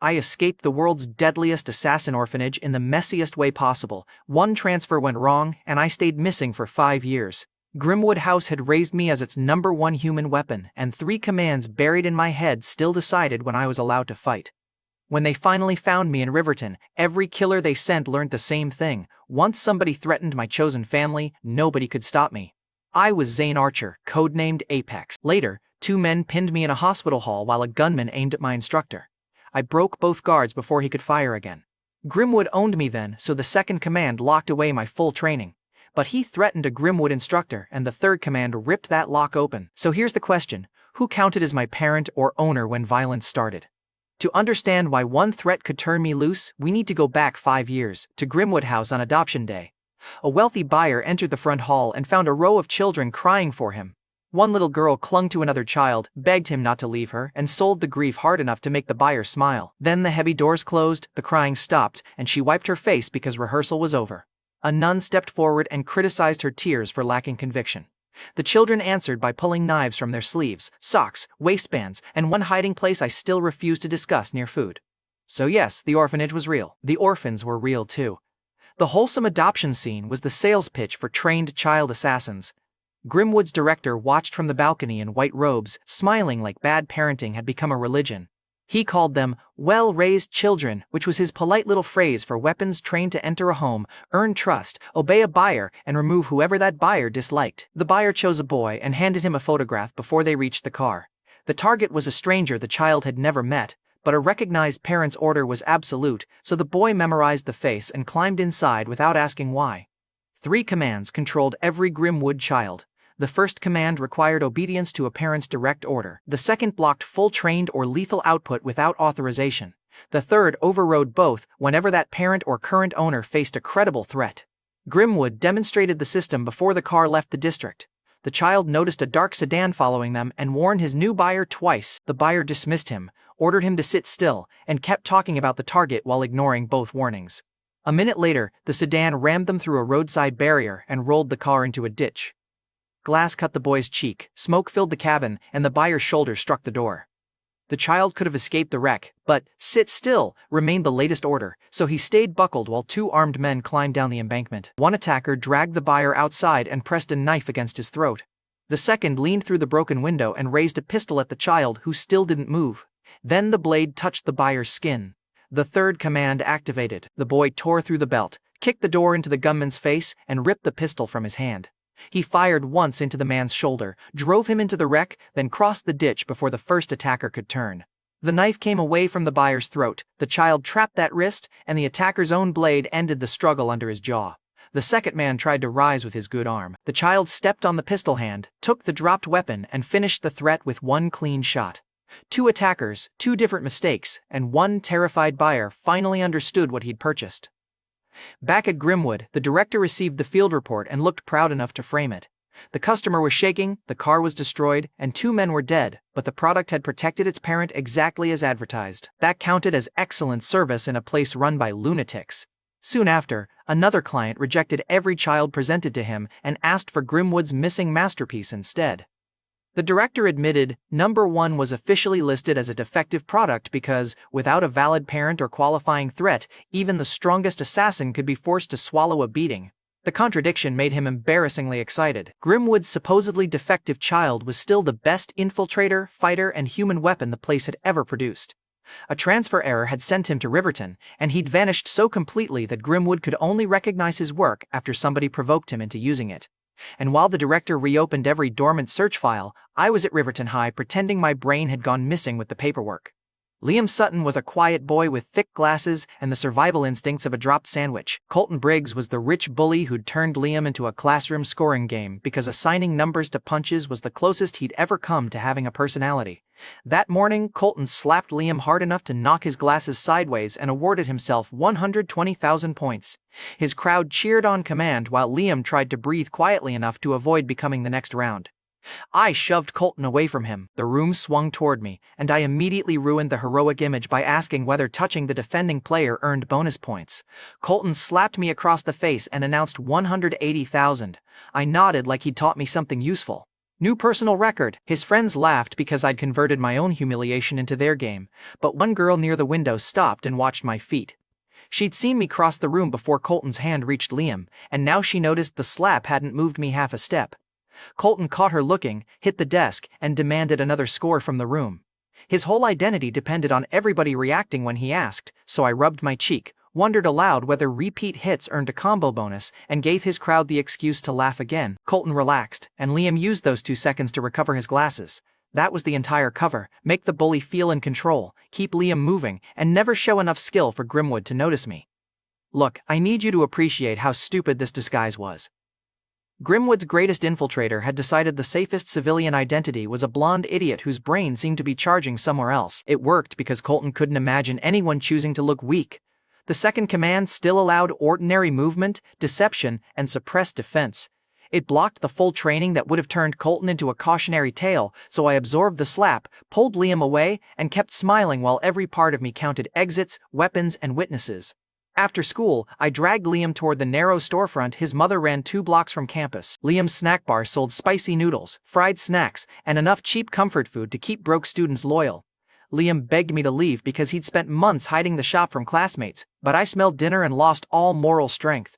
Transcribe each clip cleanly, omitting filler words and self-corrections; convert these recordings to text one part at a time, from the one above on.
I escaped the world's deadliest assassin orphanage in the messiest way possible. One transfer went wrong, and I stayed missing for 5 years. Grimwood House had raised me as its #1 human weapon, and 3 commands buried in my head still decided when I was allowed to fight. When they finally found me in Riverton, every killer they sent learned the same thing. Once somebody threatened my chosen family, nobody could stop me. I was Zane Archer, codenamed Apex. Later, 2 men pinned me in a hospital hall while a gunman aimed at my instructor. I broke both guards before he could fire again. Grimwood owned me then, so the 2nd command locked away my full training. But he threatened a Grimwood instructor, and the 3rd command ripped that lock open. So here's the question: who counted as my parent or owner when violence started? To understand why one threat could turn me loose, we need to go back 5 years, to Grimwood House on adoption day. A wealthy buyer entered the front hall and found a row of children crying for him. One little girl clung to another child, begged him not to leave her, and sold the grief hard enough to make the buyer smile. Then the heavy doors closed, the crying stopped, and she wiped her face because rehearsal was over. A nun stepped forward and criticized her tears for lacking conviction. The children answered by pulling knives from their sleeves, socks, waistbands, and one hiding place I still refuse to discuss near food. So yes, the orphanage was real. The orphans were real too. The wholesome adoption scene was the sales pitch for trained child assassins. Grimwood's director watched from the balcony in white robes, smiling like bad parenting had become a religion. He called them well-raised children, which was his polite little phrase for weapons trained to enter a home, earn trust, obey a buyer, and remove whoever that buyer disliked. The buyer chose a boy and handed him a photograph before they reached the car. The target was a stranger the child had never met, but a recognized parent's order was absolute, so the boy memorized the face and climbed inside without asking why. 3 commands controlled every Grimwood child. The 1st command required obedience to a parent's direct order. The 2nd blocked full trained or lethal output without authorization. The 3rd overrode both whenever that parent or current owner faced a credible threat. Grimwood demonstrated the system before the car left the district. The child noticed a dark sedan following them and warned his new buyer twice. The buyer dismissed him, ordered him to sit still, and kept talking about the target while ignoring both warnings. A minute later, the sedan rammed them through a roadside barrier and rolled the car into a ditch. Glass cut the boy's cheek, smoke filled the cabin, and the buyer's shoulder struck the door. The child could have escaped the wreck, but "sit still" remained the latest order, so he stayed buckled while 2 armed men climbed down the embankment. One attacker dragged the buyer outside and pressed a knife against his throat. The 2nd leaned through the broken window and raised a pistol at the child, who still didn't move. Then the blade touched the buyer's skin. The 3rd command activated. The boy tore through the belt, kicked the door into the gunman's face, and ripped the pistol from his hand. He fired once into the man's shoulder, drove him into the wreck, then crossed the ditch before the 1st attacker could turn. The knife came away from the buyer's throat, the child trapped that wrist, and the attacker's own blade ended the struggle under his jaw. The 2nd man tried to rise with his good arm. The child stepped on the pistol hand, took the dropped weapon, and finished the threat with 1 clean shot. 2 attackers, 2 different mistakes, and 1 terrified buyer finally understood what he'd purchased. Back at Grimwood, the director received the field report and looked proud enough to frame it. The customer was shaking, the car was destroyed, and 2 men were dead, but the product had protected its parent exactly as advertised. That counted as excellent service in a place run by lunatics. Soon after, another client rejected every child presented to him and asked for Grimwood's missing masterpiece instead. The director admitted #1 was officially listed as a defective product because, without a valid parent or qualifying threat, even the strongest assassin could be forced to swallow a beating. The contradiction made him embarrassingly excited. Grimwood's supposedly defective child was still the best infiltrator, fighter, and human weapon the place had ever produced. A transfer error had sent him to Riverton, and he'd vanished so completely that Grimwood could only recognize his work after somebody provoked him into using it. And while the director reopened every dormant search file, I was at Riverton High pretending my brain had gone missing with the paperwork. Liam Sutton was a quiet boy with thick glasses and the survival instincts of a dropped sandwich. Colton Briggs was the rich bully who'd turned Liam into a classroom scoring game because assigning numbers to punches was the closest he'd ever come to having a personality. That morning, Colton slapped Liam hard enough to knock his glasses sideways and awarded himself 120,000 points. His crowd cheered on command while Liam tried to breathe quietly enough to avoid becoming the next round. I shoved Colton away from him, the room swung toward me, and I immediately ruined the heroic image by asking whether touching the defending player earned bonus points. Colton slapped me across the face and announced 180,000. I nodded like he'd taught me something useful. New personal record. His friends laughed because I'd converted my own humiliation into their game, but one girl near the window stopped and watched my feet. She'd seen me cross the room before Colton's hand reached Liam, and now she noticed the slap hadn't moved me half a step. Colton caught her looking, hit the desk, and demanded another score from the room. His whole identity depended on everybody reacting when he asked, so I rubbed my cheek, wondered aloud whether repeat hits earned a combo bonus, and gave his crowd the excuse to laugh again. Colton relaxed, and Liam used those 2 seconds to recover his glasses. That was the entire cover. Make the bully feel in control, keep Liam moving, and never show enough skill for Grimwood to notice me. Look, I need you to appreciate how stupid this disguise was. Grimwood's greatest infiltrator had decided the safest civilian identity was a blonde idiot whose brain seemed to be charging somewhere else. It worked because Colton couldn't imagine anyone choosing to look weak. The second command still allowed ordinary movement, deception, and suppressed defense. It blocked the full training that would have turned Colton into a cautionary tale, so I absorbed the slap, pulled Liam away, and kept smiling while every part of me counted exits, weapons, and witnesses. After school, I dragged Liam toward the narrow storefront his mother ran 2 blocks from campus. Liam's snack bar sold spicy noodles, fried snacks, and enough cheap comfort food to keep broke students loyal. Liam begged me to leave because he'd spent months hiding the shop from classmates, but I smelled dinner and lost all moral strength.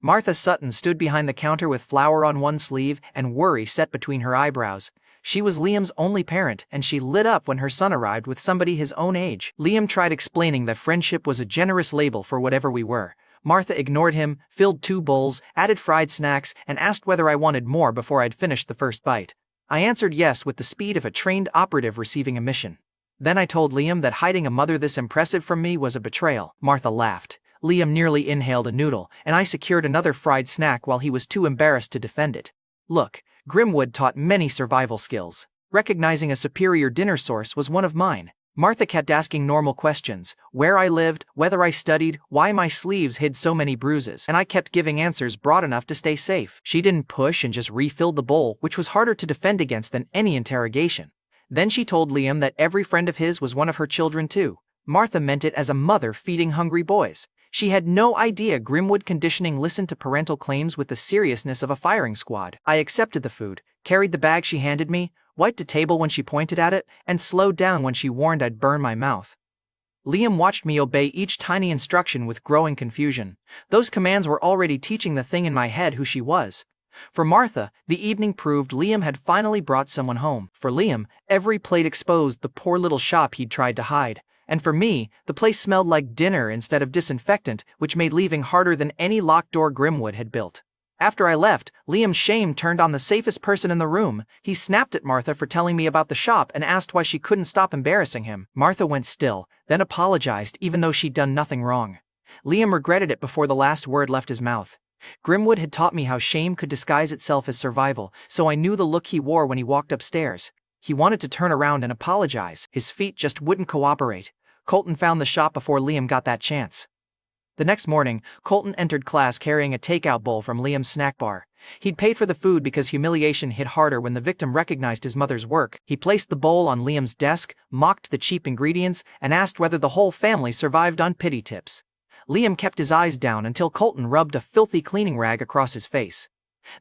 Martha Sutton stood behind the counter with flour on one sleeve and worry set between her eyebrows. She was Liam's only parent, and she lit up when her son arrived with somebody his own age. Liam tried explaining that friendship was a generous label for whatever we were. Martha ignored him, filled 2 bowls, added fried snacks, and asked whether I wanted more before I'd finished the first bite. I answered yes with the speed of a trained operative receiving a mission. Then I told Liam that hiding a mother this impressive from me was a betrayal. Martha laughed. Liam nearly inhaled a noodle, and I secured another fried snack while he was too embarrassed to defend it. Look, Grimwood taught many survival skills. Recognizing a superior dinner source was one of mine. Martha kept asking normal questions: where I lived, whether I studied, why my sleeves hid so many bruises, and I kept giving answers broad enough to stay safe. She didn't push and just refilled the bowl, which was harder to defend against than any interrogation. Then she told Liam that every friend of his was one of her children too. Martha meant it as a mother feeding hungry boys. She had no idea Grimwood conditioning listened to parental claims with the seriousness of a firing squad. I accepted the food, carried the bag she handed me, wiped the table when she pointed at it, and slowed down when she warned I'd burn my mouth. Liam watched me obey each tiny instruction with growing confusion. Those commands were already teaching the thing in my head who she was. For Martha, the evening proved Liam had finally brought someone home. For Liam, every plate exposed the poor little shop he'd tried to hide. And for me, the place smelled like dinner instead of disinfectant, which made leaving harder than any locked door Grimwood had built. After I left, Liam's shame turned on the safest person in the room. He snapped at Martha for telling me about the shop and asked why she couldn't stop embarrassing him. Martha went still, then apologized even though she'd done nothing wrong. Liam regretted it before the last word left his mouth. Grimwood had taught me how shame could disguise itself as survival, so I knew the look he wore when he walked upstairs. He wanted to turn around and apologize. His feet just wouldn't cooperate. Colton found the shop before Liam got that chance. The next morning, Colton entered class carrying a takeout bowl from Liam's snack bar. He'd paid for the food because humiliation hit harder when the victim recognized his mother's work. He placed the bowl on Liam's desk, mocked the cheap ingredients, and asked whether the whole family survived on pity tips. Liam kept his eyes down until Colton rubbed a filthy cleaning rag across his face.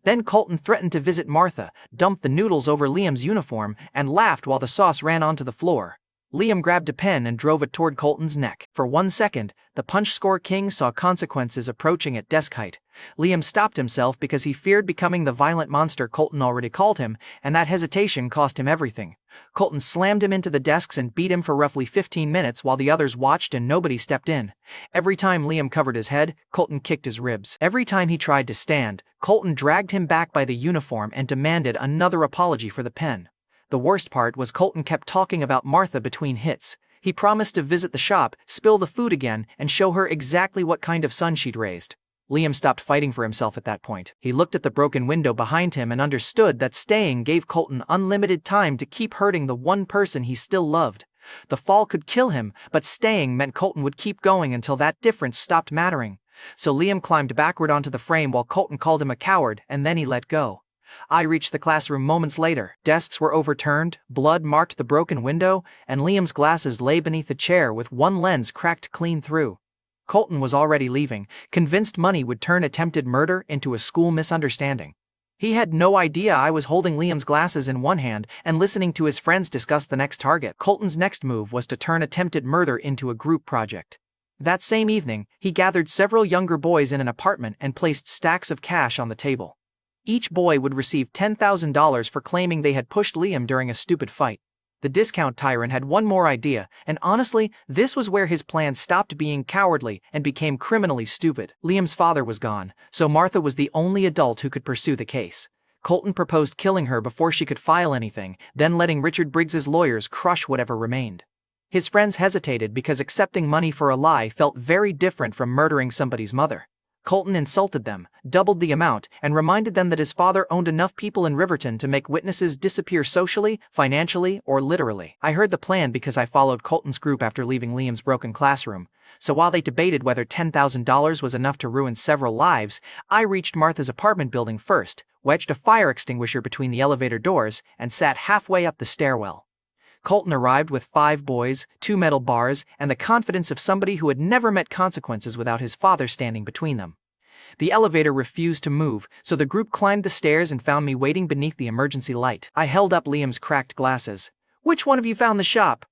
Then Colton threatened to visit Martha, dumped the noodles over Liam's uniform, and laughed while the sauce ran onto the floor. Liam grabbed a pen and drove it toward Colton's neck. For 1 second, the punch score king saw consequences approaching at desk height. Liam stopped himself because he feared becoming the violent monster Colton already called him, and that hesitation cost him everything. Colton slammed him into the desks and beat him for roughly 15 minutes while the others watched and nobody stepped in. Every time Liam covered his head, Colton kicked his ribs. Every time he tried to stand, Colton dragged him back by the uniform and demanded another apology for the pen. The worst part was Colton kept talking about Martha between hits. He promised to visit the shop, spill the food again, and show her exactly what kind of son she'd raised. Liam stopped fighting for himself at that point. He looked at the broken window behind him and understood that staying gave Colton unlimited time to keep hurting the one person he still loved. The fall could kill him, but staying meant Colton would keep going until that difference stopped mattering. So Liam climbed backward onto the frame while Colton called him a coward, and then he let go. I reached the classroom moments later. Desks were overturned, blood marked the broken window, and Liam's glasses lay beneath a chair with one lens cracked clean through. Colton was already leaving, convinced money would turn attempted murder into a school misunderstanding. He had no idea I was holding Liam's glasses in one hand and listening to his friends discuss the next target. Colton's next move was to turn attempted murder into a group project. That same evening, he gathered several younger boys in an apartment and placed stacks of cash on the table. Each boy would receive $10,000 for claiming they had pushed Liam during a stupid fight. The discount tyrant had one more idea, and honestly, this was where his plan stopped being cowardly and became criminally stupid. Liam's father was gone, so Martha was the only adult who could pursue the case. Colton proposed killing her before she could file anything, then letting Richard Briggs's lawyers crush whatever remained. His friends hesitated because accepting money for a lie felt very different from murdering somebody's mother. Colton insulted them, doubled the amount, and reminded them that his father owned enough people in Riverton to make witnesses disappear socially, financially, or literally. I heard the plan because I followed Colton's group after leaving Liam's broken classroom, so while they debated whether $10,000 was enough to ruin several lives, I reached Martha's apartment building first, wedged a fire extinguisher between the elevator doors, and sat halfway up the stairwell. Colton arrived with 5 boys, 2 metal bars, and the confidence of somebody who had never met consequences without his father standing between them. The elevator refused to move, so the group climbed the stairs and found me waiting beneath the emergency light. I held up Liam's cracked glasses. "Which one of you found the shop?"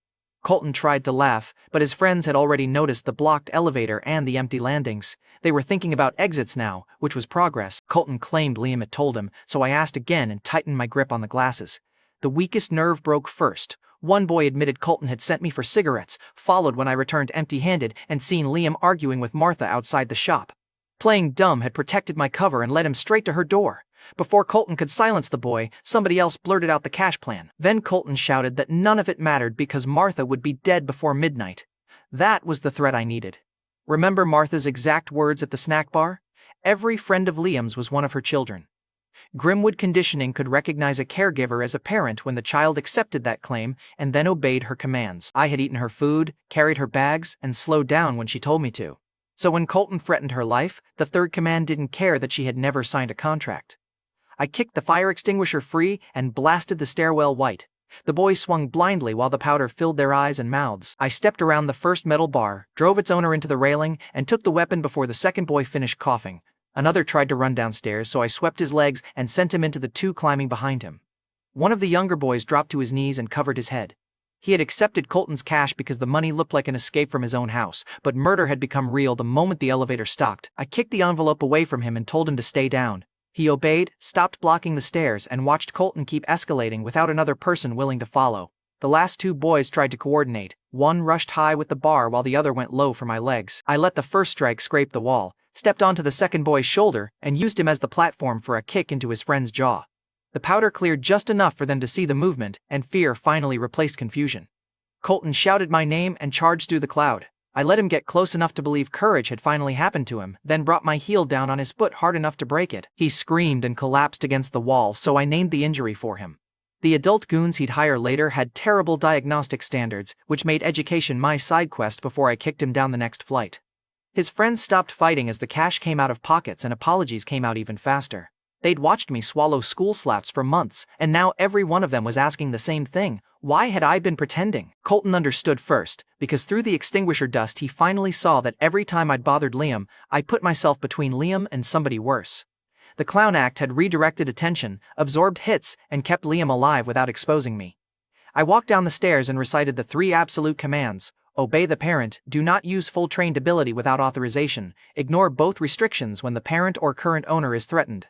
Colton tried to laugh, but his friends had already noticed the blocked elevator and the empty landings. They were thinking about exits now, which was progress. Colton claimed Liam had told him, so I asked again and tightened my grip on the glasses. The weakest nerve broke first. One boy admitted Colton had sent me for cigarettes, followed when I returned empty-handed and seen Liam arguing with Martha outside the shop. Playing dumb had protected my cover and led him straight to her door. Before Colton could silence the boy, somebody else blurted out the cash plan. Then Colton shouted that none of it mattered because Martha would be dead before midnight. That was the threat I needed. Remember Martha's exact words at the snack bar? Every friend of Liam's was one of her children. Grimwood conditioning could recognize a caregiver as a parent when the child accepted that claim and then obeyed her commands. I had eaten her food, carried her bags, and slowed down when she told me to. So when Colton threatened her life, the third command didn't care that she had never signed a contract. I kicked the fire extinguisher free and blasted the stairwell white. The boys swung blindly while the powder filled their eyes and mouths. I stepped around the first metal bar, drove its owner into the railing, and took the weapon before the second boy finished coughing. Another tried to run downstairs, so I swept his legs and sent him into the 2 climbing behind him. One of the younger boys dropped to his knees and covered his head. He had accepted Colton's cash because the money looked like an escape from his own house, but murder had become real the moment the elevator stopped. I kicked the envelope away from him and told him to stay down. He obeyed, stopped blocking the stairs, and watched Colton keep escalating without another person willing to follow. The last 2 boys tried to coordinate. One rushed high with the bar while the other went low for my legs. I let the first strike scrape the wall, stepped onto the second boy's shoulder, and used him as the platform for a kick into his friend's jaw. The powder cleared just enough for them to see the movement, and fear finally replaced confusion. Colton shouted my name and charged through the crowd. I let him get close enough to believe courage had finally happened to him, then brought my heel down on his foot hard enough to break it. He screamed and collapsed against the wall, so I named the injury for him. The adult goons he'd hire later had terrible diagnostic standards, which made education my side quest before I kicked him down the next flight. His friends stopped fighting as the cash came out of pockets and apologies came out even faster. They'd watched me swallow school slaps for months, and now every one of them was asking the same thing. Why had I been pretending? Colton understood first, because through the extinguisher dust he finally saw that every time I'd bothered Liam, I put myself between Liam and somebody worse. The clown act had redirected attention, absorbed hits, and kept Liam alive without exposing me. I walked down the stairs and recited the 3 absolute commands. Obey the parent, do not use full trained ability without authorization, ignore both restrictions when the parent or current owner is threatened.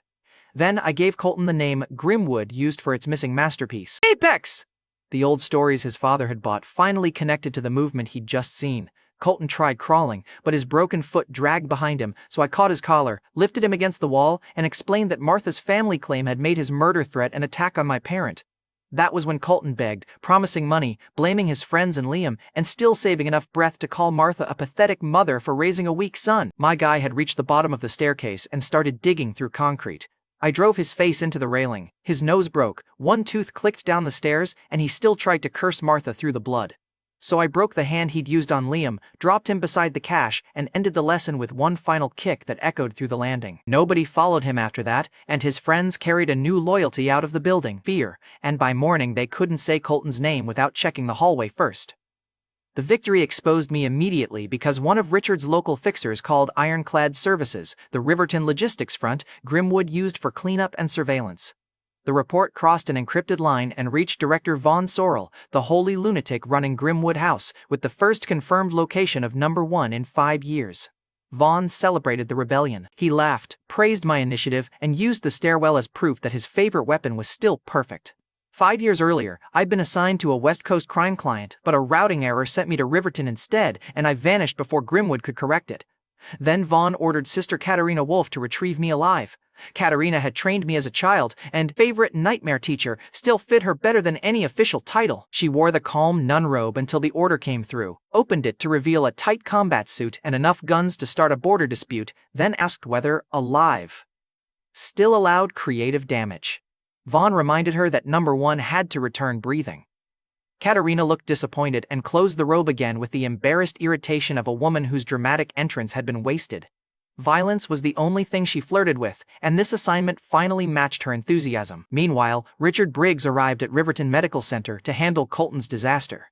Then I gave Colton the name Grimwood used for its missing masterpiece, Apex! The old stories his father had bought finally connected to the movement he'd just seen. Colton tried crawling, but his broken foot dragged behind him, so I caught his collar, lifted him against the wall, and explained that Martha's family claim had made his murder threat an attack on my parent. That was when Colton begged, promising money, blaming his friends and Liam, and still saving enough breath to call Martha a pathetic mother for raising a weak son. My guy had reached the bottom of the staircase and started digging through concrete. I drove his face into the railing. His nose broke, one tooth clicked down the stairs, and he still tried to curse Martha through the blood. So I broke the hand he'd used on Liam, dropped him beside the cash, and ended the lesson with one final kick that echoed through the landing. Nobody followed him after that, and his friends carried a new loyalty out of the building, fear, and by morning they couldn't say Colton's name without checking the hallway first. The victory exposed me immediately because one of Richard's local fixers called Ironclad Services, the Riverton logistics front Grimwood used for cleanup and surveillance. The report crossed an encrypted line and reached Director Von Sorrell, the holy lunatic running Grimwood House, with the first confirmed location of number 1 in 5 years. Vaughn celebrated the rebellion. He laughed, praised my initiative, and used the stairwell as proof that his favorite weapon was still perfect. 5 years earlier, I'd been assigned to a West Coast crime client, but a routing error sent me to Riverton instead, and I vanished before Grimwood could correct it. Then Vaughn ordered Sister Katerina Wolf to retrieve me alive. Katerina had trained me as a child, and favorite nightmare teacher still fit her better than any official title. She wore the calm nun robe until the order came through, opened it to reveal a tight combat suit and enough guns to start a border dispute, then asked whether alive still allowed creative damage. Vaughn reminded her that number 1 had to return breathing. Katerina looked disappointed and closed the robe again with the embarrassed irritation of a woman whose dramatic entrance had been wasted. Violence was the only thing she flirted with, and this assignment finally matched her enthusiasm. Meanwhile, Richard Briggs arrived at Riverton Medical Center to handle Colton's disaster.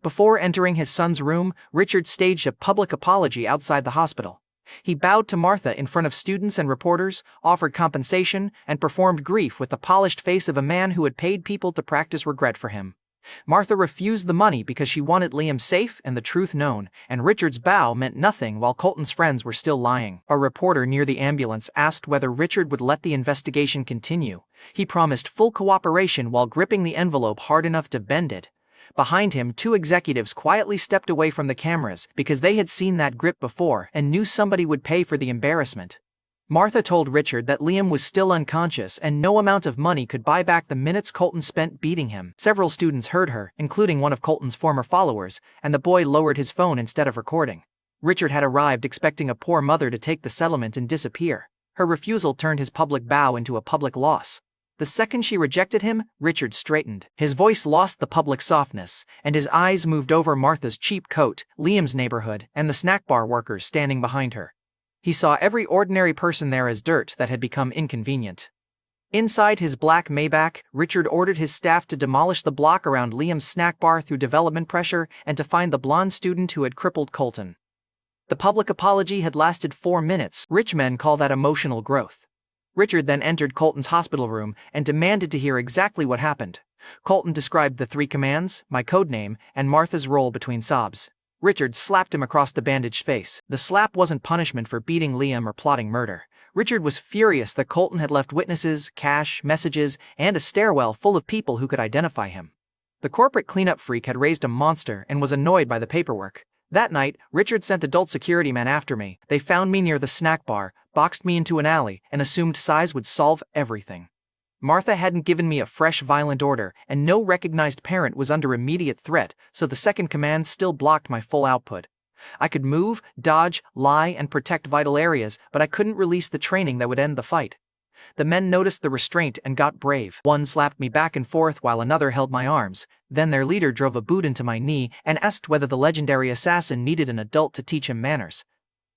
Before entering his son's room, Richard staged a public apology outside the hospital. He bowed to Martha in front of students and reporters, offered compensation, and performed grief with the polished face of a man who had paid people to practice regret for him. Martha refused the money because she wanted Liam safe and the truth known, and Richard's bow meant nothing while Colton's friends were still lying. A reporter near the ambulance asked whether Richard would let the investigation continue. He promised full cooperation while gripping the envelope hard enough to bend it. Behind him, 2 executives quietly stepped away from the cameras because they had seen that grip before and knew somebody would pay for the embarrassment. Martha told Richard that Liam was still unconscious and no amount of money could buy back the minutes Colton spent beating him. Several students heard her, including one of Colton's former followers, and the boy lowered his phone instead of recording. Richard had arrived expecting a poor mother to take the settlement and disappear. Her refusal turned his public bow into a public loss. The second she rejected him, Richard straightened. His voice lost the public softness, and his eyes moved over Martha's cheap coat, Liam's neighborhood, and the snack bar workers standing behind her. He saw every ordinary person there as dirt that had become inconvenient. Inside his black Maybach, Richard ordered his staff to demolish the block around Liam's snack bar through development pressure and to find the blonde student who had crippled Colton. The public apology had lasted 4 minutes. Rich men call that emotional growth. Richard then entered Colton's hospital room and demanded to hear exactly what happened. Colton described the 3 commands, my code name, and Martha's role between sobs. Richard slapped him across the bandaged face. The slap wasn't punishment for beating Liam or plotting murder. Richard was furious that Colton had left witnesses, cash, messages, and a stairwell full of people who could identify him. The corporate cleanup freak had raised a monster and was annoyed by the paperwork. That night, Richard sent adult security men after me. They found me near the snack bar, boxed me into an alley, and assumed size would solve everything. Martha hadn't given me a fresh violent order, and no recognized parent was under immediate threat, so the second command still blocked my full output. I could move, dodge, lie, and protect vital areas, but I couldn't release the training that would end the fight. The men noticed the restraint and got brave. One slapped me back and forth while another held my arms. Then their leader drove a boot into my knee and asked whether the legendary assassin needed an adult to teach him manners.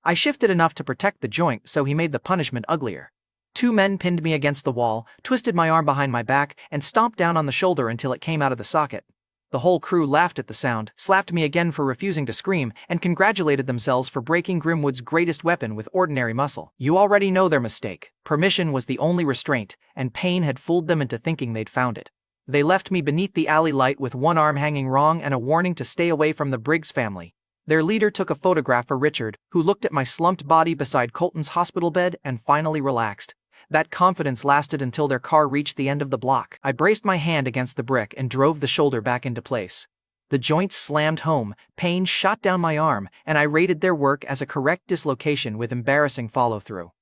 I shifted enough to protect the joint, so he made the punishment uglier. 2 men pinned me against the wall, twisted my arm behind my back, and stomped down on the shoulder until it came out of the socket. The whole crew laughed at the sound, slapped me again for refusing to scream, and congratulated themselves for breaking Grimwood's greatest weapon with ordinary muscle. You already know their mistake. Permission was the only restraint, and pain had fooled them into thinking they'd found it. They left me beneath the alley light with one arm hanging wrong and a warning to stay away from the Briggs family. Their leader took a photograph for Richard, who looked at my slumped body beside Colton's hospital bed and finally relaxed. That confidence lasted until their car reached the end of the block. I braced my hand against the brick and drove the shoulder back into place. The joints slammed home, pain shot down my arm, and I rated their work as a correct dislocation with embarrassing follow-through.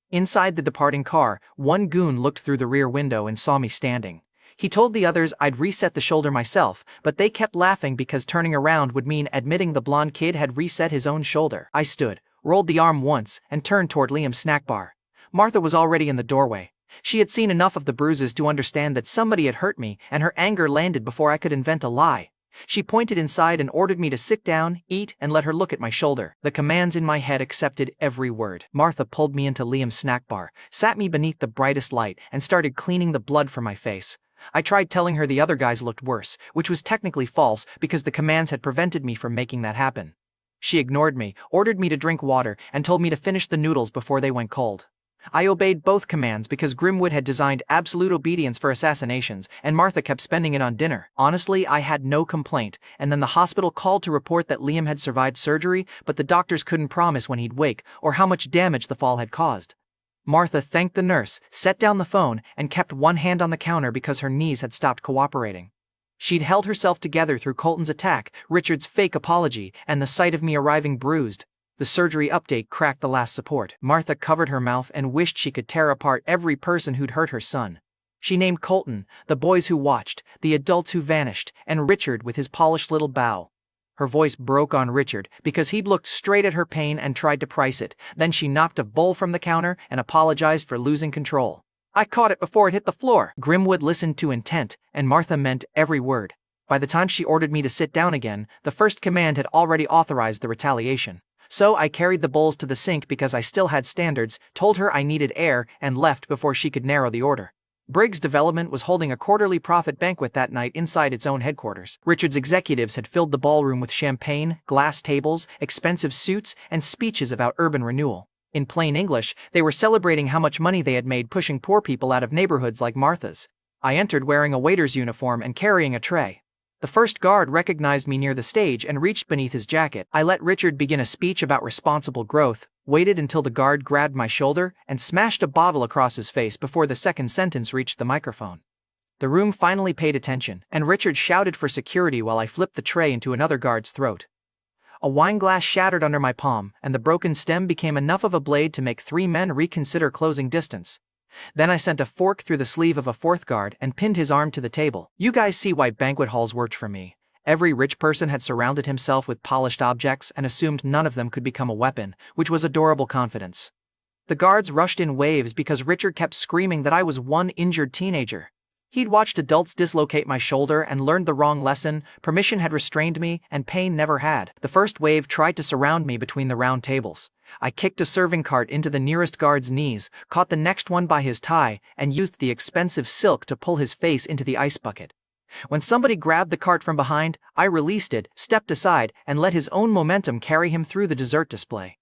Inside the departing car, one goon looked through the rear window and saw me standing. He told the others I'd reset the shoulder myself, but they kept laughing because turning around would mean admitting the blonde kid had reset his own shoulder. I stood, rolled the arm once, and turned toward Liam's snack bar. Martha was already in the doorway. She had seen enough of the bruises to understand that somebody had hurt me, and her anger landed before I could invent a lie. She pointed inside and ordered me to sit down, eat, and let her look at my shoulder. The commands in my head accepted every word. Martha pulled me into Liam's snack bar, sat me beneath the brightest light, and started cleaning the blood from my face. I tried telling her the other guys looked worse, which was technically false because the commands had prevented me from making that happen. She ignored me, ordered me to drink water, and told me to finish the noodles before they went cold. I obeyed both commands because Grimwood had designed absolute obedience for assassinations, and Martha kept spending it on dinner. Honestly, I had no complaint, and then the hospital called to report that Liam had survived surgery, but the doctors couldn't promise when he'd wake or how much damage the fall had caused. Martha thanked the nurse, set down the phone, and kept one hand on the counter because her knees had stopped cooperating. She'd held herself together through Colton's attack, Richard's fake apology, and the sight of me arriving bruised. The surgery update cracked the last support. Martha covered her mouth and wished she could tear apart every person who'd hurt her son. She named Colton, the boys who watched, the adults who vanished, and Richard with his polished little bow. Her voice broke on Richard because he'd looked straight at her pain and tried to price it. Then she knocked a bowl from the counter and apologized for losing control. I caught it before it hit the floor. Grimwood listened to intent, and Martha meant every word. By the time she ordered me to sit down again, the first command had already authorized the retaliation. So I carried the bowls to the sink because I still had standards, told her I needed air, and left before she could narrow the order. Briggs Development was holding a quarterly profit banquet that night inside its own headquarters. Richard's executives had filled the ballroom with champagne, glass tables, expensive suits, and speeches about urban renewal. In plain English, they were celebrating how much money they had made pushing poor people out of neighborhoods like Martha's. I entered wearing a waiter's uniform and carrying a tray. The first guard recognized me near the stage and reached beneath his jacket. I let Richard begin a speech about responsible growth, waited until the guard grabbed my shoulder, and smashed a bottle across his face before the second sentence reached the microphone. The room finally paid attention, and Richard shouted for security while I flipped the tray into another guard's throat. A wine glass shattered under my palm, and the broken stem became enough of a blade to make 3 men reconsider closing distance. Then I sent a fork through the sleeve of a fourth guard and pinned his arm to the table. You guys see why banquet halls worked for me. Every rich person had surrounded himself with polished objects and assumed none of them could become a weapon, which was adorable confidence. The guards rushed in waves because Richard kept screaming that I was one injured teenager. He'd watched adults dislocate my shoulder and learned the wrong lesson. Permission had restrained me, and pain never had. The first wave tried to surround me between the round tables. I kicked a serving cart into the nearest guard's knees, caught the next one by his tie, and used the expensive silk to pull his face into the ice bucket. When somebody grabbed the cart from behind, I released it, stepped aside, and let his own momentum carry him through the dessert display.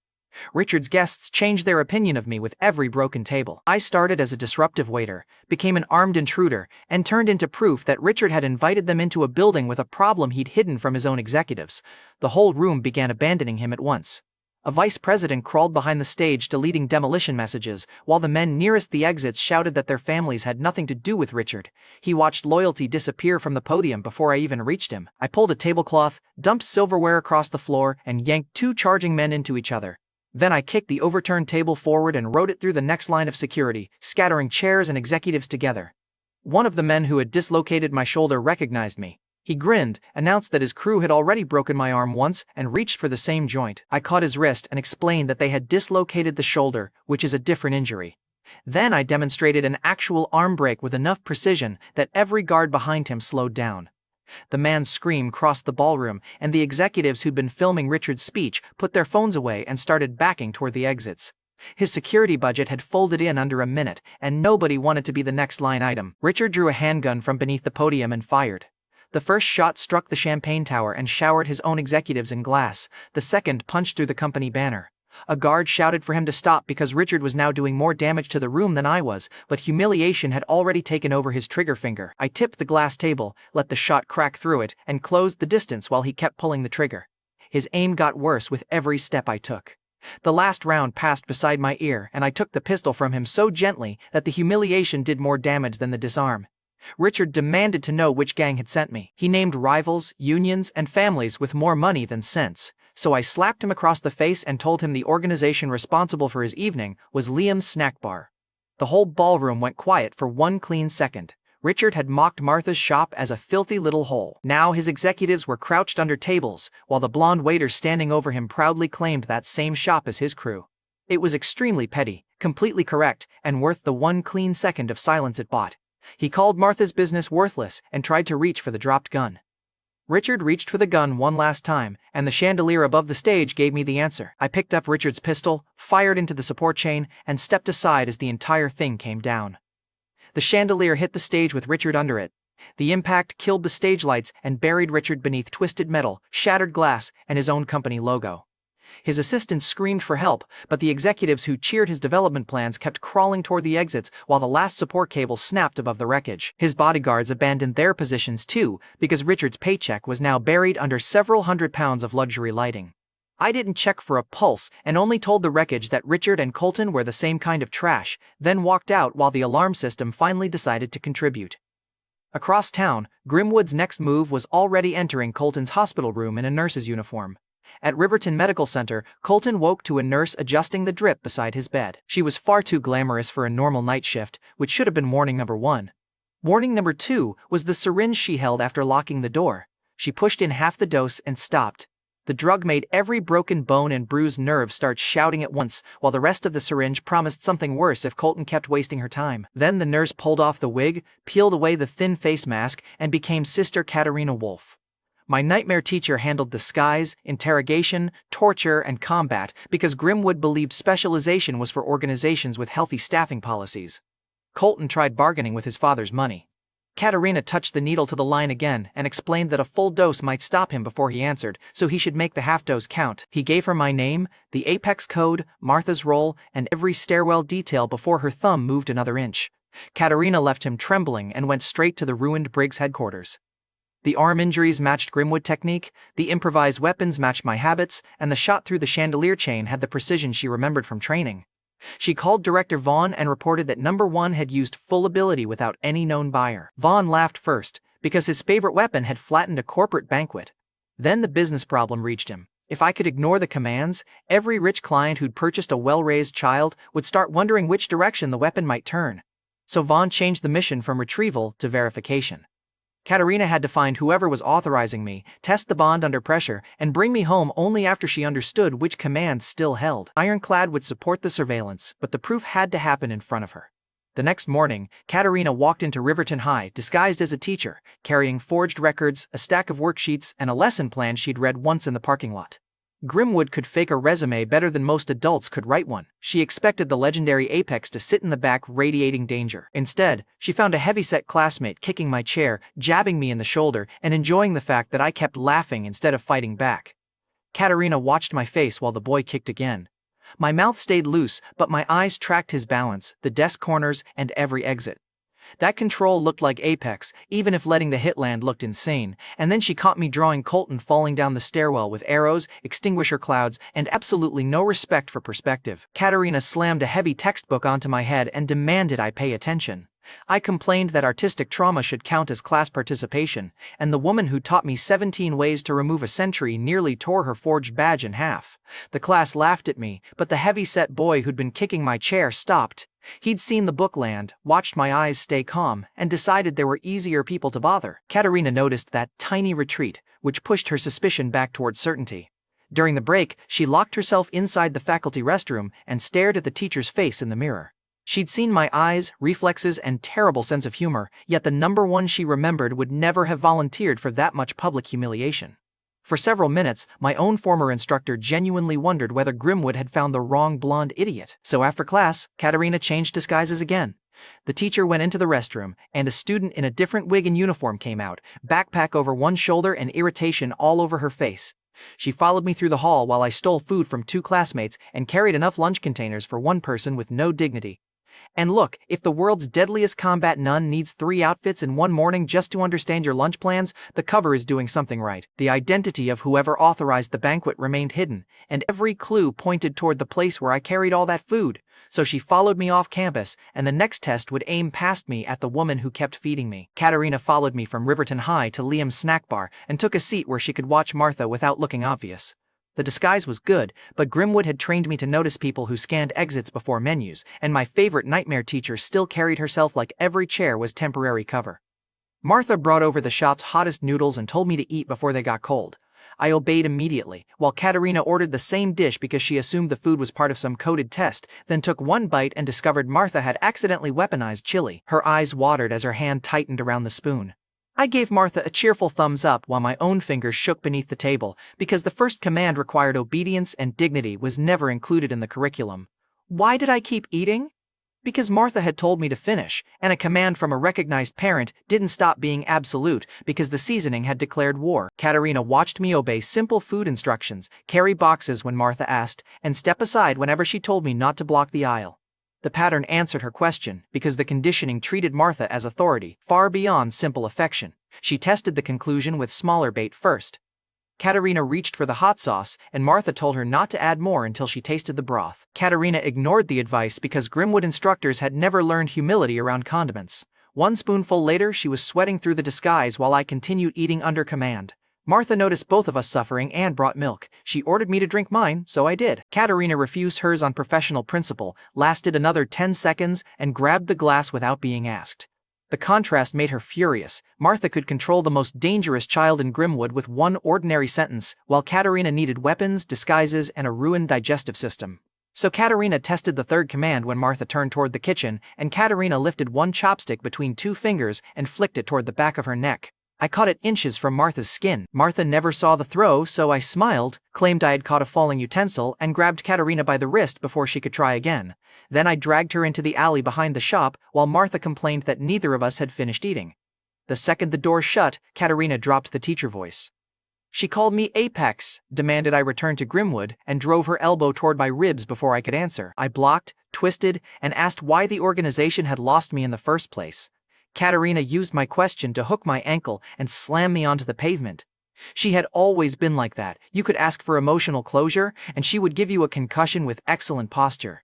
Richard's guests changed their opinion of me with every broken table. I started as a disruptive waiter, became an armed intruder, and turned into proof that Richard had invited them into a building with a problem he'd hidden from his own executives. The whole room began abandoning him at once. A vice president crawled behind the stage deleting demolition messages, while the men nearest the exits shouted that their families had nothing to do with Richard. He watched loyalty disappear from the podium before I even reached him. I pulled a tablecloth, dumped silverware across the floor, and yanked 2 charging men into each other. Then I kicked the overturned table forward and rode it through the next line of security, scattering chairs and executives together. One of the men who had dislocated my shoulder recognized me. He grinned, announced that his crew had already broken my arm once, and reached for the same joint. I caught his wrist and explained that they had dislocated the shoulder, which is a different injury. Then I demonstrated an actual arm break with enough precision that every guard behind him slowed down. The man's scream crossed the ballroom, and the executives who'd been filming Richard's speech put their phones away and started backing toward the exits. His security budget had folded in under a minute, and nobody wanted to be the next line item. Richard drew a handgun from beneath the podium and fired. The first shot struck the champagne tower and showered his own executives in glass. The second punched through the company banner. A guard shouted for him to stop because Richard was now doing more damage to the room than I was, but humiliation had already taken over his trigger finger. I tipped the glass table, let the shot crack through it, and closed the distance while he kept pulling the trigger. His aim got worse with every step I took. The last round passed beside my ear, and I took the pistol from him so gently that the humiliation did more damage than the disarm. Richard demanded to know which gang had sent me. He named rivals, unions, and families with more money than sense. So I slapped him across the face and told him the organization responsible for his evening was Liam's Snack Bar. The whole ballroom went quiet for 1 clean second. Richard had mocked Martha's shop as a filthy little hole. Now his executives were crouched under tables, while the blonde waiter standing over him proudly claimed that same shop as his crew. It was extremely petty, completely correct, and worth the 1 clean second of silence it bought. He called Martha's business worthless and tried to reach for the dropped gun. Richard reached for the gun one last time, and the chandelier above the stage gave me the answer. I picked up Richard's pistol, fired into the support chain, and stepped aside as the entire thing came down. The chandelier hit the stage with Richard under it. The impact killed the stage lights and buried Richard beneath twisted metal, shattered glass, and his own company logo. His assistants screamed for help, but the executives who cheered his development plans kept crawling toward the exits while the last support cable snapped above the wreckage. His bodyguards abandoned their positions too, because Richard's paycheck was now buried under several £100 of luxury lighting. I didn't check for a pulse and only told the wreckage that Richard and Colton were the same kind of trash, then walked out while the alarm system finally decided to contribute. Across town, Grimwood's next move was already entering Colton's hospital room in a nurse's uniform. At Riverton Medical Center, Colton woke to a nurse adjusting the drip beside his bed. She was far too glamorous for a normal night shift, which should have been warning number 1. Warning number 2 was the syringe she held after locking the door. She pushed in half the dose and stopped. The drug made every broken bone and bruised nerve start shouting at once, while the rest of the syringe promised something worse if Colton kept wasting her time. Then the nurse pulled off the wig, peeled away the thin face mask, and became Sister Katarina Wolf. My nightmare teacher handled disguise, interrogation, torture, and combat because Grimwood believed specialization was for organizations with healthy staffing policies. Colton tried bargaining with his father's money. Katarina touched the needle to the line again and explained that a full dose might stop him before he answered, so he should make the half-dose count. He gave her my name, the apex code, Martha's role, and every stairwell detail before her thumb moved another inch. Katarina left him trembling and went straight to the ruined Briggs headquarters. The arm injuries matched Grimwood technique, the improvised weapons matched my habits, and the shot through the chandelier chain had the precision she remembered from training. She called Director Vaughn and reported that number 1 had used full ability without any known buyer. Vaughn laughed first, because his favorite weapon had flattened a corporate banquet. Then the business problem reached him. If I could ignore the commands, every rich client who'd purchased a well-raised child would start wondering which direction the weapon might turn. So Vaughn changed the mission from retrieval to verification. Katarina had to find whoever was authorizing me, test the bond under pressure, and bring me home only after she understood which commands still held. Ironclad would support the surveillance, but the proof had to happen in front of her. The next morning, Katarina walked into Riverton High disguised as a teacher, carrying forged records, a stack of worksheets, and a lesson plan she'd read once in the parking lot. Grimwood could fake a resume better than most adults could write one. She expected the legendary Apex to sit in the back radiating danger. Instead, she found a heavyset classmate kicking my chair, jabbing me in the shoulder, and enjoying the fact that I kept laughing instead of fighting back. Katarina watched my face while the boy kicked again. My mouth stayed loose, but my eyes tracked his balance, the desk corners, and every exit. That control looked like Apex, even if letting the hit land looked insane, and then she caught me drawing Colton falling down the stairwell with arrows, extinguisher clouds, and absolutely no respect for perspective. Katarina slammed a heavy textbook onto my head and demanded I pay attention. I complained that artistic trauma should count as class participation, and the woman who taught me 17 ways to remove a sentry nearly tore her forged badge in half. The class laughed at me, but the heavy-set boy who'd been kicking my chair stopped. He'd seen the book land, watched my eyes stay calm, and decided there were easier people to bother. Katarina noticed that tiny retreat, which pushed her suspicion back toward certainty. During the break, she locked herself inside the faculty restroom and stared at the teacher's face in the mirror. She'd seen my eyes, reflexes, and terrible sense of humor, yet the number 1 she remembered would never have volunteered for that much public humiliation. For several minutes, my own former instructor genuinely wondered whether Grimwood had found the wrong blonde idiot. So after class, Katarina changed disguises again. The teacher went into the restroom, and a student in a different wig and uniform came out, backpack over one shoulder and irritation all over her face. She followed me through the hall while I stole food from 2 classmates and carried enough lunch containers for one person with no dignity. And look, if the world's deadliest combat nun needs 3 outfits in one morning just to understand your lunch plans, the cover is doing something right. The identity of whoever authorized the banquet remained hidden, and every clue pointed toward the place where I carried all that food. So she followed me off campus, and the next test would aim past me at the woman who kept feeding me. Katarina followed me from Riverton High to Liam's snack bar and took a seat where she could watch Martha without looking obvious. The disguise was good, but Grimwood had trained me to notice people who scanned exits before menus, and my favorite nightmare teacher still carried herself like every chair was temporary cover. Martha brought over the shop's hottest noodles and told me to eat before they got cold. I obeyed immediately, while Katarina ordered the same dish because she assumed the food was part of some coded test, then took one bite and discovered Martha had accidentally weaponized chili. Her eyes watered as her hand tightened around the spoon. I gave Martha a cheerful thumbs up while my own fingers shook beneath the table, because the first command required obedience and dignity was never included in the curriculum. Why did I keep eating? Because Martha had told me to finish, and a command from a recognized parent didn't stop being absolute because the seasoning had declared war. Katerina watched me obey simple food instructions, carry boxes when Martha asked, and step aside whenever she told me not to block the aisle. The pattern answered her question because the conditioning treated Martha as authority, far beyond simple affection. She tested the conclusion with smaller bait first. Katerina reached for the hot sauce, and Martha told her not to add more until she tasted the broth. Katerina ignored the advice because Grimwood instructors had never learned humility around condiments. One spoonful later, she was sweating through the disguise while I continued eating under command. Martha noticed both of us suffering and brought milk. She ordered me to drink mine, so I did. Katerina refused hers on professional principle, lasted another 10 seconds, and grabbed the glass without being asked. The contrast made her furious. Martha could control the most dangerous child in Grimwood with one ordinary sentence, while Katerina needed weapons, disguises, and a ruined digestive system. So Katerina tested the third command when Martha turned toward the kitchen, and Katerina lifted one chopstick between 2 fingers and flicked it toward the back of her neck. I caught it inches from Martha's skin. Martha never saw the throw, so I smiled, claimed I had caught a falling utensil, and grabbed Katerina by the wrist before she could try again. Then I dragged her into the alley behind the shop, while Martha complained that neither of us had finished eating. The second the door shut, Katerina dropped the teacher voice. She called me Apex, demanded I return to Grimwood, and drove her elbow toward my ribs before I could answer. I blocked, twisted, and asked why the organization had lost me in the first place. Katerina used my question to hook my ankle and slam me onto the pavement. She had always been like that. You could ask for emotional closure, and she would give you a concussion with excellent posture.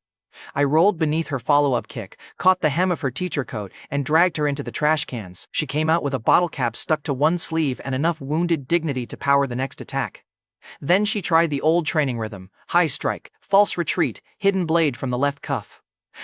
I rolled beneath her follow-up kick, caught the hem of her teacher coat, and dragged her into the trash cans. She came out with a bottle cap stuck to one sleeve and enough wounded dignity to power the next attack. Then she tried the old training rhythm: high strike, false retreat, hidden blade from the left cuff.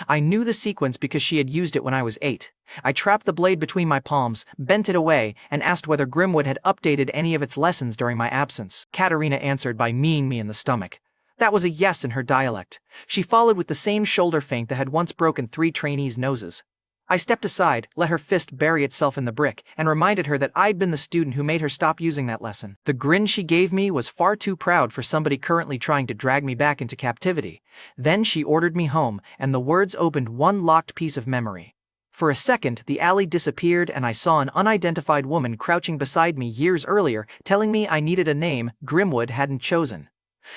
I knew the sequence because she had used it when I was 8. I trapped the blade between my palms, bent it away, and asked whether Grimwood had updated any of its lessons during my absence. Katerina answered by kneeing me in the stomach. That was a yes in her dialect. She followed with the same shoulder feint that had once broken 3 trainees' noses. I stepped aside, let her fist bury itself in the brick, and reminded her that I'd been the student who made her stop using that lesson. The grin she gave me was far too proud for somebody currently trying to drag me back into captivity. Then she ordered me home, and the words opened one locked piece of memory. For a second, the alley disappeared and I saw an unidentified woman crouching beside me years earlier, telling me I needed a name Grimwood hadn't chosen.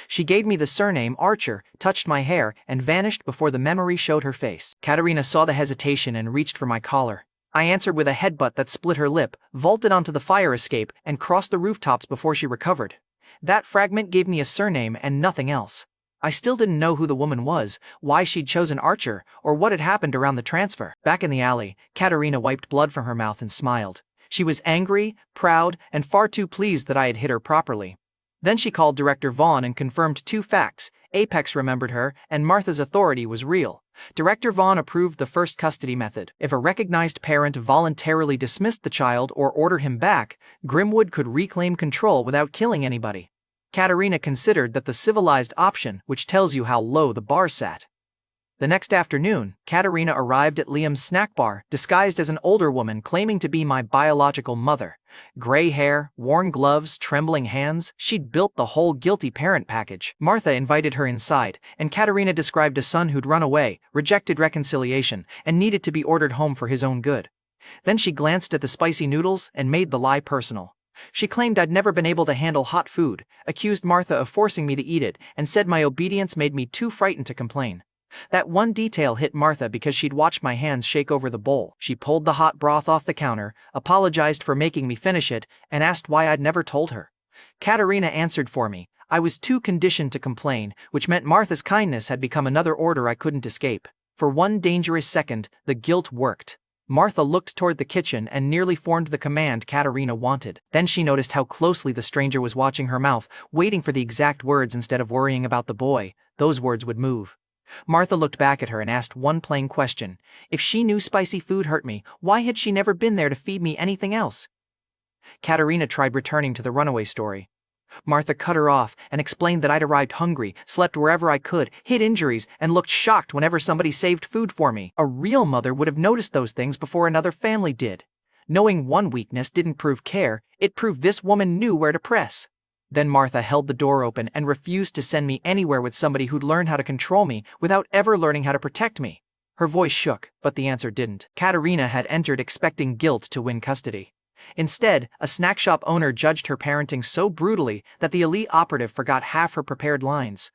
She gave me the surname Archer, touched my hair, and vanished before the memory showed her face. Katerina saw the hesitation and reached for my collar. I answered with a headbutt that split her lip, vaulted onto the fire escape, and crossed the rooftops before she recovered. That fragment gave me a surname and nothing else. I still didn't know who the woman was, why she'd chosen Archer, or what had happened around the transfer. Back in the alley, Katerina wiped blood from her mouth and smiled. She was angry, proud, and far too pleased that I had hit her properly. Then she called Director Vaughn and confirmed 2 facts. Apex remembered her, and Martha's authority was real. Director Vaughn approved the first custody method. If a recognized parent voluntarily dismissed the child or ordered him back, Grimwood could reclaim control without killing anybody. Katerina considered that the civilized option, which tells you how low the bar sat. The next afternoon, Katerina arrived at Liam's snack bar, disguised as an older woman claiming to be my biological mother. Gray hair, worn gloves, trembling hands, she'd built the whole guilty parent package. Martha invited her inside, and Katerina described a son who'd run away, rejected reconciliation, and needed to be ordered home for his own good. Then she glanced at the spicy noodles and made the lie personal. She claimed I'd never been able to handle hot food, accused Martha of forcing me to eat it, and said my obedience made me too frightened to complain. That one detail hit Martha because she'd watched my hands shake over the bowl. She pulled the hot broth off the counter, apologized for making me finish it, and asked why I'd never told her. Katerina answered for me. I was too conditioned to complain, which meant Martha's kindness had become another order I couldn't escape. For one dangerous second, the guilt worked. Martha looked toward the kitchen and nearly formed the command Katerina wanted. Then she noticed how closely the stranger was watching her mouth, waiting for the exact words instead of worrying about the boy. Those words would move. Martha looked back at her and asked one plain question. If she knew spicy food hurt me, why had she never been there to feed me anything else? Katerina tried returning to the runaway story. Martha cut her off and explained that I'd arrived hungry, slept wherever I could, hid injuries, and looked shocked whenever somebody saved food for me. A real mother would have noticed those things before another family did. Knowing one weakness didn't prove care, it proved this woman knew where to press. Then Martha held the door open and refused to send me anywhere with somebody who'd learned how to control me without ever learning how to protect me. Her voice shook, but the answer didn't. Katerina had entered expecting guilt to win custody. Instead, a snack shop owner judged her parenting so brutally that the elite operative forgot half her prepared lines.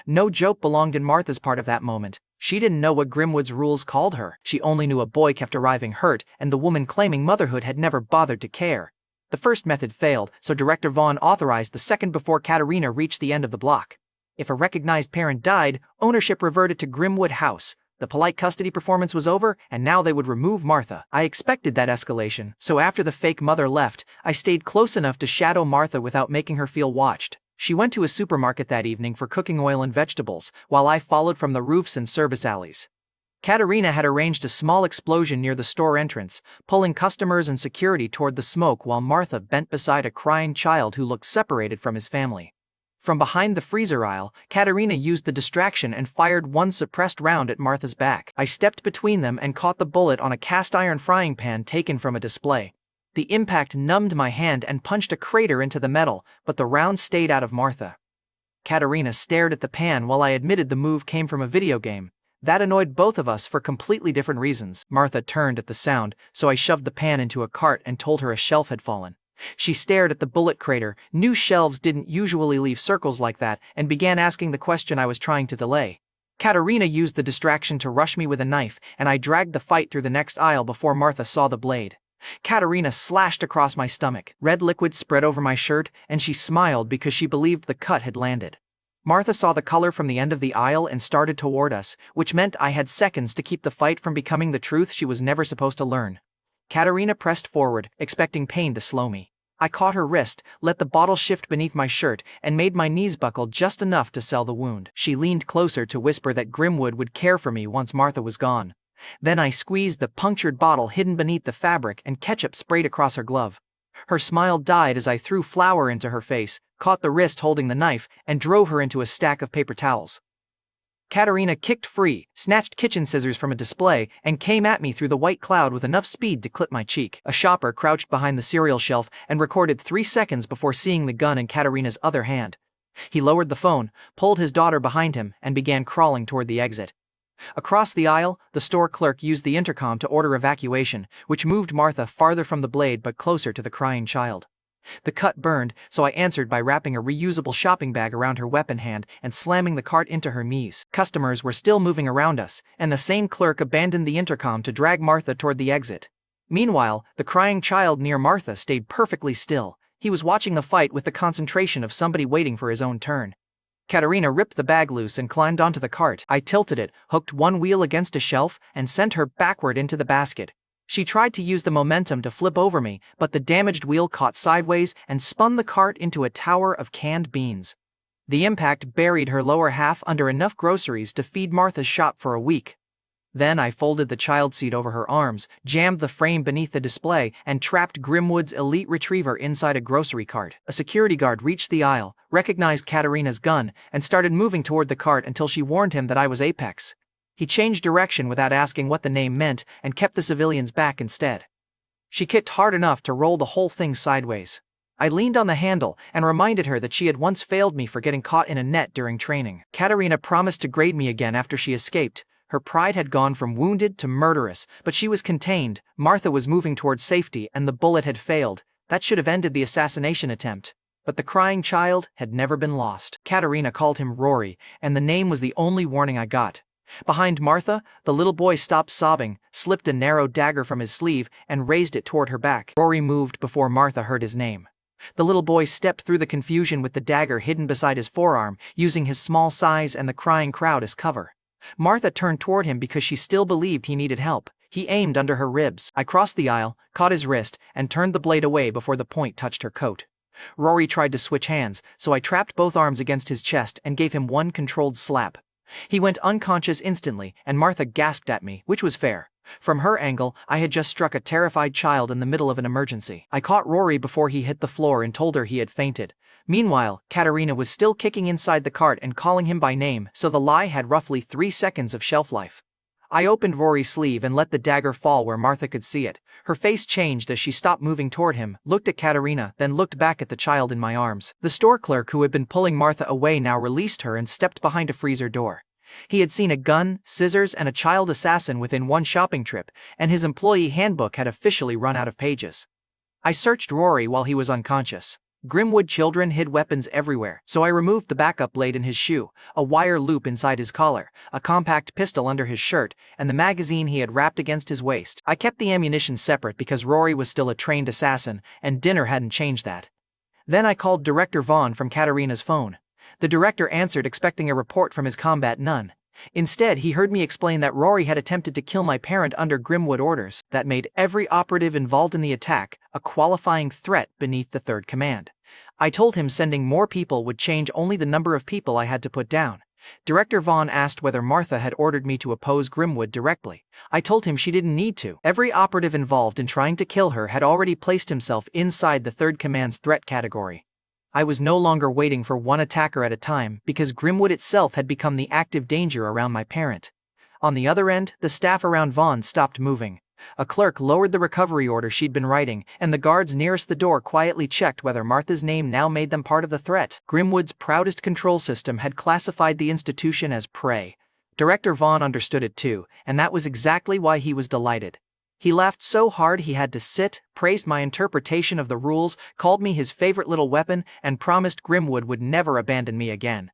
No joke belonged in Martha's part of that moment. She didn't know what Grimwood's rules called her. She only knew a boy kept arriving hurt, and the woman claiming motherhood had never bothered to care. The first method failed, so Director Vaughn authorized the second before Katerina reached the end of the block. If a recognized parent died, ownership reverted to Grimwood House. The polite custody performance was over, and now they would remove Martha. I expected that escalation, so after the fake mother left, I stayed close enough to shadow Martha without making her feel watched. She went to a supermarket that evening for cooking oil and vegetables, while I followed from the roofs and service alleys. Katerina had arranged a small explosion near the store entrance, pulling customers and security toward the smoke while Martha bent beside a crying child who looked separated from his family. From behind the freezer aisle, Katerina used the distraction and fired one suppressed round at Martha's back. I stepped between them and caught the bullet on a cast-iron frying pan taken from a display. The impact numbed my hand and punched a crater into the metal, but the round stayed out of Martha. Katerina stared at the pan while I admitted the move came from a video game. That annoyed both of us for completely different reasons. Martha turned at the sound, so I shoved the pan into a cart and told her a shelf had fallen. She stared at the bullet crater, knew shelves didn't usually leave circles like that, and began asking the question I was trying to delay. Katerina used the distraction to rush me with a knife, and I dragged the fight through the next aisle before Martha saw the blade. Katerina slashed across my stomach. Red liquid spread over my shirt, and she smiled because she believed the cut had landed. Martha saw the color from the end of the aisle and started toward us, which meant I had seconds to keep the fight from becoming the truth she was never supposed to learn. Katerina pressed forward, expecting pain to slow me. I caught her wrist, let the bottle shift beneath my shirt, and made my knees buckle just enough to sell the wound. She leaned closer to whisper that Grimwood would care for me once Martha was gone. Then I squeezed the punctured bottle hidden beneath the fabric and ketchup sprayed across her glove. Her smile died as I threw flour into her face, caught the wrist holding the knife, and drove her into a stack of paper towels. Katerina kicked free, snatched kitchen scissors from a display, and came at me through the white cloud with enough speed to clip my cheek. A shopper crouched behind the cereal shelf and recorded 3 seconds before seeing the gun in Katerina's other hand. He lowered the phone, pulled his daughter behind him, and began crawling toward the exit. Across the aisle, the store clerk used the intercom to order evacuation, which moved Martha farther from the blade but closer to the crying child. The cut burned, so I answered by wrapping a reusable shopping bag around her weapon hand and slamming the cart into her knees. Customers were still moving around us, and the same clerk abandoned the intercom to drag Martha toward the exit. Meanwhile, the crying child near Martha stayed perfectly still. He was watching the fight with the concentration of somebody waiting for his own turn. Katerina ripped the bag loose and climbed onto the cart. I tilted it, hooked one wheel against a shelf, and sent her backward into the basket. She tried to use the momentum to flip over me, but the damaged wheel caught sideways and spun the cart into a tower of canned beans. The impact buried her lower half under enough groceries to feed Martha's shop for a week. Then I folded the child seat over her arms, jammed the frame beneath the display, and trapped Grimwood's elite retriever inside a grocery cart. A security guard reached the aisle, recognized Katerina's gun, and started moving toward the cart until she warned him that I was Apex. He changed direction without asking what the name meant and kept the civilians back instead. She kicked hard enough to roll the whole thing sideways. I leaned on the handle and reminded her that she had once failed me for getting caught in a net during training. Katerina promised to grade me again after she escaped. Her pride had gone from wounded to murderous, but she was contained. Martha was moving towards safety and the bullet had failed. That should have ended the assassination attempt. But the crying child had never been lost. Katerina called him Rory, and the name was the only warning I got. Behind Martha, the little boy stopped sobbing, slipped a narrow dagger from his sleeve, and raised it toward her back. Rory moved before Martha heard his name. The little boy stepped through the confusion with the dagger hidden beside his forearm, using his small size and the crying crowd as cover. Martha turned toward him because she still believed he needed help. He aimed under her ribs. I crossed the aisle, caught his wrist, and turned the blade away before the point touched her coat. Rory tried to switch hands, so I trapped both arms against his chest and gave him one controlled slap. He went unconscious instantly, and Martha gasped at me, which was fair. From her angle, I had just struck a terrified child in the middle of an emergency. I caught Rory before he hit the floor and told her he had fainted. Meanwhile, Katerina was still kicking inside the cart and calling him by name, so the lie had roughly 3 seconds of shelf life. I opened Rory's sleeve and let the dagger fall where Martha could see it. Her face changed as she stopped moving toward him, looked at Katerina, then looked back at the child in my arms. The store clerk who had been pulling Martha away now released her and stepped behind a freezer door. He had seen a gun, scissors, and a child assassin within one shopping trip, and his employee handbook had officially run out of pages. I searched Rory while he was unconscious. Grimwood children hid weapons everywhere, so I removed the backup blade in his shoe, a wire loop inside his collar, a compact pistol under his shirt, and the magazine he had wrapped against his waist. I kept the ammunition separate because Rory was still a trained assassin, and dinner hadn't changed that. Then I called Director Vaughn from Katarina's phone. The director answered expecting a report from his combat nun. Instead, he heard me explain that Rory had attempted to kill my parent under Grimwood orders that made every operative involved in the attack a qualifying threat beneath the third command. I told him sending more people would change only the number of people I had to put down. Director Vaughn asked whether Martha had ordered me to oppose Grimwood directly. I told him she didn't need to. Every operative involved in trying to kill her had already placed himself inside the third command's threat category. I was no longer waiting for one attacker at a time because Grimwood itself had become the active danger around my parent. On the other end, the staff around Vaughn stopped moving. A clerk lowered the recovery order she'd been writing, and the guards nearest the door quietly checked whether Martha's name now made them part of the threat. Grimwood's proudest control system had classified the institution as prey. Director Vaughn understood it too, and that was exactly why he was delighted. He laughed so hard he had to sit, praised my interpretation of the rules, called me his favorite little weapon, and promised Grimwood would never abandon me again.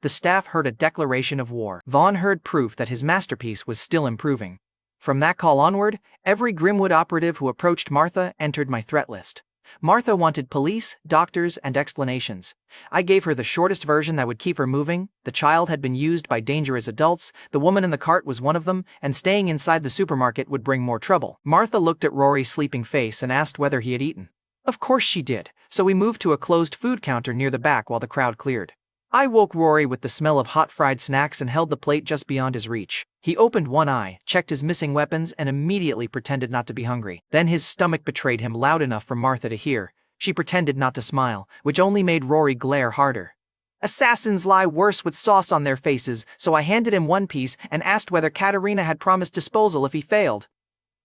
The staff heard a declaration of war. Vaughn heard proof that his masterpiece was still improving. From that call onward, every Grimwood operative who approached Martha entered my threat list. Martha wanted police, doctors, and explanations. I gave her the shortest version that would keep her moving. The child had been used by dangerous adults, the woman in the cart was one of them, and staying inside the supermarket would bring more trouble. Martha looked at Rory's sleeping face and asked whether he had eaten. Of course she did, so we moved to a closed food counter near the back while the crowd cleared. I woke Rory with the smell of hot fried snacks and held the plate just beyond his reach. He opened one eye, checked his missing weapons, and immediately pretended not to be hungry. Then his stomach betrayed him loud enough for Martha to hear. She pretended not to smile, which only made Rory glare harder. Assassins lie worse with sauce on their faces, so I handed him one piece and asked whether Katarina had promised disposal if he failed.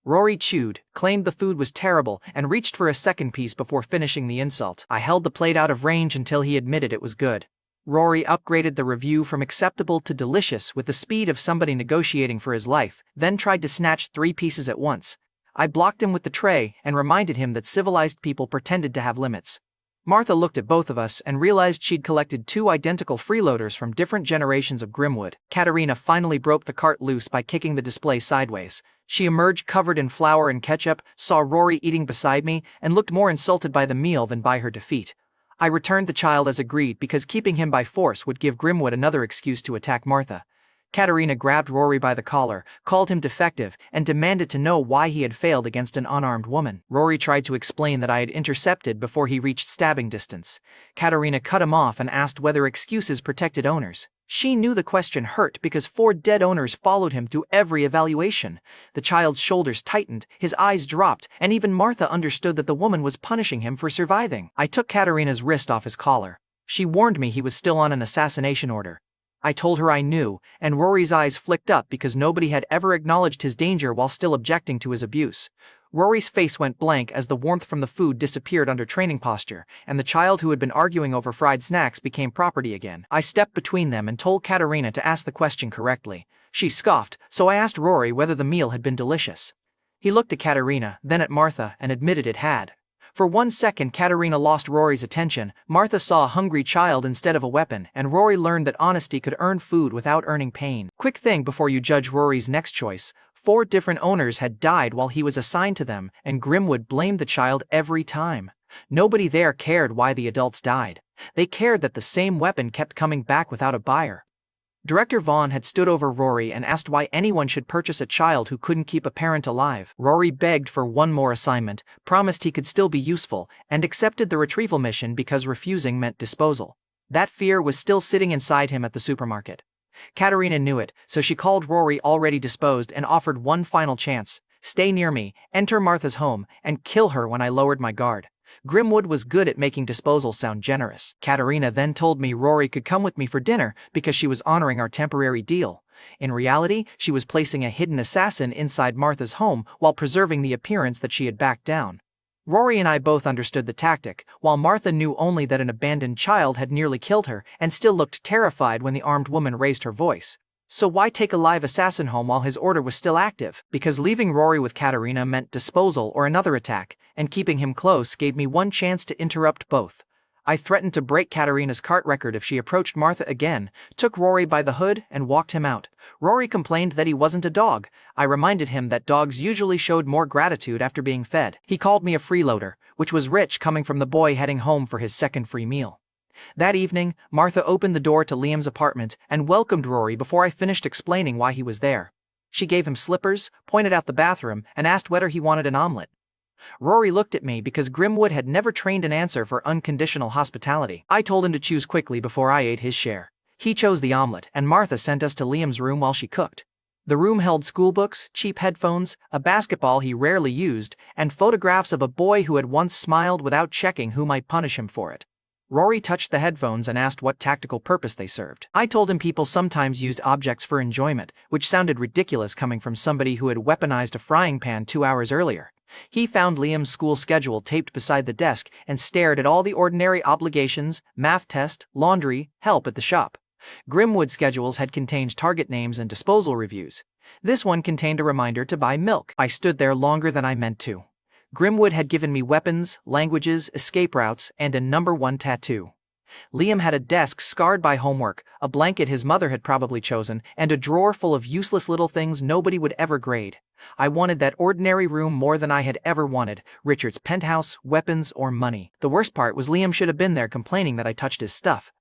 Rory chewed, claimed the food was terrible, and reached for a second piece before finishing the insult. I held the plate out of range until he admitted it was good. Rory upgraded the review from acceptable to delicious with the speed of somebody negotiating for his life, then tried to snatch 3 pieces at once. I blocked him with the tray and reminded him that civilized people pretended to have limits. Martha looked at both of us and realized she'd collected 2 identical freeloaders from different generations of Grimwood. Katarina finally broke the cart loose by kicking the display sideways. She emerged covered in flour and ketchup, saw Rory eating beside me, and looked more insulted by the meal than by her defeat. I returned the child as agreed because keeping him by force would give Grimwood another excuse to attack Martha. Katarina grabbed Rory by the collar, called him defective, and demanded to know why he had failed against an unarmed woman. Rory tried to explain that I had intercepted before he reached stabbing distance. Katarina cut him off and asked whether excuses protected owners. She knew the question hurt because 4 dead owners followed him through every evaluation. The child's shoulders tightened, his eyes dropped, and even Martha understood that the woman was punishing him for surviving. I took Katarina's wrist off his collar. She warned me he was still on an assassination order. I told her I knew, and Rory's eyes flicked up because nobody had ever acknowledged his danger while still objecting to his abuse. Rory's face went blank as the warmth from the food disappeared under training posture, and the child who had been arguing over fried snacks became property again. I stepped between them and told Katarina to ask the question correctly. She scoffed, so I asked Rory whether the meal had been delicious. He looked at Katarina, then at Martha, and admitted it had. For 1 second, Katarina lost Rory's attention. Martha saw a hungry child instead of a weapon, and Rory learned that honesty could earn food without earning pain. Quick thing before you judge Rory's next choice. 4 different owners had died while he was assigned to them, and Grimwood blamed the child every time. Nobody there cared why the adults died. They cared that the same weapon kept coming back without a buyer. Director Vaughn had stood over Rory and asked why anyone should purchase a child who couldn't keep a parent alive. Rory begged for one more assignment, promised he could still be useful, and accepted the retrieval mission because refusing meant disposal. That fear was still sitting inside him at the supermarket. Katarina knew it, so she called Rory already disposed and offered one final chance. Stay near me, enter Martha's home, and kill her when I lowered my guard. Grimwood was good at making disposal sound generous. Katarina then told me Rory could come with me for dinner because she was honoring our temporary deal. In reality, she was placing a hidden assassin inside Martha's home while preserving the appearance that she had backed down. Rory and I both understood the tactic, while Martha knew only that an abandoned child had nearly killed her and still looked terrified when the armed woman raised her voice. So why take a live assassin home while his order was still active? Because leaving Rory with Katarina meant disposal or another attack, and keeping him close gave me one chance to interrupt both. I threatened to break Katarina's cart record if she approached Martha again, took Rory by the hood, and walked him out. Rory complained that he wasn't a dog. I reminded him that dogs usually showed more gratitude after being fed. He called me a freeloader, which was rich coming from the boy heading home for his second free meal. That evening, Martha opened the door to Liam's apartment and welcomed Rory before I finished explaining why he was there. She gave him slippers, pointed out the bathroom, and asked whether he wanted an omelet. Rory looked at me because Grimwood had never trained an answer for unconditional hospitality. I told him to choose quickly before I ate his share. He chose the omelet, and Martha sent us to Liam's room while she cooked. The room held schoolbooks, cheap headphones, a basketball he rarely used, and photographs of a boy who had once smiled without checking who might punish him for it. Rory touched the headphones and asked what tactical purpose they served. I told him people sometimes used objects for enjoyment, which sounded ridiculous coming from somebody who had weaponized a frying pan 2 hours earlier. He found Liam's school schedule taped beside the desk and stared at all the ordinary obligations, math test, laundry, help at the shop. Grimwood schedules had contained target names and disposal reviews. This one contained a reminder to buy milk. I stood there longer than I meant to. Grimwood had given me weapons, languages, escape routes, and a #1 tattoo. Liam had a desk scarred by homework, a blanket his mother had probably chosen, and a drawer full of useless little things nobody would ever grade. I wanted that ordinary room more than I had ever wanted, Richard's penthouse, weapons, or money. The worst part was Liam should have been there complaining that I touched his stuff.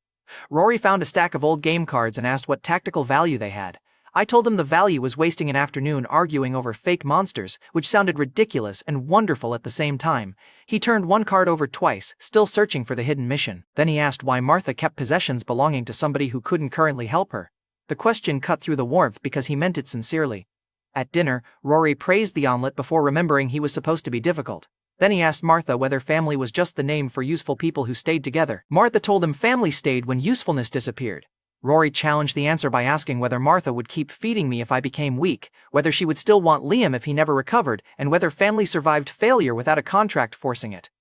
Rory found a stack of old game cards and asked what tactical value they had. I told him the value was wasting an afternoon arguing over fake monsters, which sounded ridiculous and wonderful at the same time. He turned one card over twice, still searching for the hidden mission. Then he asked why Martha kept possessions belonging to somebody who couldn't currently help her. The question cut through the warmth because he meant it sincerely. At dinner, Rory praised the omelet before remembering he was supposed to be difficult. Then he asked Martha whether family was just the name for useful people who stayed together. Martha told him family stayed when usefulness disappeared. Rory challenged the answer by asking whether Martha would keep feeding me if I became weak, whether she would still want Liam if he never recovered, and whether family survived failure without a contract forcing it.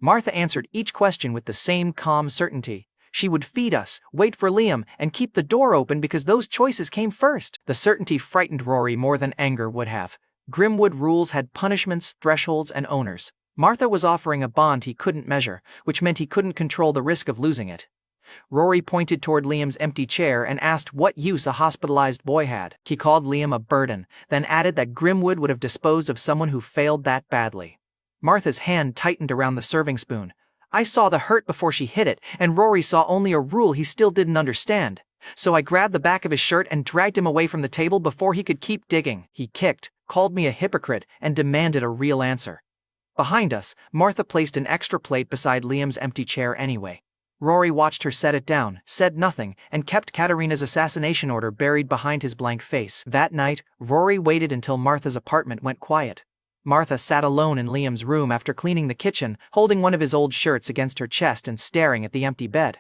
Martha answered each question with the same calm certainty. She would feed us, wait for Liam, and keep the door open because those choices came first. The certainty frightened Rory more than anger would have. Grimwood rules had punishments, thresholds, and owners. Martha was offering a bond he couldn't measure, which meant he couldn't control the risk of losing it. Rory pointed toward Liam's empty chair and asked what use a hospitalized boy had. He called Liam a burden, then added that Grimwood would have disposed of someone who failed that badly. Martha's hand tightened around the serving spoon. I saw the hurt before she hit it, and Rory saw only a rule he still didn't understand. So I grabbed the back of his shirt and dragged him away from the table before he could keep digging. He kicked, called me a hypocrite, and demanded a real answer. Behind us, Martha placed an extra plate beside Liam's empty chair anyway. Rory watched her set it down, said nothing, and kept Katarina's assassination order buried behind his blank face. That night, Rory waited until Martha's apartment went quiet. Martha sat alone in Liam's room after cleaning the kitchen, holding one of his old shirts against her chest and staring at the empty bed.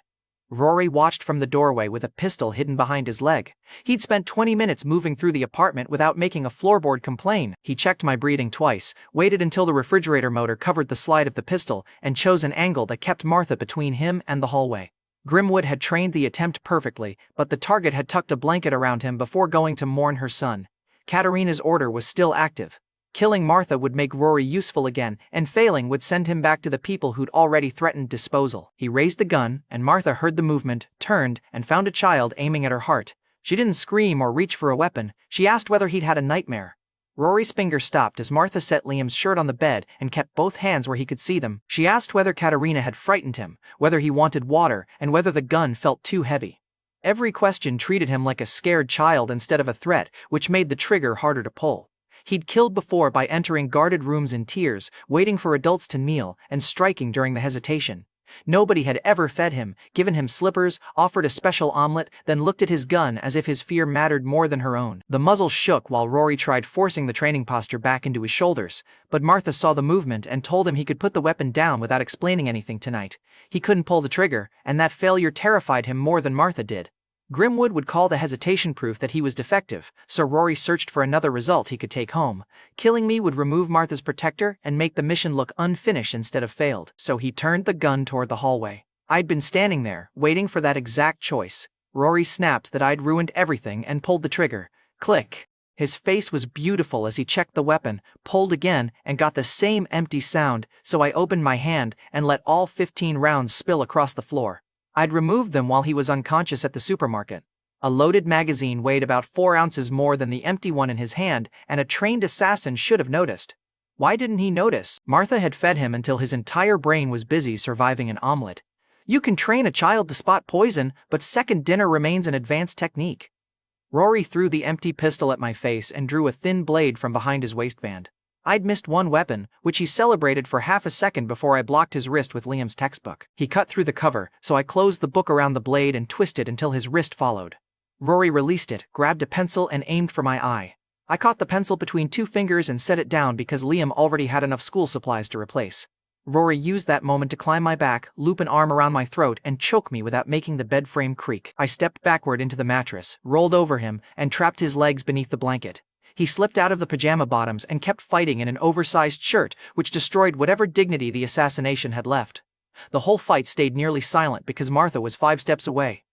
Rory watched from the doorway with a pistol hidden behind his leg. He'd spent 20 minutes moving through the apartment without making a floorboard complain. He checked my breathing twice, waited until the refrigerator motor covered the slide of the pistol, and chose an angle that kept Martha between him and the hallway. Grimwood had trained the attempt perfectly, but the target had tucked a blanket around him before going to mourn her son. Katarina's order was still active. Killing Martha would make Rory useful again, and failing would send him back to the people who'd already threatened disposal. He raised the gun, and Martha heard the movement, turned, and found a child aiming at her heart. She didn't scream or reach for a weapon. She asked whether he'd had a nightmare. Rory's finger stopped as Martha set Liam's shirt on the bed and kept both hands where he could see them. She asked whether Katarina had frightened him, whether he wanted water, and whether the gun felt too heavy. Every question treated him like a scared child instead of a threat, which made the trigger harder to pull. He'd killed before by entering guarded rooms in tears, waiting for adults to kneel, and striking during the hesitation. Nobody had ever fed him, given him slippers, offered a special omelet, then looked at his gun as if his fear mattered more than her own. The muzzle shook while Rory tried forcing the training posture back into his shoulders, but Martha saw the movement and told him he could put the weapon down without explaining anything tonight. He couldn't pull the trigger, and that failure terrified him more than Martha did. Grimwood would call the hesitation proof that he was defective, so Rory searched for another result he could take home. Killing me would remove Martha's protector and make the mission look unfinished instead of failed, so he turned the gun toward the hallway. I'd been standing there, waiting for that exact choice. Rory snapped that I'd ruined everything and pulled the trigger. Click. His face was beautiful as he checked the weapon, pulled again, and got the same empty sound, so I opened my hand and let all 15 rounds spill across the floor. I'd removed them while he was unconscious at the supermarket. A loaded magazine weighed about 4 ounces more than the empty one in his hand, and a trained assassin should have noticed. Why didn't he notice? Martha had fed him until his entire brain was busy surviving an omelet. You can train a child to spot poison, but second dinner remains an advanced technique. Rory threw the empty pistol at my face and drew a thin blade from behind his waistband. I'd missed one weapon, which he celebrated for half a second before I blocked his wrist with Liam's textbook. He cut through the cover, so I closed the book around the blade and twisted until his wrist followed. Rory released it, grabbed a pencil and aimed for my eye. I caught the pencil between 2 fingers and set it down because Liam already had enough school supplies to replace. Rory used that moment to climb my back, loop an arm around my throat, and choke me without making the bed frame creak. I stepped backward into the mattress, rolled over him, and trapped his legs beneath the blanket. He slipped out of the pajama bottoms and kept fighting in an oversized shirt, which destroyed whatever dignity the assassination had left. The whole fight stayed nearly silent because Martha was 5 steps away.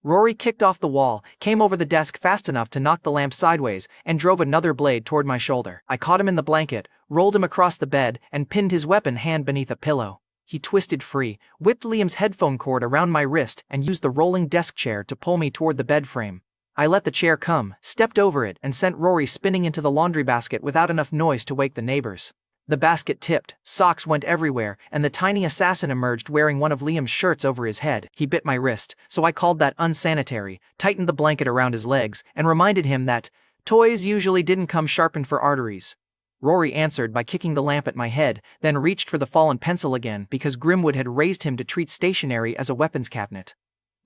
Rory kicked off the wall, came over the desk fast enough to knock the lamp sideways, and drove another blade toward my shoulder. I caught him in the blanket, rolled him across the bed, and pinned his weapon hand beneath a pillow. He twisted free, whipped Liam's headphone cord around my wrist, and used the rolling desk chair to pull me toward the bed frame. I let the chair come, stepped over it, and sent Rory spinning into the laundry basket without enough noise to wake the neighbors. The basket tipped, socks went everywhere, and the tiny assassin emerged wearing one of Liam's shirts over his head. He bit my wrist, so I called that unsanitary, tightened the blanket around his legs, and reminded him that toys usually didn't come sharpened for arteries. Rory answered by kicking the lamp at my head, then reached for the fallen pencil again because Grimwood had raised him to treat stationery as a weapons cabinet.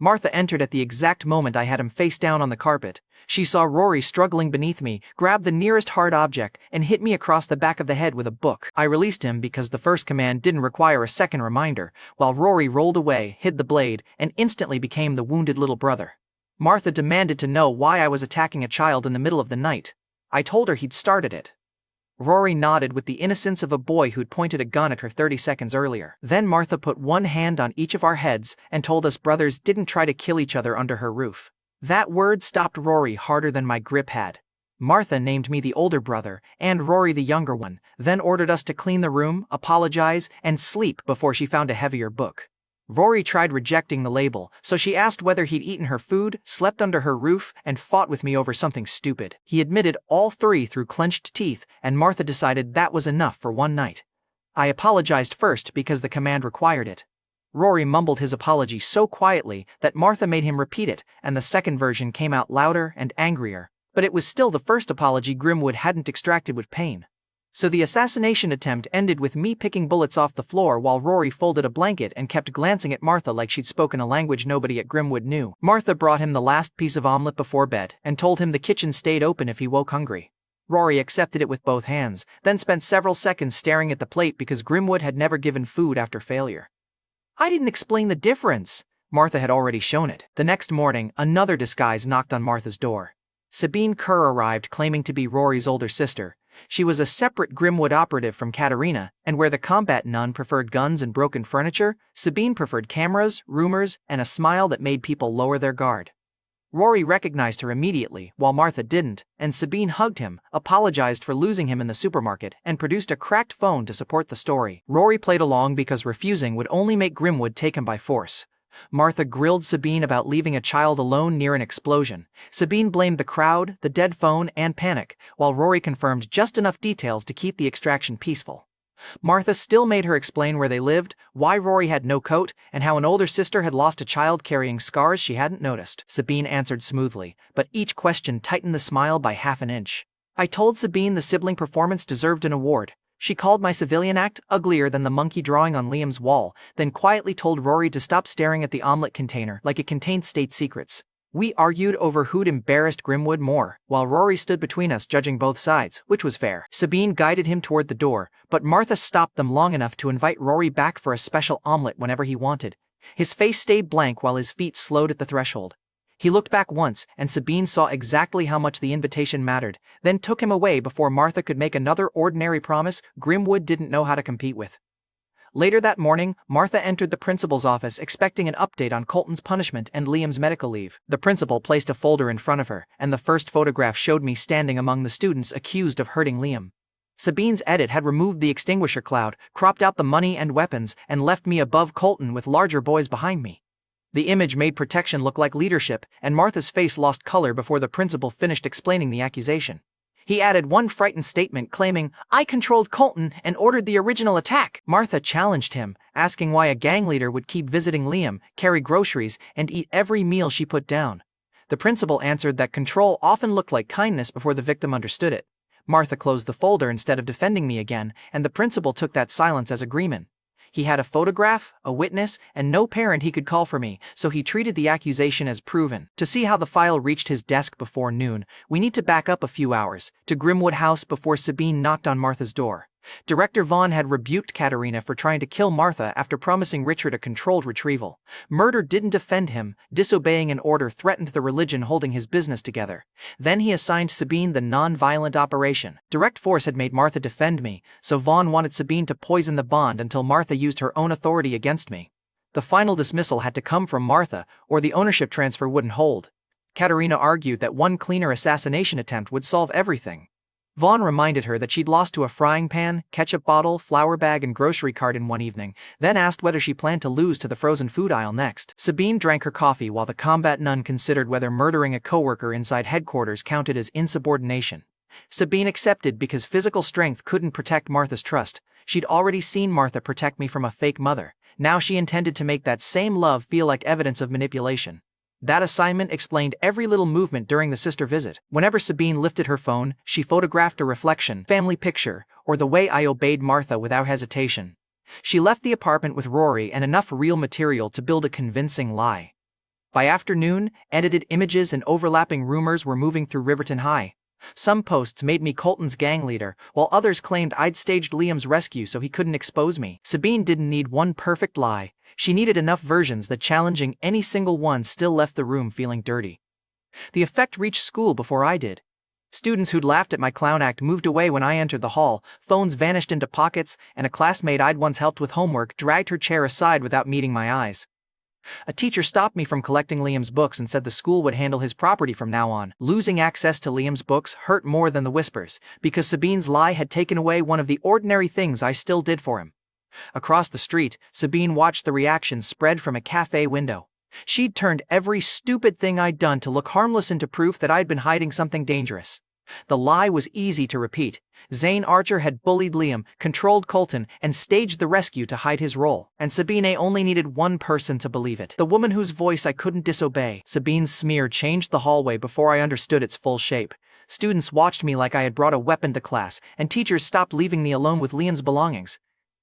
Martha entered at the exact moment I had him face down on the carpet. She saw Rory struggling beneath me, grabbed the nearest hard object, and hit me across the back of the head with a book. I released him because the first command didn't require a second reminder, while Rory rolled away, hid the blade, and instantly became the wounded little brother. Martha demanded to know why I was attacking a child in the middle of the night. I told her he'd started it. Rory nodded with the innocence of a boy who'd pointed a gun at her 30 seconds earlier. Then Martha put one hand on each of our heads and told us brothers didn't try to kill each other under her roof. That word stopped Rory harder than my grip had. Martha named me the older brother, and Rory the younger one, then ordered us to clean the room, apologize, and sleep before she found a heavier book. Rory tried rejecting the label, so she asked whether he'd eaten her food, slept under her roof, and fought with me over something stupid. He admitted all 3 through clenched teeth, and Martha decided that was enough for one night. I apologized first because the command required it. Rory mumbled his apology so quietly that Martha made him repeat it, and the second version came out louder and angrier, but it was still the first apology Grimwood hadn't extracted with pain. So the assassination attempt ended with me picking bullets off the floor while Rory folded a blanket and kept glancing at Martha like she'd spoken a language nobody at Grimwood knew. Martha brought him the last piece of omelet before bed and told him the kitchen stayed open if he woke hungry. Rory accepted it with both hands, then spent several seconds staring at the plate because Grimwood had never given food after failure. I didn't explain the difference. Martha had already shown it. The next morning, another disguise knocked on Martha's door. Sabine Kerr arrived claiming to be Rory's older sister. She was a separate Grimwood operative from Katarina, and where the combat nun preferred guns and broken furniture, Sabine preferred cameras, rumors, and a smile that made people lower their guard. Rory recognized her immediately, while Martha didn't, and Sabine hugged him, apologized for losing him in the supermarket, and produced a cracked phone to support the story. Rory played along because refusing would only make Grimwood take him by force. Martha grilled Sabine about leaving a child alone near an explosion. Sabine blamed the crowd, the dead phone, and panic, while Rory confirmed just enough details to keep the extraction peaceful. Martha still made her explain where they lived, why Rory had no coat, and how an older sister had lost a child carrying scars she hadn't noticed. Sabine answered smoothly, but each question tightened the smile by half an inch. I told Sabine the sibling performance deserved an award. She called my civilian act uglier than the monkey drawing on Liam's wall, then quietly told Rory to stop staring at the omelet container like it contained state secrets. We argued over who'd embarrassed Grimwood more, while Rory stood between us judging both sides, which was fair. Sabine guided him toward the door, but Martha stopped them long enough to invite Rory back for a special omelet whenever he wanted. His face stayed blank while his feet slowed at the threshold. He looked back once, and Sabine saw exactly how much the invitation mattered, then took him away before Martha could make another ordinary promise Grimwood didn't know how to compete with. Later that morning, Martha entered the principal's office expecting an update on Colton's punishment and Liam's medical leave. The principal placed a folder in front of her, and the first photograph showed me standing among the students accused of hurting Liam. Sabine's edit had removed the extinguisher cloud, cropped out the money and weapons, and left me above Colton with larger boys behind me. The image made protection look like leadership, and Martha's face lost color before the principal finished explaining the accusation. He added one frightened statement claiming, "I controlled Colton and ordered the original attack." Martha challenged him, asking why a gang leader would keep visiting Liam, carry groceries, and eat every meal she put down. The principal answered that control often looked like kindness before the victim understood it. Martha closed the folder instead of defending me again, and the principal took that silence as agreement. He had a photograph, a witness, and no parent he could call for me, so he treated the accusation as proven. To see how the file reached his desk before noon, we need to back up a few hours, to Grimwood House before Sabine knocked on Martha's door. Director Vaughn had rebuked Katerina for trying to kill Martha after promising Richard a controlled retrieval. Murder didn't defend him, disobeying an order threatened the religion holding his business together. Then he assigned Sabine the non-violent operation. Direct force had made Martha defend me, so Vaughn wanted Sabine to poison the bond until Martha used her own authority against me. The final dismissal had to come from Martha, or the ownership transfer wouldn't hold. Katerina argued that one cleaner assassination attempt would solve everything. Vaughn reminded her that she'd lost to a frying pan, ketchup bottle, flour bag, and grocery cart in one evening, then asked whether she planned to lose to the frozen food aisle next. Sabine drank her coffee while the combat nun considered whether murdering a coworker inside headquarters counted as insubordination. Sabine accepted because physical strength couldn't protect Martha's trust. She'd already seen Martha protect me from a fake mother. Now she intended to make that same love feel like evidence of manipulation. That assignment explained every little movement during the sister visit. Whenever Sabine lifted her phone, she photographed a reflection, family picture, or the way I obeyed Martha without hesitation. She left the apartment with Rory and enough real material to build a convincing lie. By afternoon, edited images and overlapping rumors were moving through Riverton High. Some posts made me Colton's gang leader, while others claimed I'd staged Liam's rescue so he couldn't expose me. Sabine didn't need one perfect lie. She needed enough versions that challenging any single one still left the room feeling dirty. The effect reached school before I did. Students who'd laughed at my clown act moved away when I entered the hall, phones vanished into pockets, and a classmate I'd once helped with homework dragged her chair aside without meeting my eyes. A teacher stopped me from collecting Liam's books and said the school would handle his property from now on. Losing access to Liam's books hurt more than the whispers, because Sabine's lie had taken away one of the ordinary things I still did for him. Across the street, Sabine watched the reactions spread from a cafe window. She'd turned every stupid thing I'd done to look harmless into proof that I'd been hiding something dangerous. The lie was easy to repeat. Zane Archer had bullied Liam, controlled Colton, and staged the rescue to hide his role. And Sabine only needed one person to believe it. The woman whose voice I couldn't disobey. Sabine's smear changed the hallway before I understood its full shape. Students watched me like I had brought a weapon to class, and teachers stopped leaving me alone with Liam's belongings.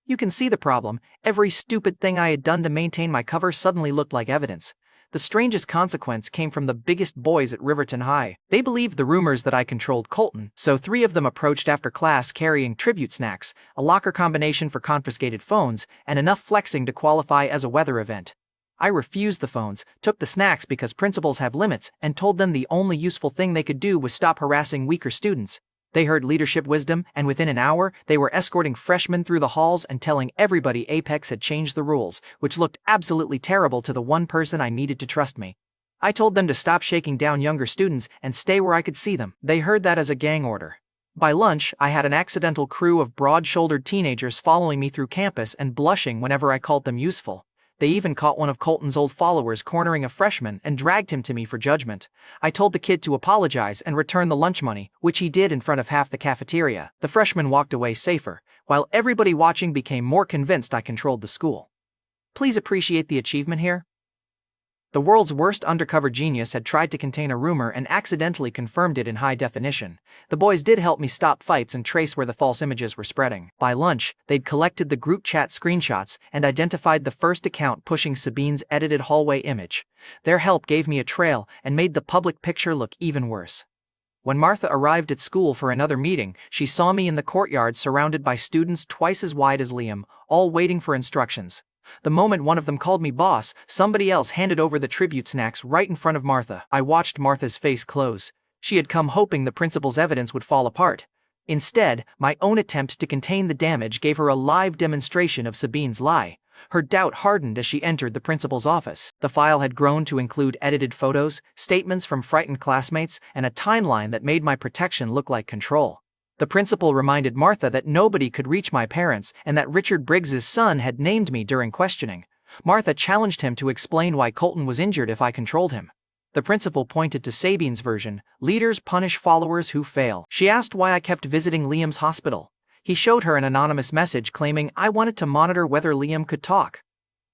You can see the problem. Every stupid thing I had done to maintain my cover suddenly looked like evidence. The strangest consequence came from the biggest boys at Riverton High. They believed the rumors that I controlled Colton, so 3 of them approached after class carrying tribute snacks, a locker combination for confiscated phones, and enough flexing to qualify as a weather event. I refused the phones, took the snacks because principals have limits, and told them the only useful thing they could do was stop harassing weaker students. They heard leadership wisdom, and within an hour, they were escorting freshmen through the halls and telling everybody Apex had changed the rules, which looked absolutely terrible to the one person I needed to trust me. I told them to stop shaking down younger students and stay where I could see them. They heard that as a gang order. By lunch, I had an accidental crew of broad-shouldered teenagers following me through campus and blushing whenever I called them useful. They even caught one of Colton's old followers cornering a freshman and dragged him to me for judgment. I told the kid to apologize and return the lunch money, which he did in front of half the cafeteria. The freshman walked away safer, while everybody watching became more convinced I controlled the school. Please appreciate the achievement here. The world's worst undercover genius had tried to contain a rumor and accidentally confirmed it in high definition. The boys did help me stop fights and trace where the false images were spreading. By lunch, they'd collected the group chat screenshots and identified the first account pushing Sabine's edited hallway image. Their help gave me a trail and made the public picture look even worse. When Martha arrived at school for another meeting, she saw me in the courtyard surrounded by students twice as wide as Liam, all waiting for instructions. The moment one of them called me boss, somebody else handed over the tribute snacks right in front of Martha. I watched Martha's face close. She had come hoping the principal's evidence would fall apart. Instead, my own attempt to contain the damage gave her a live demonstration of Sabine's lie. Her doubt hardened as she entered the principal's office. The file had grown to include edited photos, statements from frightened classmates, and a timeline that made my protection look like control. The principal reminded Martha that nobody could reach my parents and that Richard Briggs's son had named me during questioning. Martha challenged him to explain why Colton was injured if I controlled him. The principal pointed to Sabine's version, "Leaders punish followers who fail." She asked why I kept visiting Liam's hospital. He showed her an anonymous message claiming I wanted to monitor whether Liam could talk.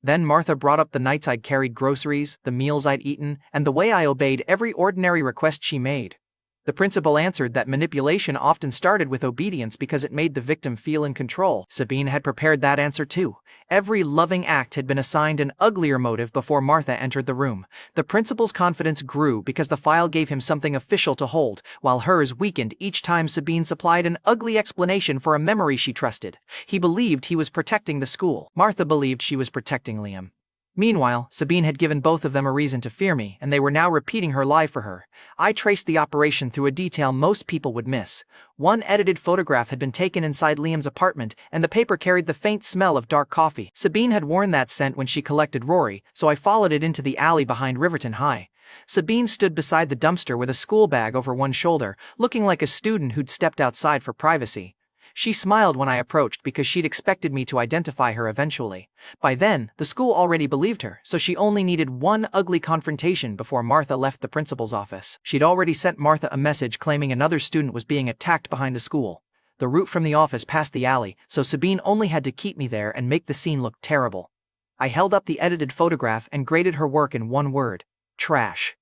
Then Martha brought up the nights I'd carried groceries, the meals I'd eaten, and the way I obeyed every ordinary request she made. The principal answered that manipulation often started with obedience because it made the victim feel in control. Sabine had prepared that answer too. Every loving act had been assigned an uglier motive before Martha entered the room. The principal's confidence grew because the file gave him something official to hold, while hers weakened each time Sabine supplied an ugly explanation for a memory she trusted. He believed he was protecting the school. Martha believed she was protecting Liam. Meanwhile, Sabine had given both of them a reason to fear me, and they were now repeating her lie for her. I traced the operation through a detail most people would miss. One edited photograph had been taken inside Liam's apartment, and the paper carried the faint smell of dark coffee. Sabine had worn that scent when she collected Rory, so I followed it into the alley behind Riverton High. Sabine stood beside the dumpster with a school bag over one shoulder, looking like a student who'd stepped outside for privacy. She smiled when I approached because she'd expected me to identify her eventually. By then, the school already believed her, so she only needed one ugly confrontation before Martha left the principal's office. She'd already sent Martha a message claiming another student was being attacked behind the school. The route from the office passed the alley, so Sabine only had to keep me there and make the scene look terrible. I held up the edited photograph and graded her work in one word: trash.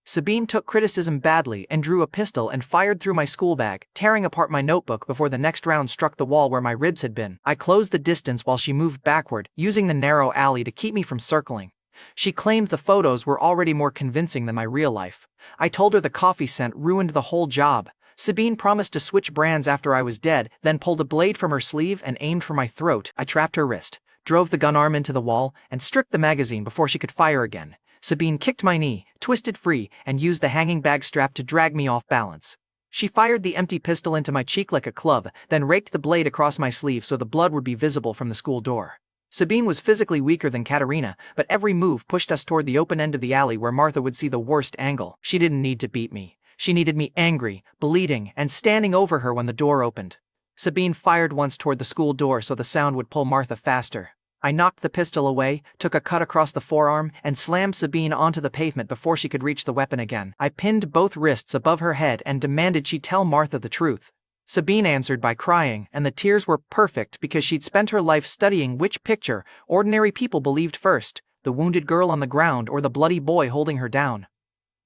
Sabine took criticism badly and drew a pistol and fired through my school bag, tearing apart my notebook before the next round struck the wall where my ribs had been. I closed the distance while she moved backward, using the narrow alley to keep me from circling. She claimed the photos were already more convincing than my real life. I told her the coffee scent ruined the whole job. Sabine promised to switch brands after I was dead, then pulled a blade from her sleeve and aimed for my throat. I trapped her wrist, drove the gun arm into the wall, and stripped the magazine before she could fire again. Sabine kicked my knee, twisted free, and used the hanging bag strap to drag me off balance. She fired the empty pistol into my cheek like a club, then raked the blade across my sleeve so the blood would be visible from the school door. Sabine was physically weaker than Katerina, but every move pushed us toward the open end of the alley where Martha would see the worst angle. She didn't need to beat me. She needed me angry, bleeding, and standing over her when the door opened. Sabine fired once toward the school door so the sound would pull Martha faster. I knocked the pistol away, took a cut across the forearm, and slammed Sabine onto the pavement before she could reach the weapon again. I pinned both wrists above her head and demanded she tell Martha the truth. Sabine answered by crying, and the tears were perfect because she'd spent her life studying which picture ordinary people believed first, the wounded girl on the ground or the bloody boy holding her down.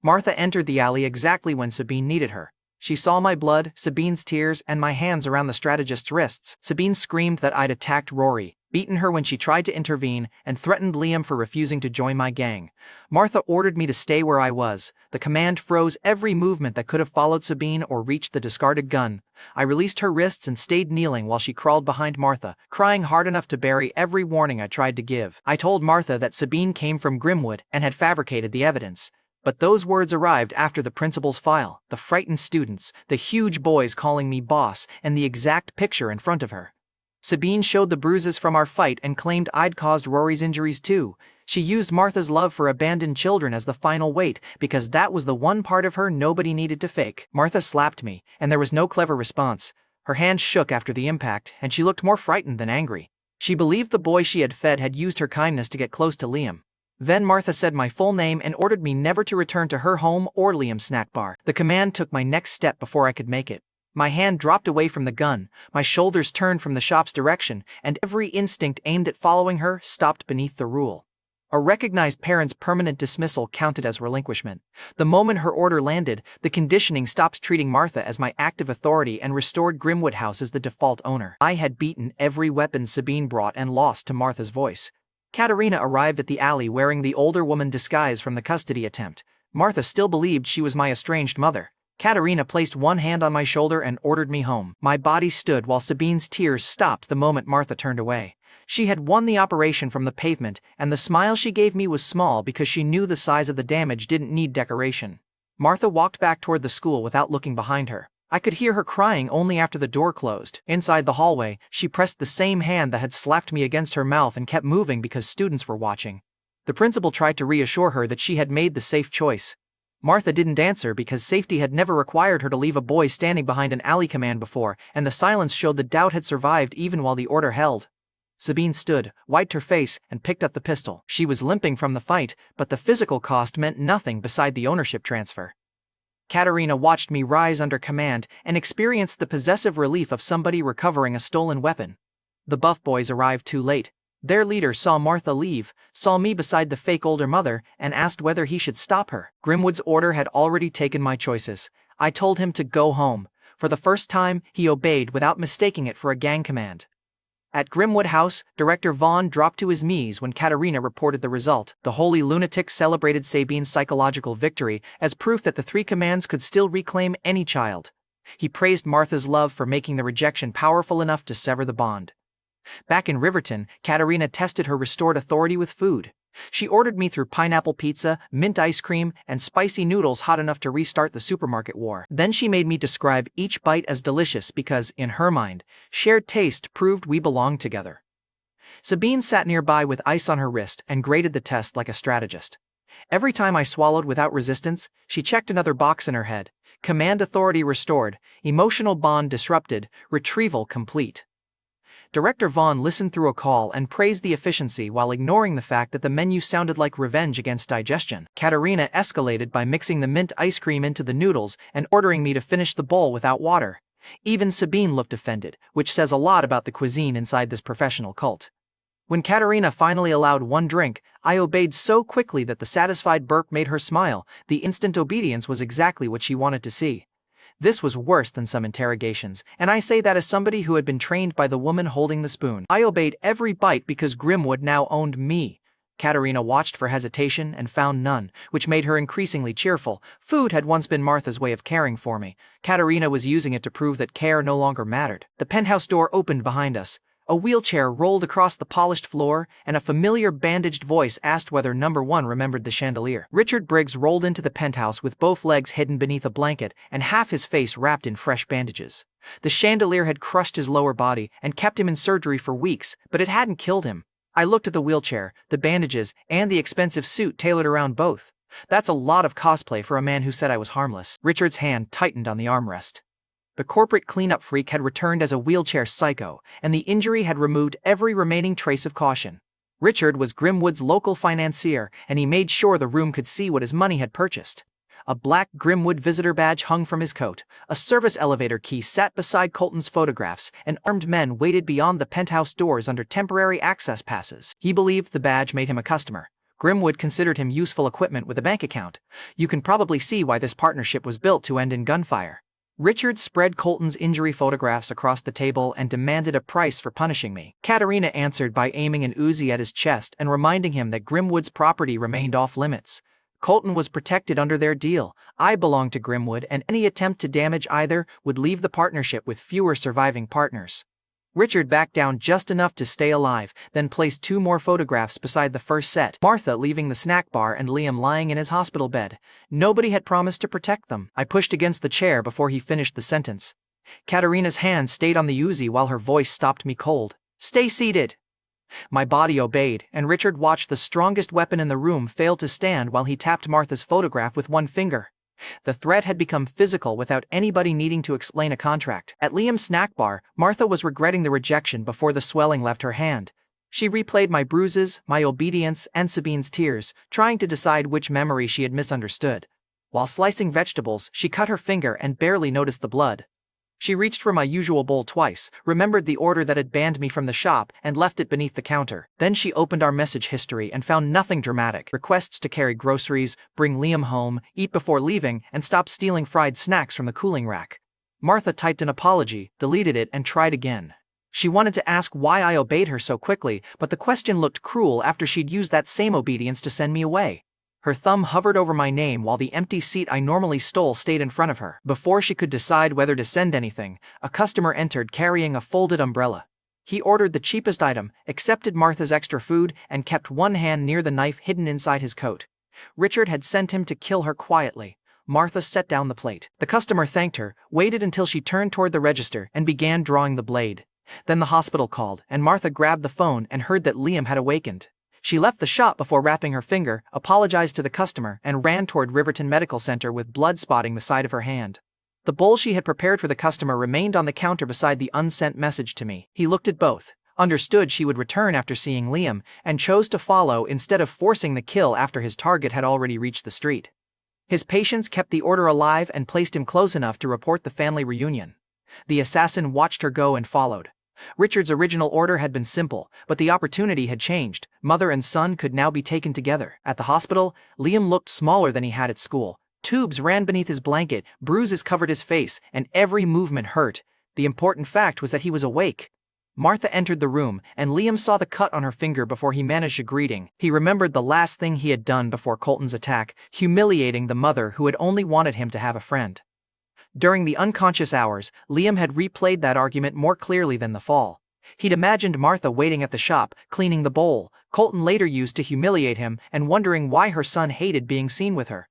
Martha entered the alley exactly when Sabine needed her. She saw my blood, Sabine's tears, and my hands around the strategist's wrists. Sabine screamed that I'd attacked Rory, beaten her when she tried to intervene, and threatened Liam for refusing to join my gang. Martha ordered me to stay where I was. The command froze every movement that could have followed Sabine or reached the discarded gun. I released her wrists and stayed kneeling while she crawled behind Martha, crying hard enough to bury every warning I tried to give. I told Martha that Sabine came from Grimwood and had fabricated the evidence. But those words arrived after the principal's file, the frightened students, the huge boys calling me boss, and the exact picture in front of her. Sabine showed the bruises from our fight and claimed I'd caused Rory's injuries too. She used Martha's love for abandoned children as the final weight, because that was the one part of her nobody needed to fake. Martha slapped me, and there was no clever response. Her hands shook after the impact, and she looked more frightened than angry. She believed the boy she had fed had used her kindness to get close to Liam. Then Martha said my full name and ordered me never to return to her home or Liam's snack bar. The command took my next step before I could make it. My hand dropped away from the gun, my shoulders turned from the shop's direction, and every instinct aimed at following her stopped beneath the rule. A recognized parent's permanent dismissal counted as relinquishment. The moment her order landed, the conditioning stopped treating Martha as my active authority and restored Grimwood House as the default owner. I had beaten every weapon Sabine brought and lost to Martha's voice. Katerina arrived at the alley wearing the older woman disguise from the custody attempt. Martha still believed she was my estranged mother. Katerina placed one hand on my shoulder and ordered me home. My body stood while Sabine's tears stopped the moment Martha turned away. She had won the operation from the pavement, and the smile she gave me was small because she knew the size of the damage didn't need decoration. Martha walked back toward the school without looking behind her. I could hear her crying only after the door closed. Inside the hallway, she pressed the same hand that had slapped me against her mouth and kept moving because students were watching. The principal tried to reassure her that she had made the safe choice. Martha didn't answer because safety had never required her to leave a boy standing behind an alley command before, and the silence showed the doubt had survived even while the order held. Sabine stood, wiped her face, and picked up the pistol. She was limping from the fight, but the physical cost meant nothing beside the ownership transfer. Katerina watched me rise under command and experienced the possessive relief of somebody recovering a stolen weapon. The buff boys arrived too late. Their leader saw Martha leave, saw me beside the fake older mother, and asked whether he should stop her. Grimwood's order had already taken my choices. I told him to go home. For the first time, he obeyed without mistaking it for a gang command. At Grimwood House, Director Vaughn dropped to his knees when Katerina reported the result. The holy lunatic celebrated Sabine's psychological victory as proof that the 3 commands could still reclaim any child. He praised Martha's love for making the rejection powerful enough to sever the bond. Back in Riverton, Katerina tested her restored authority with food. She ordered me through pineapple pizza, mint ice cream, and spicy noodles hot enough to restart the supermarket war. Then she made me describe each bite as delicious because, in her mind, shared taste proved we belonged together. Sabine sat nearby with ice on her wrist and graded the test like a strategist. Every time I swallowed without resistance, she checked another box in her head. Command authority restored, emotional bond disrupted, retrieval complete. Director Vaughn listened through a call and praised the efficiency while ignoring the fact that the menu sounded like revenge against digestion. Katerina escalated by mixing the mint ice cream into the noodles and ordering me to finish the bowl without water. Even Sabine looked offended, which says a lot about the cuisine inside this professional cult. When Katerina finally allowed one drink, I obeyed so quickly that the satisfied burp made her smile. The instant obedience was exactly what she wanted to see. This was worse than some interrogations, and I say that as somebody who had been trained by the woman holding the spoon. I obeyed every bite because Grimwood now owned me. Katerina watched for hesitation and found none, which made her increasingly cheerful. Food had once been Martha's way of caring for me. Katerina was using it to prove that care no longer mattered. The penthouse door opened behind us. A wheelchair rolled across the polished floor, and a familiar bandaged voice asked whether number 1 remembered the chandelier. Richard Briggs rolled into the penthouse with both legs hidden beneath a blanket and half his face wrapped in fresh bandages. The chandelier had crushed his lower body and kept him in surgery for weeks, but it hadn't killed him. I looked at the wheelchair, the bandages, and the expensive suit tailored around both. That's a lot of cosplay for a man who said I was harmless. Richard's hand tightened on the armrest. The corporate cleanup freak had returned as a wheelchair psycho, and the injury had removed every remaining trace of caution. Richard was Grimwood's local financier, and he made sure the room could see what his money had purchased. A black Grimwood visitor badge hung from his coat, a service elevator key sat beside Colton's photographs, and armed men waited beyond the penthouse doors under temporary access passes. He believed the badge made him a customer. Grimwood considered him useful equipment with a bank account. You can probably see why this partnership was built to end in gunfire. Richard spread Colton's injury photographs across the table and demanded a price for punishing me. Katerina answered by aiming an Uzi at his chest and reminding him that Grimwood's property remained off limits. Colton was protected under their deal. I belonged to Grimwood, and any attempt to damage either would leave the partnership with fewer surviving partners. Richard backed down just enough to stay alive, then placed 2 more photographs beside the first set. Martha leaving the snack bar and Liam lying in his hospital bed. Nobody had promised to protect them. I pushed against the chair before he finished the sentence. Katerina's hand stayed on the Uzi while her voice stopped me cold. "Stay seated!" My body obeyed, and Richard watched the strongest weapon in the room fail to stand while he tapped Martha's photograph with one finger. The threat had become physical without anybody needing to explain a contract. At Liam's snack bar, Martha was regretting the rejection before the swelling left her hand. She replayed my bruises, my obedience, and Sabine's tears, trying to decide which memory she had misunderstood. While slicing vegetables, she cut her finger and barely noticed the blood. She reached for my usual bowl twice, remembered the order that had banned me from the shop, and left it beneath the counter. Then she opened our message history and found nothing dramatic. Requests to carry groceries, bring Liam home, eat before leaving, and stop stealing fried snacks from the cooling rack. Martha typed an apology, deleted it, and tried again. She wanted to ask why I obeyed her so quickly, but the question looked cruel after she'd used that same obedience to send me away. Her thumb hovered over my name while the empty seat I normally stole stayed in front of her. Before she could decide whether to send anything, a customer entered carrying a folded umbrella. He ordered the cheapest item, accepted Martha's extra food, and kept one hand near the knife hidden inside his coat. Richard had sent him to kill her quietly. Martha set down the plate. The customer thanked her, waited until she turned toward the register, and began drawing the blade. Then the hospital called, and Martha grabbed the phone and heard that Liam had awakened. She left the shop before wrapping her finger, apologized to the customer, and ran toward Riverton Medical Center with blood spotting the side of her hand. The bowl she had prepared for the customer remained on the counter beside the unsent message to me. He looked at both, understood she would return after seeing Liam, and chose to follow instead of forcing the kill after his target had already reached the street. His patience kept the order alive and placed him close enough to report the family reunion. The assassin watched her go and followed. Richard's original order had been simple, but the opportunity had changed. Mother and son could now be taken together. At the hospital, Liam looked smaller than he had at school. Tubes ran beneath his blanket, bruises covered his face, and every movement hurt. The important fact was that he was awake. Martha entered the room, and Liam saw the cut on her finger before he managed a greeting. He remembered the last thing he had done before Colton's attack, humiliating the mother who had only wanted him to have a friend. During the unconscious hours, Liam had replayed that argument more clearly than the fall. He'd imagined Martha waiting at the shop, cleaning the bowl, Colton later used to humiliate him, and wondering why her son hated being seen with her.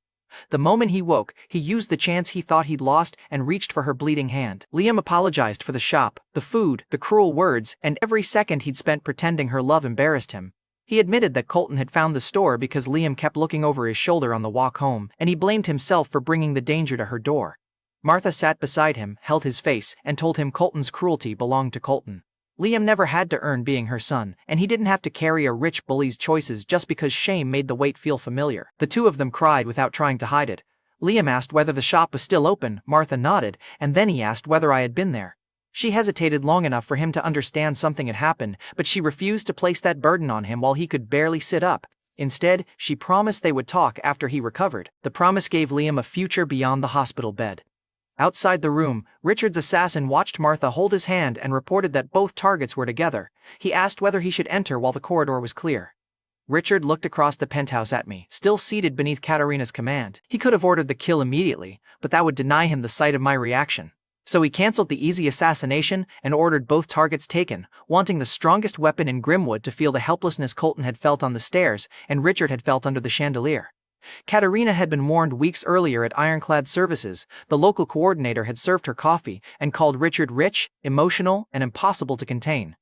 The moment he woke, he used the chance he thought he'd lost and reached for her bleeding hand. Liam apologized for the shop, the food, the cruel words, and every second he'd spent pretending her love embarrassed him. He admitted that Colton had found the store because Liam kept looking over his shoulder on the walk home, and he blamed himself for bringing the danger to her door. Martha sat beside him, held his face, and told him Colton's cruelty belonged to Colton. Liam never had to earn being her son, and he didn't have to carry a rich bully's choices just because shame made the weight feel familiar. The two of them cried without trying to hide it. Liam asked whether the shop was still open, Martha nodded, and then he asked whether I had been there. She hesitated long enough for him to understand something had happened, but she refused to place that burden on him while he could barely sit up. Instead, she promised they would talk after he recovered. The promise gave Liam a future beyond the hospital bed. Outside the room, Richard's assassin watched Martha hold his hand and reported that both targets were together. He asked whether he should enter while the corridor was clear. Richard looked across the penthouse at me, still seated beneath Katarina's command. He could have ordered the kill immediately, but that would deny him the sight of my reaction. So he canceled the easy assassination and ordered both targets taken, wanting the strongest weapon in Grimwood to feel the helplessness Colton had felt on the stairs and Richard had felt under the chandelier. Katarina had been warned weeks earlier at Ironclad Services. The local coordinator had served her coffee and called Richard rich, emotional, and impossible to contain.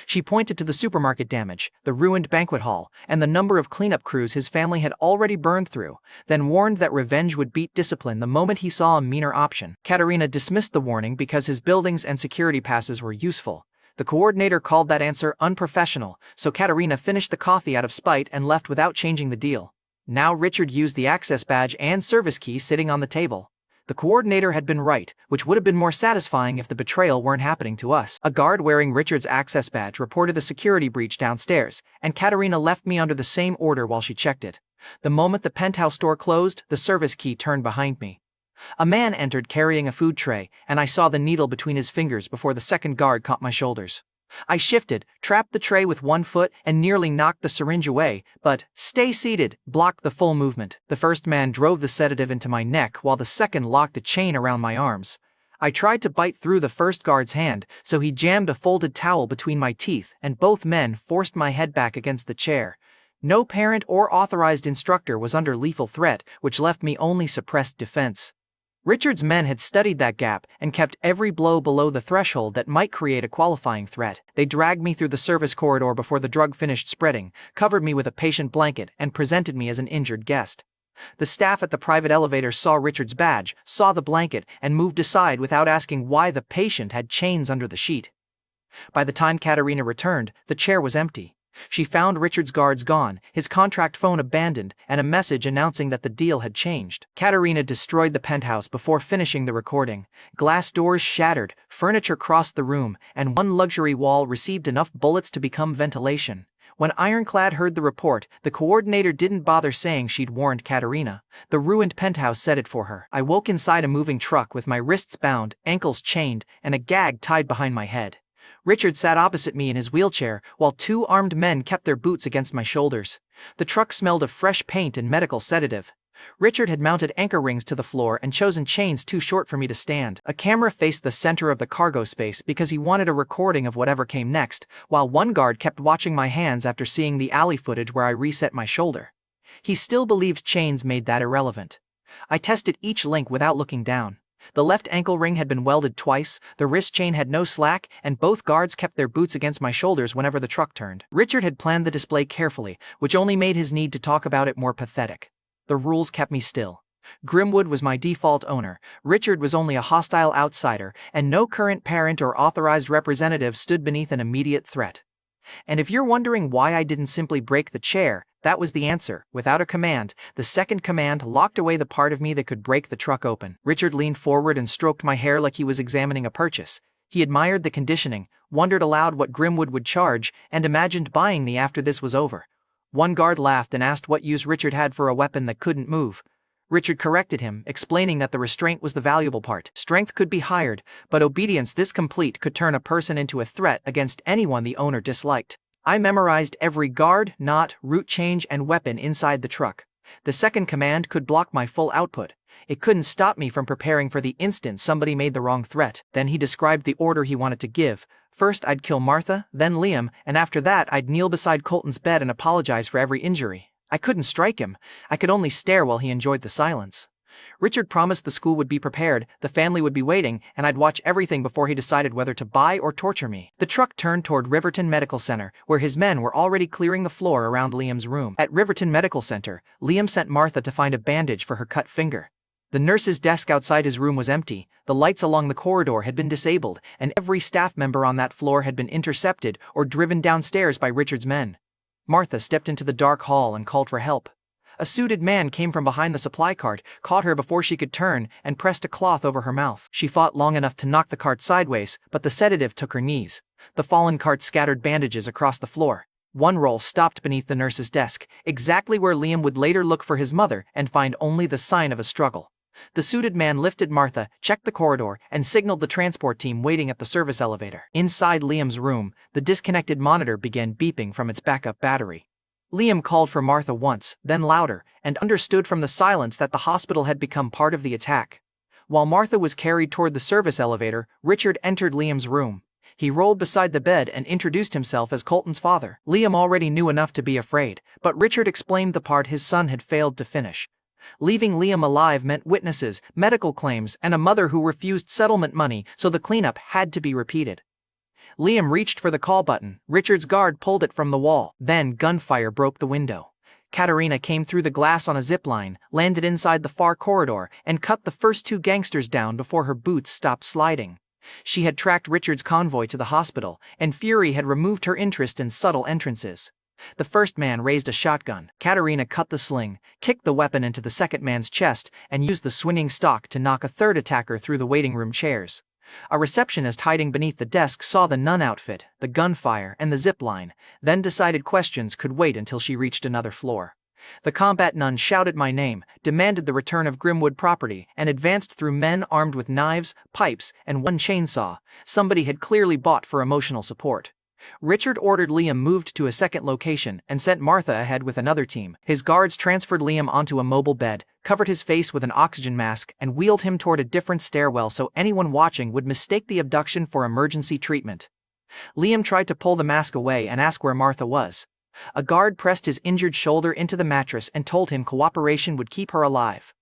She pointed to the supermarket damage, the ruined banquet hall, and the number of cleanup crews his family had already burned through, then warned that revenge would beat discipline the moment he saw a meaner option. Katarina dismissed the warning because his buildings and security passes were useful. The coordinator called that answer unprofessional, so Katarina finished the coffee out of spite and left without changing the deal. Now Richard used the access badge and service key sitting on the table. The coordinator had been right, which would have been more satisfying if the betrayal weren't happening to us. A guard wearing Richard's access badge reported the security breach downstairs, and Katarina left me under the same order while she checked it. The moment the penthouse door closed, the service key turned behind me. A man entered carrying a food tray, and I saw the needle between his fingers before the second guard caught my shoulders. I shifted, trapped the tray with one foot, and nearly knocked the syringe away, but, "Stay seated," blocked the full movement. The first man drove the sedative into my neck while the second locked the chain around my arms. I tried to bite through the first guard's hand, so he jammed a folded towel between my teeth, and both men forced my head back against the chair. No parent or authorized instructor was under lethal threat, which left me only suppressed defense. Richard's men had studied that gap and kept every blow below the threshold that might create a qualifying threat. They dragged me through the service corridor before the drug finished spreading, covered me with a patient blanket, and presented me as an injured guest. The staff at the private elevator saw Richard's badge, saw the blanket, and moved aside without asking why the patient had chains under the sheet. By the time Katarina returned, the chair was empty. She found Richard's guards gone, his contract phone abandoned, and a message announcing that the deal had changed. Katarina destroyed the penthouse before finishing the recording. Glass doors shattered, furniture crossed the room, and one luxury wall received enough bullets to become ventilation. When Ironclad heard the report, the coordinator didn't bother saying she'd warned Katarina. The ruined penthouse said it for her. I woke inside a moving truck with my wrists bound, ankles chained, and a gag tied behind my head. Richard sat opposite me in his wheelchair, while two armed men kept their boots against my shoulders. The truck smelled of fresh paint and medical sedative. Richard had mounted anchor rings to the floor and chosen chains too short for me to stand. A camera faced the center of the cargo space because he wanted a recording of whatever came next, while one guard kept watching my hands after seeing the alley footage where I reset my shoulder. He still believed chains made that irrelevant. I tested each link without looking down. The left ankle ring had been welded twice, the wrist chain had no slack, and both guards kept their boots against my shoulders whenever the truck turned. Richard had planned the display carefully, which only made his need to talk about it more pathetic. The rules kept me still. Grimwood was my default owner, Richard was only a hostile outsider, and no current parent or authorized representative stood beneath an immediate threat. And if you're wondering why I didn't simply break the chair, that was the answer. Without a command, the second command locked away the part of me that could break the truck open. Richard leaned forward and stroked my hair like he was examining a purchase. He admired the conditioning, wondered aloud what Grimwood would charge, and imagined buying me after this was over. One guard laughed and asked what use Richard had for a weapon that couldn't move. Richard corrected him, explaining that the restraint was the valuable part. Strength could be hired, but obedience this complete could turn a person into a threat against anyone the owner disliked. I memorized every guard, knot, route change, and weapon inside the truck. The second command could block my full output. It couldn't stop me from preparing for the instant somebody made the wrong threat. Then he described the order he wanted to give. First I'd kill Martha, then Liam, and after that I'd kneel beside Colton's bed and apologize for every injury. I couldn't strike him. I could only stare while he enjoyed the silence. Richard promised the school would be prepared, the family would be waiting, and I'd watch everything before he decided whether to buy or torture me. The truck turned toward Riverton Medical Center, where his men were already clearing the floor around Liam's room. At Riverton Medical Center, Liam sent Martha to find a bandage for her cut finger. The nurse's desk outside his room was empty, the lights along the corridor had been disabled, and every staff member on that floor had been intercepted or driven downstairs by Richard's men. Martha stepped into the dark hall and called for help. A suited man came from behind the supply cart, caught her before she could turn, and pressed a cloth over her mouth. She fought long enough to knock the cart sideways, but the sedative took her knees. The fallen cart scattered bandages across the floor. One roll stopped beneath the nurse's desk, exactly where Liam would later look for his mother and find only the sign of a struggle. The suited man lifted Martha, checked the corridor, and signaled the transport team waiting at the service elevator. Inside Liam's room, the disconnected monitor began beeping from its backup battery. Liam called for Martha once, then louder, and understood from the silence that the hospital had become part of the attack. While Martha was carried toward the service elevator, Richard entered Liam's room. He rolled beside the bed and introduced himself as Colton's father. Liam already knew enough to be afraid, but Richard explained the part his son had failed to finish. Leaving Liam alive meant witnesses, medical claims, and a mother who refused settlement money, so the cleanup had to be repeated. Liam reached for the call button. Richard's guard pulled it from the wall. Then gunfire broke the window. Katerina came through the glass on a zipline, landed inside the far corridor, and cut the first two gangsters down before her boots stopped sliding. She had tracked Richard's convoy to the hospital, and fury had removed her interest in subtle entrances. The first man raised a shotgun. Katerina cut the sling, kicked the weapon into the second man's chest, and used the swinging stock to knock a third attacker through the waiting room chairs. A receptionist hiding beneath the desk saw the nun outfit, the gunfire, and the zipline, then decided questions could wait until she reached another floor. The combat nun shouted my name, demanded the return of Grimwood property, and advanced through men armed with knives, pipes, and one chainsaw, somebody had clearly bought for emotional support. Richard ordered Liam moved to a second location and sent Martha ahead with another team. His guards transferred Liam onto a mobile bed, covered his face with an oxygen mask, and wheeled him toward a different stairwell so anyone watching would mistake the abduction for emergency treatment. Liam tried to pull the mask away and ask where Martha was. A guard pressed his injured shoulder into the mattress and told him cooperation would keep her alive.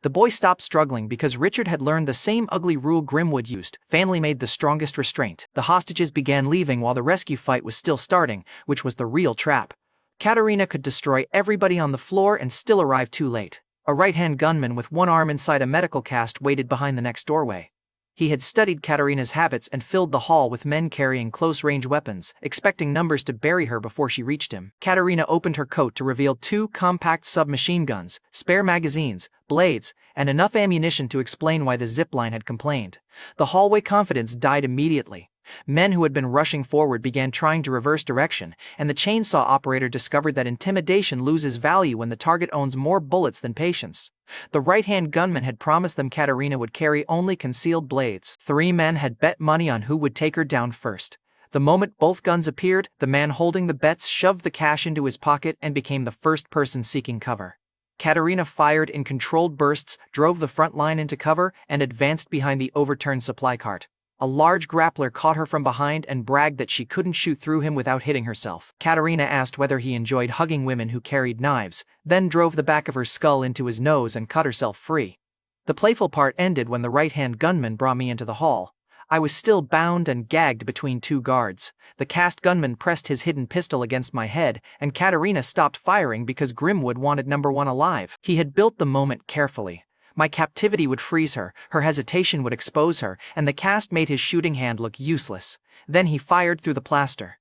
The boy stopped struggling because Richard had learned the same ugly rule Grimwood used: family made the strongest restraint. The hostages began leaving while the rescue fight was still starting, which was the real trap. Katerina could destroy everybody on the floor and still arrive too late. A right-hand gunman with one arm inside a medical cast waited behind the next doorway. He had studied Katerina's habits and filled the hall with men carrying close-range weapons, expecting numbers to bury her before she reached him. Katerina opened her coat to reveal 2 compact submachine guns, spare magazines, blades, and enough ammunition to explain why the zipline had complained. The hallway confidence died immediately. Men who had been rushing forward began trying to reverse direction, and the chainsaw operator discovered that intimidation loses value when the target owns more bullets than patience. The right-hand gunman had promised them Katerina would carry only concealed blades. 3 men had bet money on who would take her down first. The moment both guns appeared, the man holding the bets shoved the cash into his pocket and became the first person seeking cover. Katerina fired in controlled bursts, drove the front line into cover, and advanced behind the overturned supply cart. A large grappler caught her from behind and bragged that she couldn't shoot through him without hitting herself. Katerina asked whether he enjoyed hugging women who carried knives, then drove the back of her skull into his nose and cut herself free. The playful part ended when the right-hand gunman brought me into the hall. I was still bound and gagged between two guards. The cast gunman pressed his hidden pistol against my head, and Katerina stopped firing because Grimwood wanted number one alive. He had built the moment carefully. My captivity would freeze her, her hesitation would expose her, and the cast made his shooting hand look useless. Then he fired through the plaster.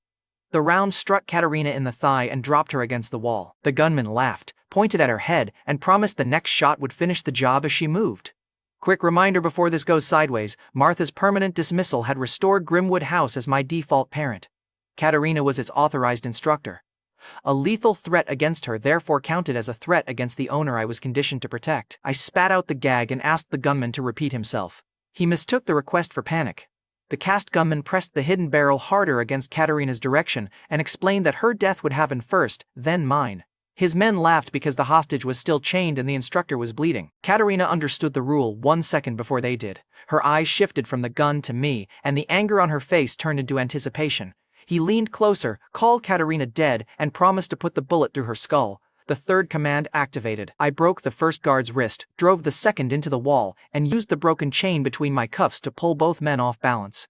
The round struck Katerina in the thigh and dropped her against the wall. The gunman laughed, pointed at her head, and promised the next shot would finish the job as she moved. Quick reminder before this goes sideways, Martha's permanent dismissal had restored Grimwood House as my default parent. Katerina was its authorized instructor. A lethal threat against her therefore counted as a threat against the owner I was conditioned to protect. I spat out the gag and asked the gunman to repeat himself. He mistook the request for panic. The cast gunman pressed the hidden barrel harder against Katerina's direction and explained that her death would happen first, then mine. His men laughed because the hostage was still chained and the instructor was bleeding. Katerina understood the rule 1 second before they did. Her eyes shifted from the gun to me, and the anger on her face turned into anticipation. He leaned closer, called Katerina dead, and promised to put the bullet through her skull. The third command activated. I broke the first guard's wrist, drove the second into the wall, and used the broken chain between my cuffs to pull both men off balance.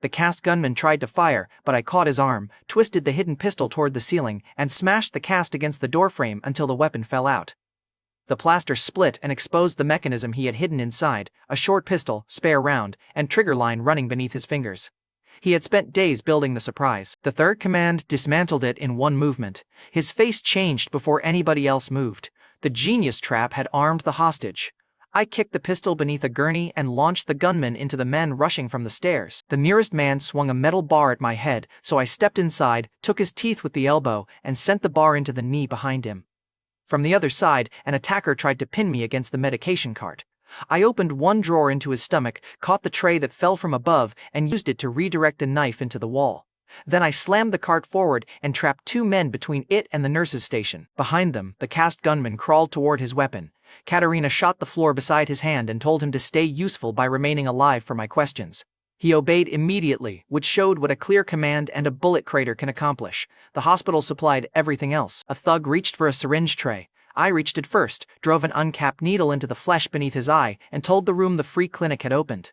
The cast gunman tried to fire, but I caught his arm, twisted the hidden pistol toward the ceiling, and smashed the cast against the doorframe until the weapon fell out. The plaster split and exposed the mechanism he had hidden inside, a short pistol, spare round, and trigger line running beneath his fingers. He had spent days building the surprise. The third command dismantled it in one movement. His face changed before anybody else moved. The genius trap had armed the hostage. I kicked the pistol beneath a gurney and launched the gunman into the men rushing from the stairs. The nearest man swung a metal bar at my head, so I stepped inside, took his teeth with the elbow, and sent the bar into the knee behind him. From the other side, an attacker tried to pin me against the medication cart. I opened one drawer into his stomach, caught the tray that fell from above, and used it to redirect a knife into the wall. Then I slammed the cart forward and trapped 2 men between it and the nurse's station. Behind them, the cast gunman crawled toward his weapon. Katerina shot the floor beside his hand and told him to stay useful by remaining alive for my questions. He obeyed immediately, which showed what a clear command and a bullet crater can accomplish. The hospital supplied everything else. A thug reached for a syringe tray. I reached it first, drove an uncapped needle into the flesh beneath his eye, and told the room the free clinic had opened.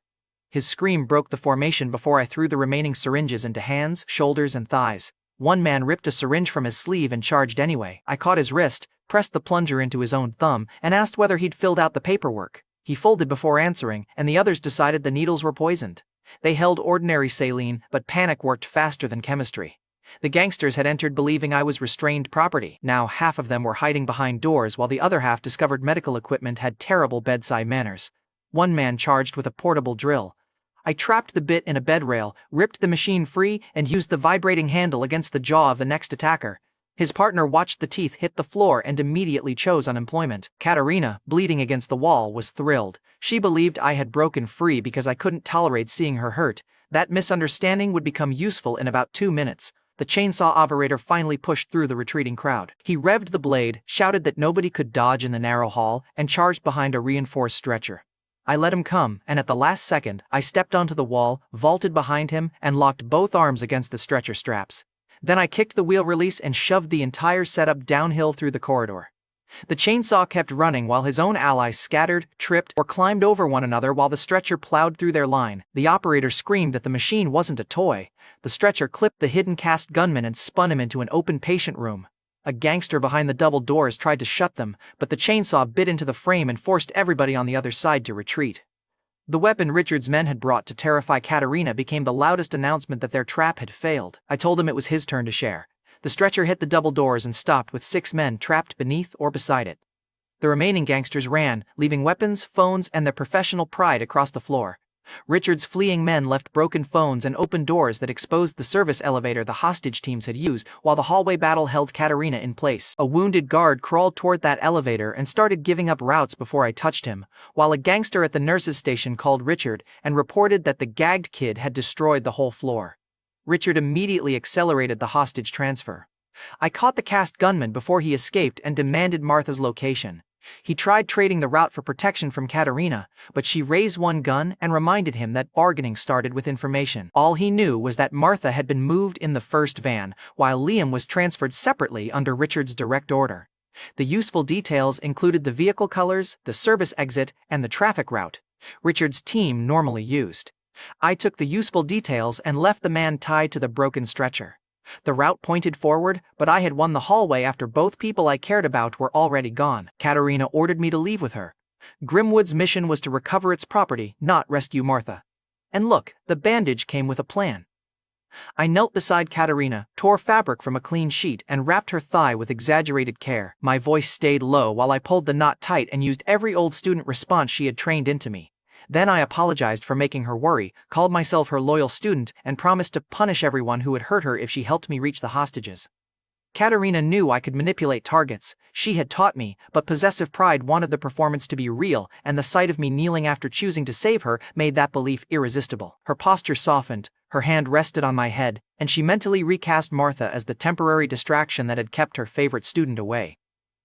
His scream broke the formation before I threw the remaining syringes into hands, shoulders, and thighs. One man ripped a syringe from his sleeve and charged anyway. I caught his wrist, pressed the plunger into his own thumb, and asked whether he'd filled out the paperwork. He folded before answering, and the others decided the needles were poisoned. They held ordinary saline, but panic worked faster than chemistry. The gangsters had entered believing I was restrained property. Now half of them were hiding behind doors while the other half discovered medical equipment had terrible bedside manners. One man charged with a portable drill. I trapped the bit in a bed rail, ripped the machine free, and used the vibrating handle against the jaw of the next attacker. His partner watched the teeth hit the floor and immediately chose unemployment. Katerina, bleeding against the wall, was thrilled. She believed I had broken free because I couldn't tolerate seeing her hurt. That misunderstanding would become useful in about 2 minutes. The chainsaw operator finally pushed through the retreating crowd. He revved the blade, shouted that nobody could dodge in the narrow hall, and charged behind a reinforced stretcher. I let him come, and at the last second, I stepped onto the wall, vaulted behind him, and locked both arms against the stretcher straps. Then I kicked the wheel release and shoved the entire setup downhill through the corridor. The chainsaw kept running while his own allies scattered, tripped, or climbed over one another while the stretcher plowed through their line. The operator screamed that the machine wasn't a toy. The stretcher clipped the hidden cast gunman and spun him into an open patient room. A gangster behind the double doors tried to shut them, but the chainsaw bit into the frame and forced everybody on the other side to retreat. The weapon Richard's men had brought to terrify Katerina became the loudest announcement that their trap had failed. I told him it was his turn to share. The stretcher hit the double doors and stopped with 6 men trapped beneath or beside it. The remaining gangsters ran, leaving weapons, phones, and their professional pride across the floor. Richard's fleeing men left broken phones and open doors that exposed the service elevator the hostage teams had used, while the hallway battle held Katerina in place. A wounded guard crawled toward that elevator and started giving up routes before I touched him, while a gangster at the nurse's station called Richard and reported that the gagged kid had destroyed the whole floor. Richard immediately accelerated the hostage transfer. I caught the cast gunman before he escaped and demanded Martha's location. He tried trading the route for protection from Katerina, but she raised one gun and reminded him that bargaining started with information. All he knew was that Martha had been moved in the first van, while Liam was transferred separately under Richard's direct order. The useful details included the vehicle colors, the service exit, and the traffic route Richard's team normally used. I took the useful details and left the man tied to the broken stretcher. The route pointed forward, but I had won the hallway after both people I cared about were already gone. Katerina ordered me to leave with her. Grimwood's mission was to recover its property, not rescue Martha. And look, the bandage came with a plan. I knelt beside Katerina, tore fabric from a clean sheet, and wrapped her thigh with exaggerated care. My voice stayed low while I pulled the knot tight and used every old student response she had trained into me. Then I apologized for making her worry, called myself her loyal student, and promised to punish everyone who had hurt her if she helped me reach the hostages. Katerina knew I could manipulate targets. She had taught me, but possessive pride wanted the performance to be real, and the sight of me kneeling after choosing to save her made that belief irresistible. Her posture softened, her hand rested on my head, and she mentally recast Martha as the temporary distraction that had kept her favorite student away.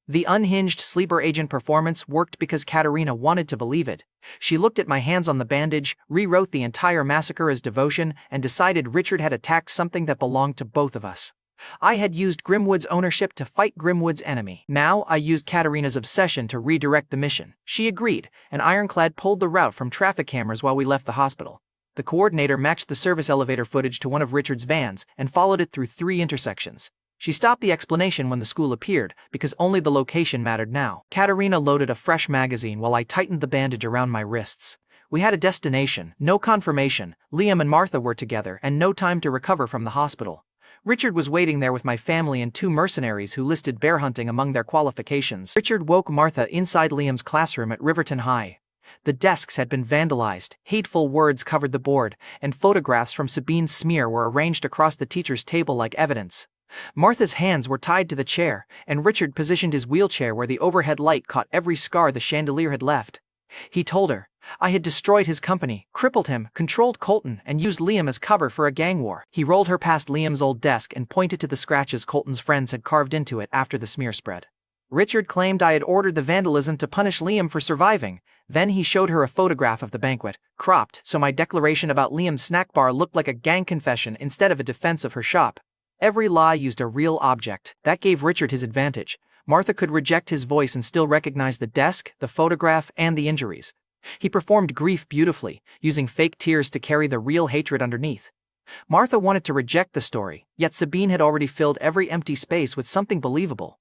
The unhinged sleeper agent performance worked because Katerina wanted to believe it. She looked at my hands on the bandage, rewrote the entire massacre as devotion, and decided Richard had attacked something that belonged to both of us. I had used Grimwood's ownership to fight Grimwood's enemy. Now I used Katerina's obsession to redirect the mission. She agreed, and Ironclad pulled the route from traffic cameras while we left the hospital. The coordinator matched the service elevator footage to one of Richard's vans and followed it through 3 intersections. She stopped the explanation when the school appeared, because only the location mattered now. Katerina loaded a fresh magazine while I tightened the bandage around my wrists. We had a destination, no confirmation, Liam and Martha were together, and no time to recover from the hospital. Richard was waiting there with my family and 2 mercenaries who listed bear hunting among their qualifications. Richard woke Martha inside Liam's classroom at Riverton High. The desks had been vandalized, hateful words covered the board, and photographs from Sabine's smear were arranged across the teacher's table like evidence. Martha's hands were tied to the chair, and Richard positioned his wheelchair where the overhead light caught every scar the chandelier had left. He told her, I had destroyed his company, crippled him, controlled Colton, and used Liam as cover for a gang war. He rolled her past Liam's old desk and pointed to the scratches Colton's friends had carved into it after the smear spread. Richard claimed I had ordered the vandalism to punish Liam for surviving. Then he showed her a photograph of the banquet, cropped, so my declaration about Liam's snack bar looked like a gang confession instead of a defense of her shop. Every lie used a real object. That gave Richard his advantage. Martha could reject his voice and still recognize the desk, the photograph, and the injuries. He performed grief beautifully, using fake tears to carry the real hatred underneath. Martha wanted to reject the story, yet Sabine had already filled every empty space with something believable.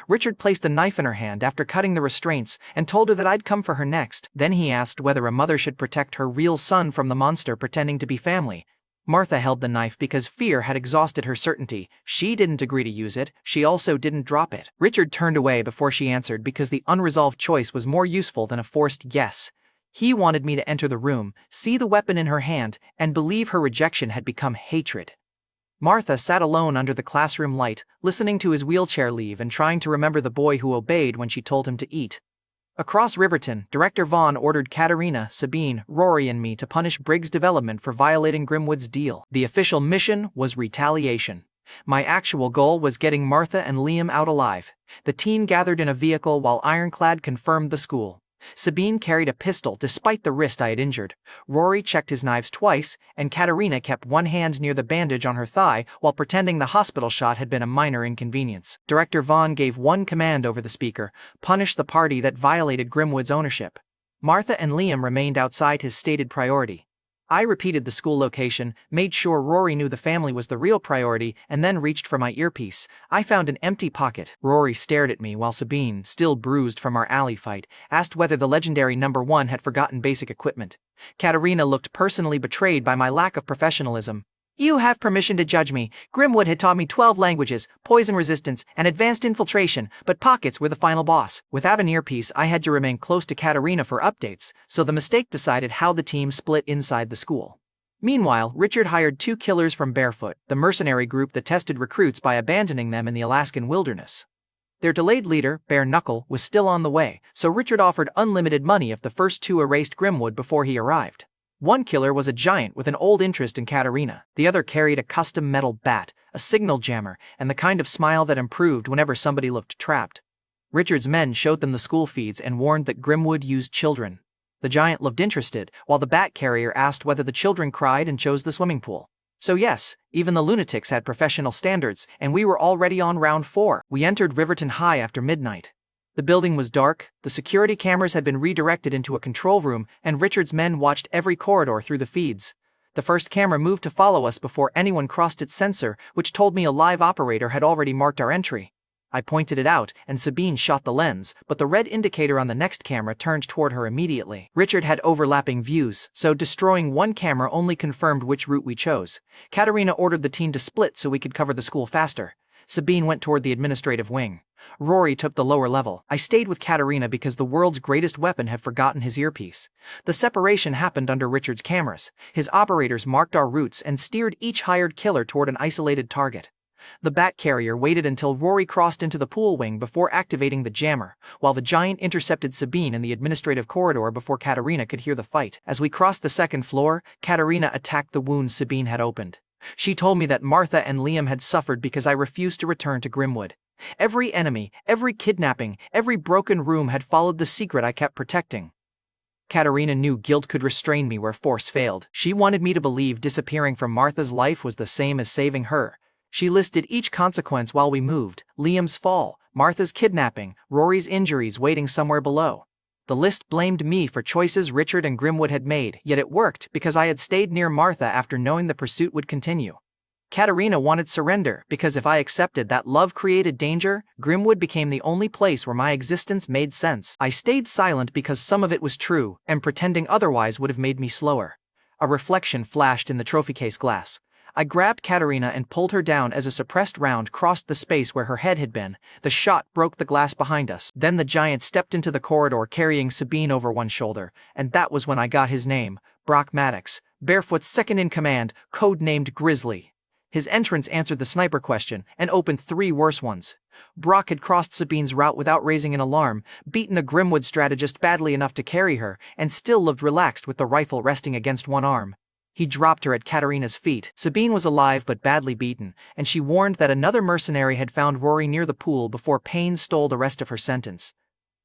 Richard placed a knife in her hand after cutting the restraints and told her that I'd come for her next. Then he asked whether a mother should protect her real son from the monster pretending to be family. Martha held the knife because fear had exhausted her certainty. She didn't agree to use it, she also didn't drop it. Richard turned away before she answered because the unresolved choice was more useful than a forced yes. He wanted me to enter the room, see the weapon in her hand, and believe her rejection had become hatred. Martha sat alone under the classroom light, listening to his wheelchair leave and trying to remember the boy who obeyed when she told him to eat. Across Riverton, Director Vaughn ordered Katerina, Sabine, Rory, and me to punish Briggs Development for violating Grimwood's deal. The official mission was retaliation. My actual goal was getting Martha and Liam out alive. The team gathered in a vehicle while Ironclad confirmed the school. Sabine carried a pistol despite the wrist I had injured. Rory checked his knives twice, and Katerina kept one hand near the bandage on her thigh while pretending the hospital shot had been a minor inconvenience. Director Vaughn gave one command over the speaker: punish the party that violated Grimwood's ownership. Martha and Liam remained outside his stated priority. I repeated the school location, made sure Rory knew the family was the real priority, and then reached for my earpiece. I found an empty pocket. Rory stared at me while Sabine, still bruised from our alley fight, asked whether the legendary number 1 had forgotten basic equipment. Katerina looked personally betrayed by my lack of professionalism. You have permission to judge me. Grimwood had taught me 12 languages, poison resistance, and advanced infiltration, but pockets were the final boss. Without an earpiece, I had to remain close to Katerina for updates, so the mistake decided how the team split inside the school. Meanwhile, Richard hired 2 killers from Barefoot, the mercenary group that tested recruits by abandoning them in the Alaskan wilderness. Their delayed leader, Bare Knuckle, was still on the way, so Richard offered unlimited money if the first 2 erased Grimwood before he arrived. One killer was a giant with an old interest in Katerina. The other carried a custom metal bat, a signal jammer, and the kind of smile that improved whenever somebody looked trapped. Richard's men showed them the school feeds and warned that Grimwood used children. The giant looked interested, while the bat carrier asked whether the children cried and chose the swimming pool. So yes, even the lunatics had professional standards, and we were already on round 4. We entered Riverton High after midnight. The building was dark, the security cameras had been redirected into a control room, and Richard's men watched every corridor through the feeds. The first camera moved to follow us before anyone crossed its sensor, which told me a live operator had already marked our entry. I pointed it out, and Sabine shot the lens, but the red indicator on the next camera turned toward her immediately. Richard had overlapping views, so destroying one camera only confirmed which route we chose. Katerina ordered the team to split so we could cover the school faster. Sabine went toward the administrative wing. Rory took the lower level. I stayed with Katerina because the world's greatest weapon had forgotten his earpiece. The separation happened under Richard's cameras. His operators marked our routes and steered each hired killer toward an isolated target. The bat carrier waited until Rory crossed into the pool wing before activating the jammer, while the giant intercepted Sabine in the administrative corridor before Katerina could hear the fight. As we crossed the second floor, Katerina attacked the wound Sabine had opened. She told me that Martha and Liam had suffered because I refused to return to Grimwood. Every enemy, every kidnapping, every broken room had followed the secret I kept protecting. Katerina knew guilt could restrain me where force failed. She wanted me to believe disappearing from Martha's life was the same as saving her. She listed each consequence while we moved: Liam's fall, Martha's kidnapping, Rory's injuries waiting somewhere below. The list blamed me for choices Richard and Grimwood had made, yet it worked because I had stayed near Martha after knowing the pursuit would continue. Katerina wanted surrender because if I accepted that love created danger, Grimwood became the only place where my existence made sense. I stayed silent because some of it was true, and pretending otherwise would have made me slower. A reflection flashed in the trophy case glass. I grabbed Katerina and pulled her down as a suppressed round crossed the space where her head had been. The shot broke the glass behind us. Then the giant stepped into the corridor carrying Sabine over one shoulder, and that was when I got his name: Brock Maddox, Barefoot's second-in-command, code-named Grizzly. His entrance answered the sniper question and opened 3 worse ones. Brock had crossed Sabine's route without raising an alarm, beaten a Grimwood strategist badly enough to carry her, and still lived relaxed with the rifle resting against one arm. He dropped her at Katerina's feet. Sabine was alive but badly beaten, and she warned that another mercenary had found Rory near the pool before Payne stole the rest of her sentence.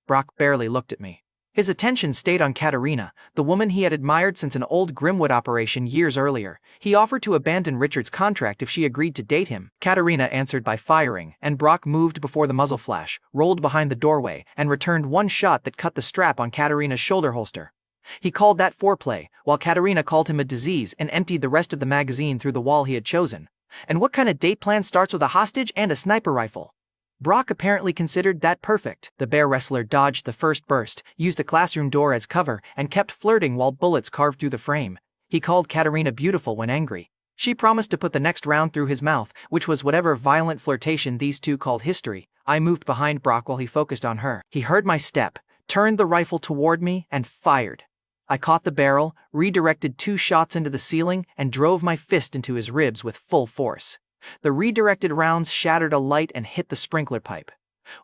Brock barely looked at me. His attention stayed on Katerina, the woman he had admired since an old Grimwood operation years earlier. He offered to abandon Richard's contract if she agreed to date him. Katerina answered by firing, and Brock moved before the muzzle flash, rolled behind the doorway, and returned one shot that cut the strap on Katerina's shoulder holster. He called that foreplay, while Katerina called him a disease and emptied the rest of the magazine through the wall he had chosen. And what kind of date plan starts with a hostage and a sniper rifle? Brock apparently considered that perfect. The bear wrestler dodged the first burst, used a classroom door as cover, and kept flirting while bullets carved through the frame. He called Katerina beautiful when angry. She promised to put the next round through his mouth, which was whatever violent flirtation these two called history. I moved behind Brock while he focused on her. He heard my step, turned the rifle toward me, and fired. I caught the barrel, redirected 2 shots into the ceiling, and drove my fist into his ribs with full force. The redirected rounds shattered a light and hit the sprinkler pipe.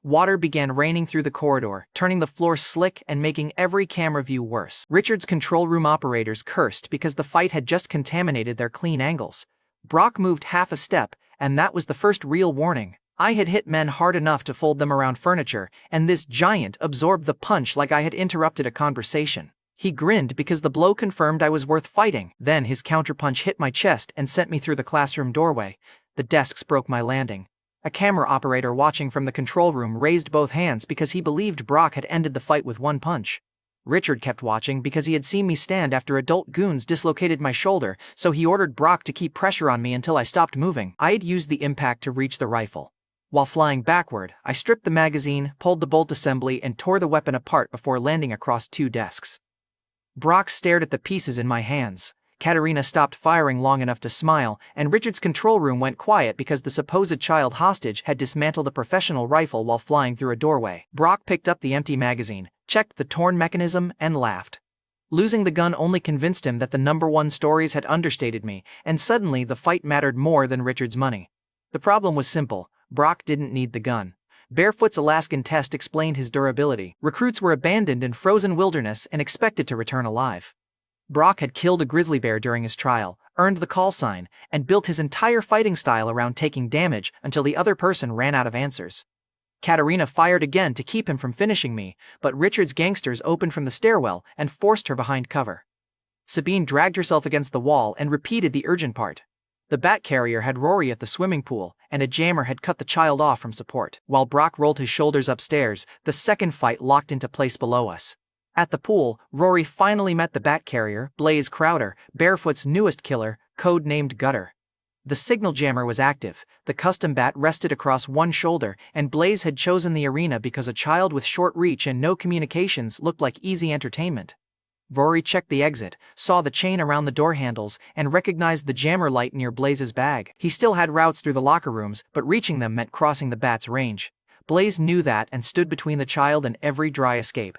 Water began raining through the corridor, turning the floor slick and making every camera view worse. Richard's control room operators cursed because the fight had just contaminated their clean angles. Brock moved half a step, and that was the first real warning. I had hit men hard enough to fold them around furniture, and this giant absorbed the punch like I had interrupted a conversation. He grinned because the blow confirmed I was worth fighting. Then his counterpunch hit my chest and sent me through the classroom doorway. The desks broke my landing. A camera operator watching from the control room raised both hands because he believed Brock had ended the fight with one punch. Richard kept watching because he had seen me stand after adult goons dislocated my shoulder, so he ordered Brock to keep pressure on me until I stopped moving. I had used the impact to reach the rifle. While flying backward, I stripped the magazine, pulled the bolt assembly, and tore the weapon apart before landing across 2 desks. Brock stared at the pieces in my hands. Katerina stopped firing long enough to smile, and Richard's control room went quiet because the supposed child hostage had dismantled a professional rifle while flying through a doorway. Brock picked up the empty magazine, checked the torn mechanism, and laughed. Losing the gun only convinced him that the #1 stories had understated me, and suddenly the fight mattered more than Richard's money. The problem was simple: Brock didn't need the gun. Barefoot's Alaskan test explained his durability. Recruits were abandoned in frozen wilderness and expected to return alive. Brock had killed a grizzly bear during his trial, earned the call sign, and built his entire fighting style around taking damage until the other person ran out of answers. Katerina fired again to keep him from finishing me, but Richard's gangsters opened from the stairwell and forced her behind cover. Sabine dragged herself against the wall and repeated the urgent part. The bat carrier had Rory at the swimming pool, and a jammer had cut the child off from support. While Brock rolled his shoulders upstairs, the second fight locked into place below us. At the pool, Rory finally met the bat carrier, Blaze Crowder, Barefoot's newest killer, code-named Gutter. The signal jammer was active, the custom bat rested across one shoulder, and Blaze had chosen the arena because a child with short reach and no communications looked like easy entertainment. Rory checked the exit, saw the chain around the door handles, and recognized the jammer light near Blaze's bag. He still had routes through the locker rooms, but reaching them meant crossing the bat's range. Blaze knew that and stood between the child and every dry escape.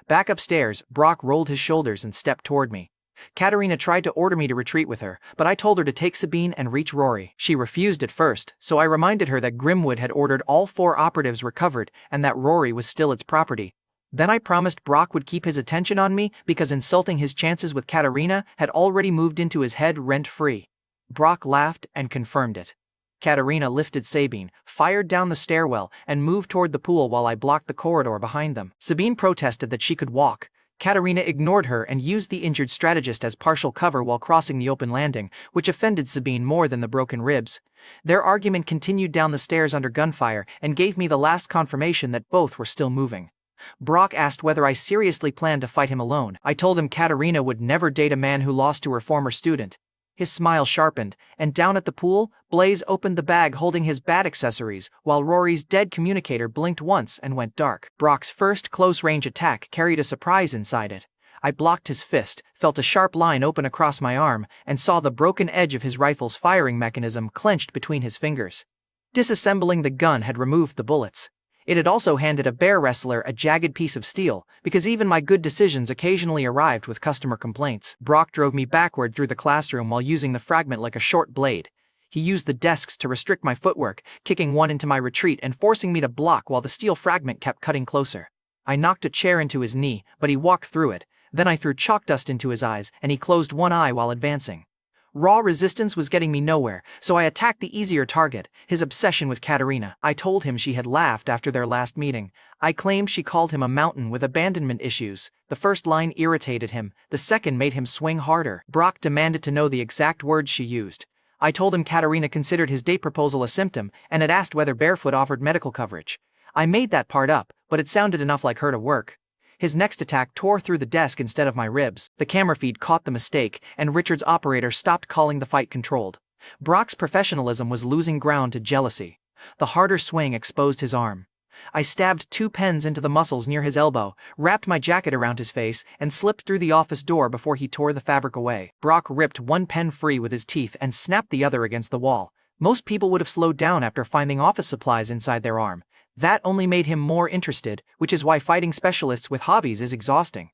Back upstairs, Brock rolled his shoulders and stepped toward me. Katerina tried to order me to retreat with her, but I told her to take Sabine and reach Rory. She refused at first, so I reminded her that Grimwood had ordered all 4 operatives recovered and that Rory was still its property. Then I promised Brock would keep his attention on me because insulting his chances with Katerina had already moved into his head rent-free. Brock laughed and confirmed it. Katerina lifted Sabine, fired down the stairwell, and moved toward the pool while I blocked the corridor behind them. Sabine protested that she could walk. Katerina ignored her and used the injured strategist as partial cover while crossing the open landing, which offended Sabine more than the broken ribs. Their argument continued down the stairs under gunfire and gave me the last confirmation that both were still moving. Brock asked whether I seriously planned to fight him alone. I told him Katerina would never date a man who lost to her former student. His smile sharpened, and down at the pool, Blaze opened the bag holding his bat accessories, while Rory's dead communicator blinked once and went dark. Brock's first close-range attack carried a surprise inside it. I blocked his fist, felt a sharp line open across my arm, and saw the broken edge of his rifle's firing mechanism clenched between his fingers. Disassembling the gun had removed the bullets. It had also handed a bear wrestler a jagged piece of steel, because even my good decisions occasionally arrived with customer complaints. Brock drove me backward through the classroom while using the fragment like a short blade. He used the desks to restrict my footwork, kicking one into my retreat and forcing me to block while the steel fragment kept cutting closer. I knocked a chair into his knee, but he walked through it. Then I threw chalk dust into his eyes, and he closed one eye while advancing. Raw resistance was getting me nowhere, so I attacked the easier target, his obsession with Katerina. I told him she had laughed after their last meeting. I claimed she called him a mountain with abandonment issues. The first line irritated him, the second made him swing harder. Brock demanded to know the exact words she used. I told him Katerina considered his date proposal a symptom and had asked whether Barefoot offered medical coverage. I made that part up, but it sounded enough like her to work. His next attack tore through the desk instead of my ribs. The camera feed caught the mistake, and Richard's operator stopped calling the fight controlled. Brock's professionalism was losing ground to jealousy. The harder swing exposed his arm. I stabbed 2 pens into the muscles near his elbow, wrapped my jacket around his face, and slipped through the office door before he tore the fabric away. Brock ripped one pen free with his teeth and snapped the other against the wall. Most people would have slowed down after finding office supplies inside their arm. That only made him more interested, which is why fighting specialists with hobbies is exhausting.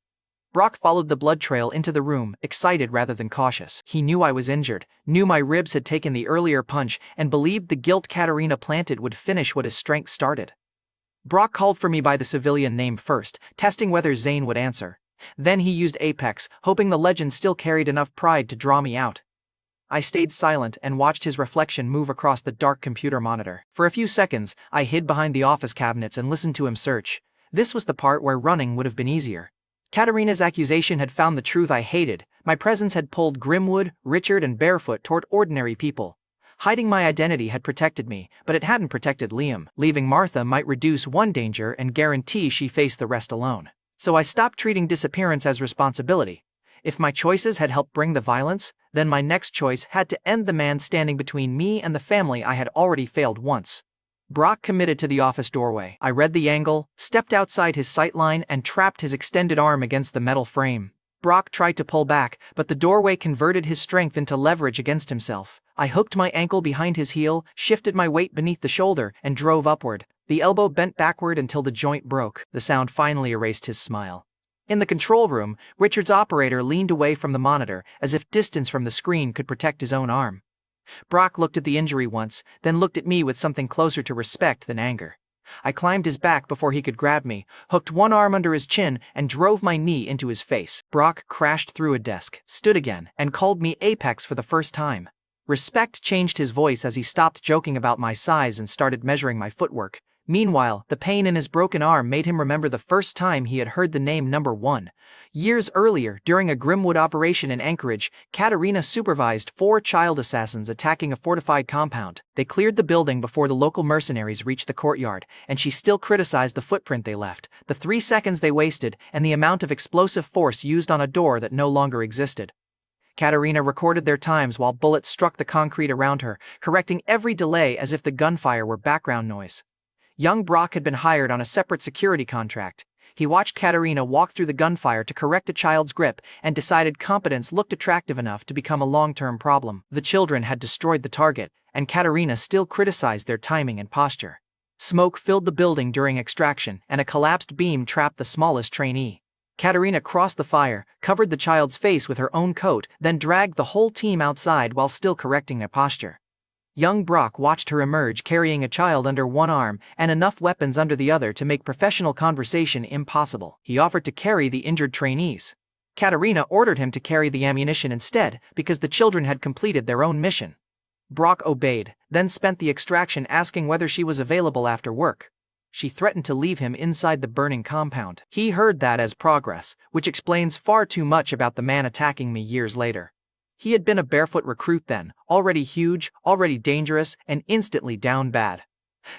Brock followed the blood trail into the room, excited rather than cautious. He knew I was injured, knew my ribs had taken the earlier punch, and believed the guilt Katerina planted would finish what his strength started. Brock called for me by the civilian name first, testing whether Zane would answer. Then he used Apex, hoping the legend still carried enough pride to draw me out. I stayed silent and watched his reflection move across the dark computer monitor. For a few seconds, I hid behind the office cabinets and listened to him search. This was the part where running would have been easier. Katerina's accusation had found the truth I hated. My presence had pulled Grimwood, Richard, and Barefoot toward ordinary people. Hiding my identity had protected me, but it hadn't protected Liam. Leaving Martha might reduce one danger and guarantee she faced the rest alone. So I stopped treating disappearance as responsibility. If my choices had helped bring the violence, then my next choice had to end the man standing between me and the family I had already failed once. Brock committed to the office doorway. I read the angle, stepped outside his sightline, and trapped his extended arm against the metal frame. Brock tried to pull back, but the doorway converted his strength into leverage against himself. I hooked my ankle behind his heel, shifted my weight beneath the shoulder, and drove upward. The elbow bent backward until the joint broke. The sound finally erased his smile. In the control room, Richard's operator leaned away from the monitor, as if distance from the screen could protect his own arm. Brock looked at the injury once, then looked at me with something closer to respect than anger. I climbed his back before he could grab me, hooked one arm under his chin, and drove my knee into his face. Brock crashed through a desk, stood again, and called me Apex for the first time. Respect changed his voice as he stopped joking about my size and started measuring my footwork. Meanwhile, the pain in his broken arm made him remember the first time he had heard the name number 1. Years earlier, during a Grimwood operation in Anchorage, Katerina supervised 4 child assassins attacking a fortified compound. They cleared the building before the local mercenaries reached the courtyard, and she still criticized the footprint they left, the 3 seconds they wasted, and the amount of explosive force used on a door that no longer existed. Katerina recorded their times while bullets struck the concrete around her, correcting every delay as if the gunfire were background noise. Young Brock had been hired on a separate security contract. He watched Katerina walk through the gunfire to correct a child's grip and decided competence looked attractive enough to become a long-term problem. The children had destroyed the target, and Katerina still criticized their timing and posture. Smoke filled the building during extraction, and a collapsed beam trapped the smallest trainee. Katerina crossed the fire, covered the child's face with her own coat, then dragged the whole team outside while still correcting their posture. Young Brock watched her emerge carrying a child under one arm and enough weapons under the other to make professional conversation impossible. He offered to carry the injured trainees. Katerina ordered him to carry the ammunition instead because the children had completed their own mission. Brock obeyed, then spent the extraction asking whether she was available after work. She threatened to leave him inside the burning compound. He heard that as progress, which explains far too much about the man attacking me years later. He had been a barefoot recruit then, already huge, already dangerous, and instantly down bad.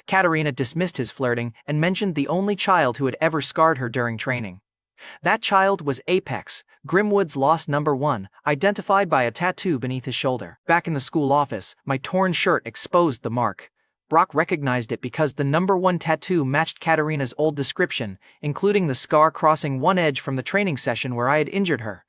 Katerina dismissed his flirting and mentioned the only child who had ever scarred her during training. That child was Apex, Grimwood's lost number 1, identified by a tattoo beneath his shoulder. Back in the school office, my torn shirt exposed the mark. Brock recognized it because the number 1 tattoo matched Katerina's old description, including the scar crossing one edge from the training session where I had injured her.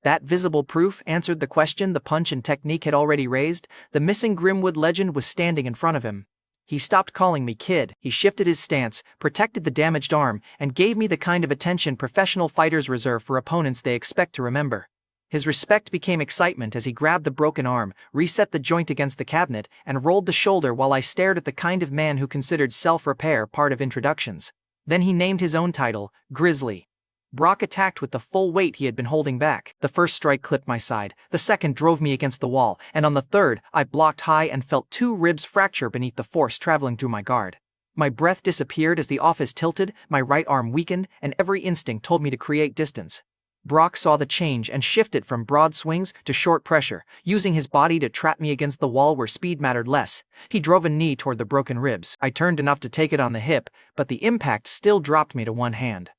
That visible proof answered the question the punch and technique had already raised. The missing Grimwood legend was standing in front of him. He stopped calling me kid. He shifted his stance, protected the damaged arm, and gave me the kind of attention professional fighters reserve for opponents they expect to remember. His respect became excitement as he grabbed the broken arm, reset the joint against the cabinet, and rolled the shoulder while I stared at the kind of man who considered self-repair part of introductions. Then he named his own title, Grizzly. Brock attacked with the full weight he had been holding back. The first strike clipped my side, the second drove me against the wall, and on the third, I blocked high and felt 2 ribs fracture beneath the force traveling through my guard. My breath disappeared as the office tilted, my right arm weakened, and every instinct told me to create distance. Brock saw the change and shifted from broad swings to short pressure, using his body to trap me against the wall where speed mattered less. He drove a knee toward the broken ribs. I turned enough to take it on the hip, but the impact still dropped me to one hand.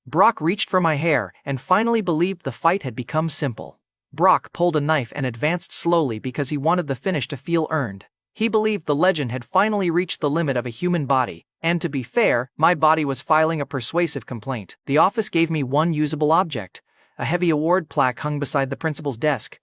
Brock reached for my hair and finally believed the fight had become simple. Brock pulled a knife and advanced slowly because he wanted the finish to feel earned. He believed the legend had finally reached the limit of a human body, and to be fair, my body was filing a persuasive complaint. The office gave me one usable object. A heavy award plaque hung beside the principal's desk.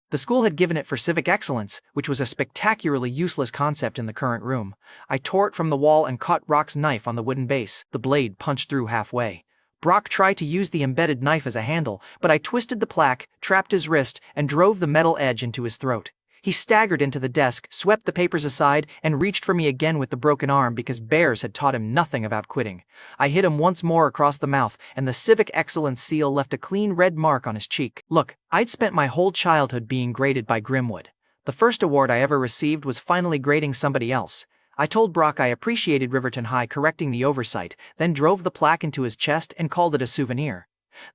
The school had given it for civic excellence, which was a spectacularly useless concept in the current room. I tore it from the wall and caught Brock's knife on the wooden base. The blade punched through halfway. Brock tried to use the embedded knife as a handle, but I twisted the plaque, trapped his wrist, and drove the metal edge into his throat. He staggered into the desk, swept the papers aside, and reached for me again with the broken arm because bears had taught him nothing about quitting. I hit him once more across the mouth, and the civic excellence seal left a clean red mark on his cheek. Look, I'd spent my whole childhood being graded by Grimwood. The first award I ever received was finally grading somebody else. I told Brock I appreciated Riverton High correcting the oversight, then drove the plaque into his chest and called it a souvenir.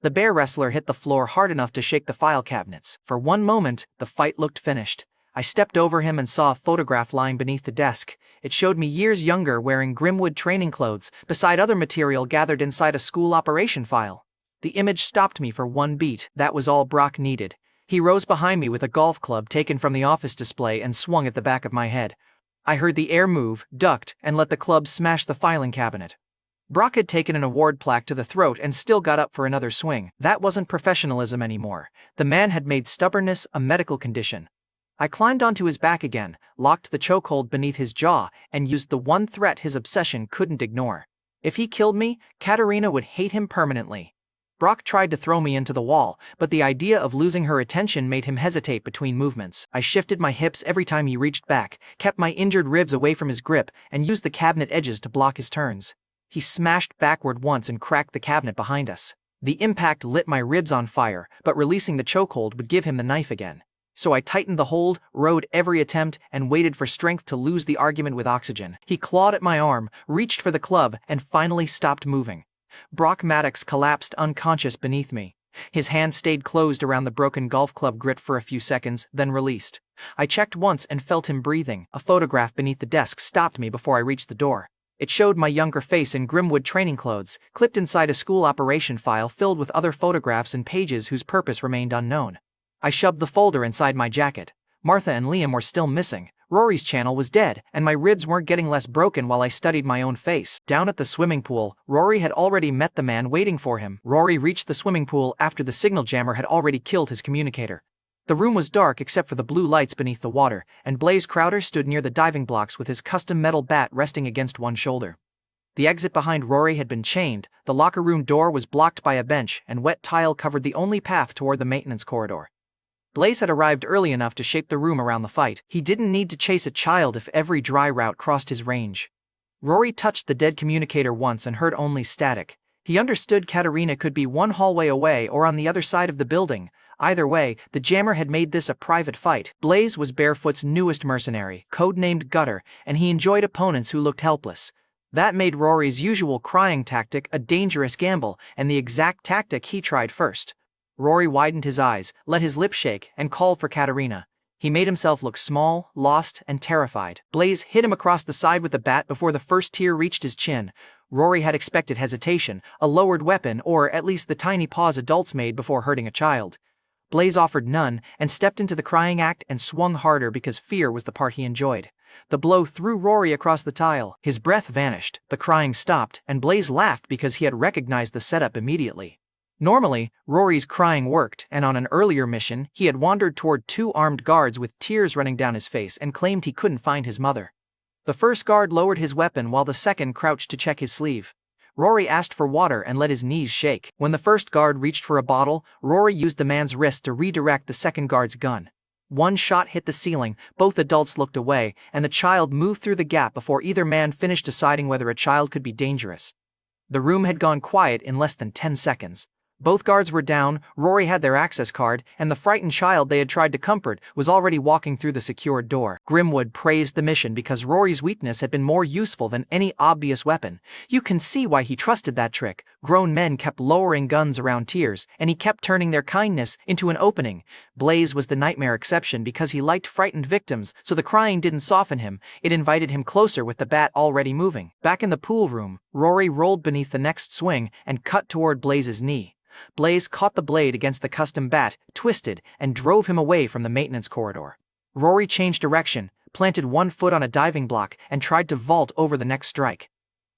The bear wrestler hit the floor hard enough to shake the file cabinets. For one moment, the fight looked finished. I stepped over him and saw a photograph lying beneath the desk. It showed me years younger wearing Grimwood training clothes, beside other material gathered inside a school operation file. The image stopped me for one beat. That was all Brock needed. He rose behind me with a golf club taken from the office display and swung at the back of my head. I heard the air move, ducked, and let the club smash the filing cabinet. Brock had taken an award plaque to the throat and still got up for another swing. That wasn't professionalism anymore. The man had made stubbornness a medical condition. I climbed onto his back again, locked the chokehold beneath his jaw, and used the one threat his obsession couldn't ignore. If he killed me, Katerina would hate him permanently. Brock tried to throw me into the wall, but the idea of losing her attention made him hesitate between movements. I shifted my hips every time he reached back, kept my injured ribs away from his grip, and used the cabinet edges to block his turns. He smashed backward once and cracked the cabinet behind us. The impact lit my ribs on fire, but releasing the chokehold would give him the knife again. So I tightened the hold, rode every attempt, and waited for strength to lose the argument with oxygen. He clawed at my arm, reached for the club, and finally stopped moving. Brock Maddox collapsed unconscious beneath me. His hand stayed closed around the broken golf club grit for a few seconds, then released. I checked once and felt him breathing. A photograph beneath the desk stopped me before I reached the door. It showed my younger face in Grimwood training clothes, clipped inside a school operation file filled with other photographs and pages whose purpose remained unknown. I shoved the folder inside my jacket. Martha and Liam were still missing. Rory's channel was dead, and my ribs weren't getting less broken while I studied my own face. Down at the swimming pool, Rory had already met the man waiting for him. Rory reached the swimming pool after the signal jammer had already killed his communicator. The room was dark except for the blue lights beneath the water, and Blaze Crowder stood near the diving blocks with his custom metal bat resting against one shoulder. The exit behind Rory had been chained, the locker room door was blocked by a bench, and wet tile covered the only path toward the maintenance corridor. Blaze had arrived early enough to shape the room around the fight. He didn't need to chase a child if every dry route crossed his range. Rory touched the dead communicator once and heard only static. He understood Katerina could be one hallway away or on the other side of the building. Either way, the jammer had made this a private fight. Blaze was Barefoot's newest mercenary, codenamed Gutter, and he enjoyed opponents who looked helpless. That made Rory's usual crying tactic a dangerous gamble, and the exact tactic he tried first. Rory widened his eyes, let his lips shake, and called for Katerina. He made himself look small, lost, and terrified. Blaze hit him across the side with the bat before the first tear reached his chin. Rory had expected hesitation, a lowered weapon, or at least the tiny pause adults made before hurting a child. Blaze offered none, and stepped into the crying act and swung harder because fear was the part he enjoyed. The blow threw Rory across the tile. His breath vanished, the crying stopped, and Blaze laughed because he had recognized the setup immediately. Normally, Rory's crying worked, and on an earlier mission, he had wandered toward two armed guards with tears running down his face and claimed he couldn't find his mother. The first guard lowered his weapon while the second crouched to check his sleeve. Rory asked for water and let his knees shake. When the first guard reached for a bottle, Rory used the man's wrist to redirect the second guard's gun. One shot hit the ceiling, both adults looked away, and the child moved through the gap before either man finished deciding whether a child could be dangerous. The room had gone quiet in less than 10 seconds. Both guards were down, Rory had their access card, and the frightened child they had tried to comfort was already walking through the secured door. Grimwood praised the mission because Rory's weakness had been more useful than any obvious weapon. You can see why he trusted that trick. Grown men kept lowering guns around tears, and he kept turning their kindness into an opening. Blaze was the nightmare exception because he liked frightened victims, so the crying didn't soften him, it invited him closer with the bat already moving. Back in the pool room, Rory rolled beneath the next swing and cut toward Blaze's knee. Blaze caught the blade against the custom bat, twisted, and drove him away from the maintenance corridor. Rory changed direction, planted one foot on a diving block, and tried to vault over the next strike.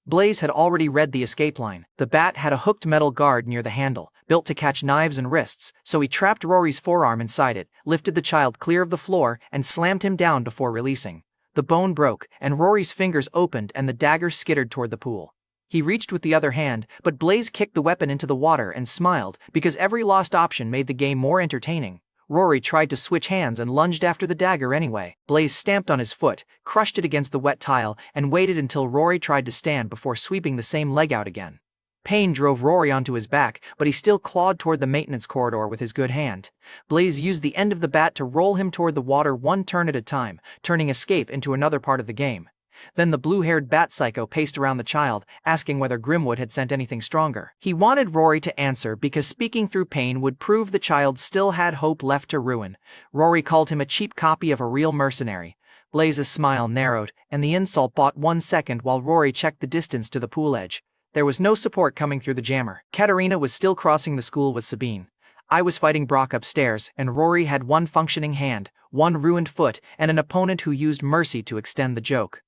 Blaze had already read the escape line. The bat had a hooked metal guard near the handle, built to catch knives and wrists, so he trapped Rory's forearm inside it, lifted the child clear of the floor, and slammed him down before releasing. The bone broke, and Rory's fingers opened and the dagger skittered toward the pool. He reached with the other hand, but Blaze kicked the weapon into the water and smiled, because every lost option made the game more entertaining. Rory tried to switch hands and lunged after the dagger anyway. Blaze stamped on his foot, crushed it against the wet tile, and waited until Rory tried to stand before sweeping the same leg out again. Pain drove Rory onto his back, but he still clawed toward the maintenance corridor with his good hand. Blaze used the end of the bat to roll him toward the water one turn at a time, turning escape into another part of the game. Then the blue-haired bat psycho paced around the child, asking whether Grimwood had sent anything stronger. He wanted Rory to answer because speaking through pain would prove the child still had hope left to ruin. Rory called him a cheap copy of a real mercenary. Blaze's smile narrowed, and the insult bought 1 second while Rory checked the distance to the pool edge. There was no support coming through the jammer. Katerina was still crossing the school with Sabine. I was fighting Brock upstairs, and Rory had one functioning hand, one ruined foot, and an opponent who used mercy to extend the joke.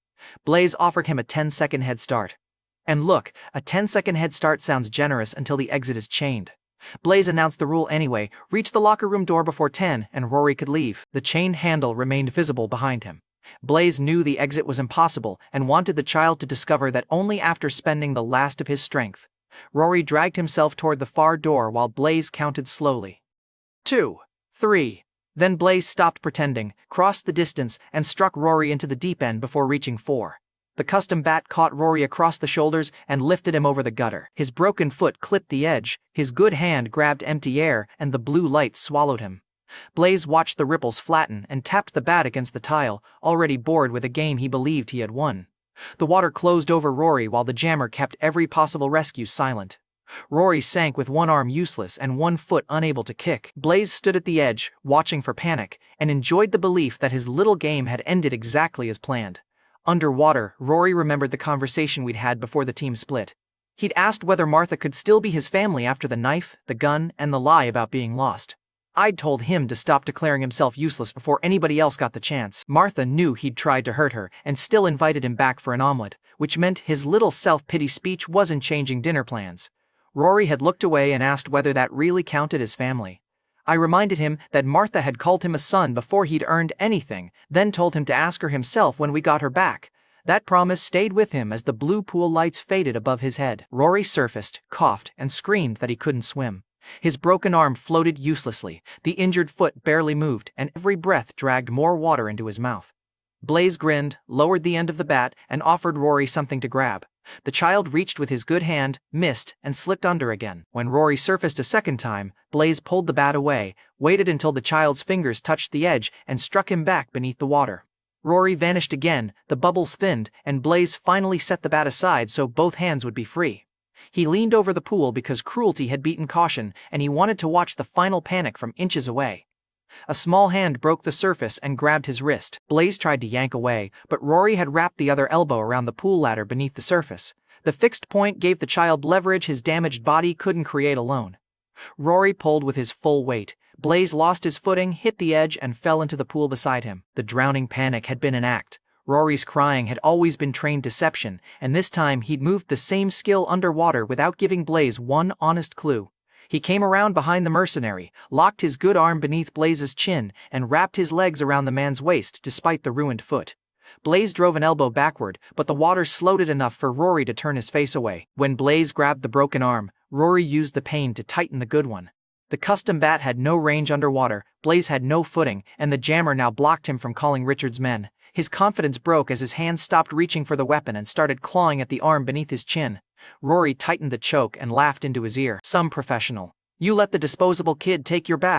Blaze offered him a 10-second head start. And look, a 10-second head start sounds generous until the exit is chained. Blaze announced the rule anyway, reached the locker room door before 10, and Rory could leave. The chained handle remained visible behind him. Blaze knew the exit was impossible and wanted the child to discover that only after spending the last of his strength. Rory dragged himself toward the far door while Blaze counted slowly. 2, 3. Then Blaze stopped pretending, crossed the distance, and struck Rory into the deep end before reaching 4. The custom bat caught Rory across the shoulders and lifted him over the gutter. His broken foot clipped the edge, his good hand grabbed empty air, and the blue light swallowed him. Blaze watched the ripples flatten and tapped the bat against the tile, already bored with a game he believed he had won. The water closed over Rory while the jammer kept every possible rescue silent. Rory sank with one arm useless and one foot unable to kick. Blaze stood at the edge, watching for panic, and enjoyed the belief that his little game had ended exactly as planned. Underwater, Rory remembered the conversation we'd had before the team split. He'd asked whether Martha could still be his family after the knife, the gun, and the lie about being lost. I'd told him to stop declaring himself useless before anybody else got the chance. Martha knew he'd tried to hurt her and still invited him back for an omelet, which meant his little self-pity speech wasn't changing dinner plans. Rory had looked away and asked whether that really counted as family. I reminded him that Martha had called him a son before he'd earned anything, then told him to ask her himself when we got her back. That promise stayed with him as the blue pool lights faded above his head. Rory surfaced, coughed, and screamed that he couldn't swim. His broken arm floated uselessly, the injured foot barely moved, and every breath dragged more water into his mouth. Blaze grinned, lowered the end of the bat, and offered Rory something to grab. The child reached with his good hand, missed, and slipped under again. When Rory surfaced a second time, Blaze pulled the bat away, waited until the child's fingers touched the edge, and struck him back beneath the water. Rory vanished again, the bubbles thinned, and Blaze finally set the bat aside so both hands would be free. He leaned over the pool because cruelty had beaten caution, and he wanted to watch the final panic from inches away. A small hand broke the surface and grabbed his wrist. Blaze tried to yank away, but Rory had wrapped the other elbow around the pool ladder beneath the surface. The fixed point gave the child leverage his damaged body couldn't create alone. Rory pulled with his full weight. Blaze lost his footing, hit the edge, and fell into the pool beside him. The drowning panic had been an act. Rory's crying had always been trained deception, and this time he'd moved the same skill underwater without giving Blaze one honest clue. He came around behind the mercenary, locked his good arm beneath Blaze's chin, and wrapped his legs around the man's waist despite the ruined foot. Blaze drove an elbow backward, but the water slowed it enough for Rory to turn his face away. When Blaze grabbed the broken arm, Rory used the pain to tighten the good one. The custom bat had no range underwater, Blaze had no footing, and the jammer now blocked him from calling Richard's men. His confidence broke as his hands stopped reaching for the weapon and started clawing at the arm beneath his chin. Rory tightened the choke and laughed into his ear. "Some professional. You let the disposable kid take your back."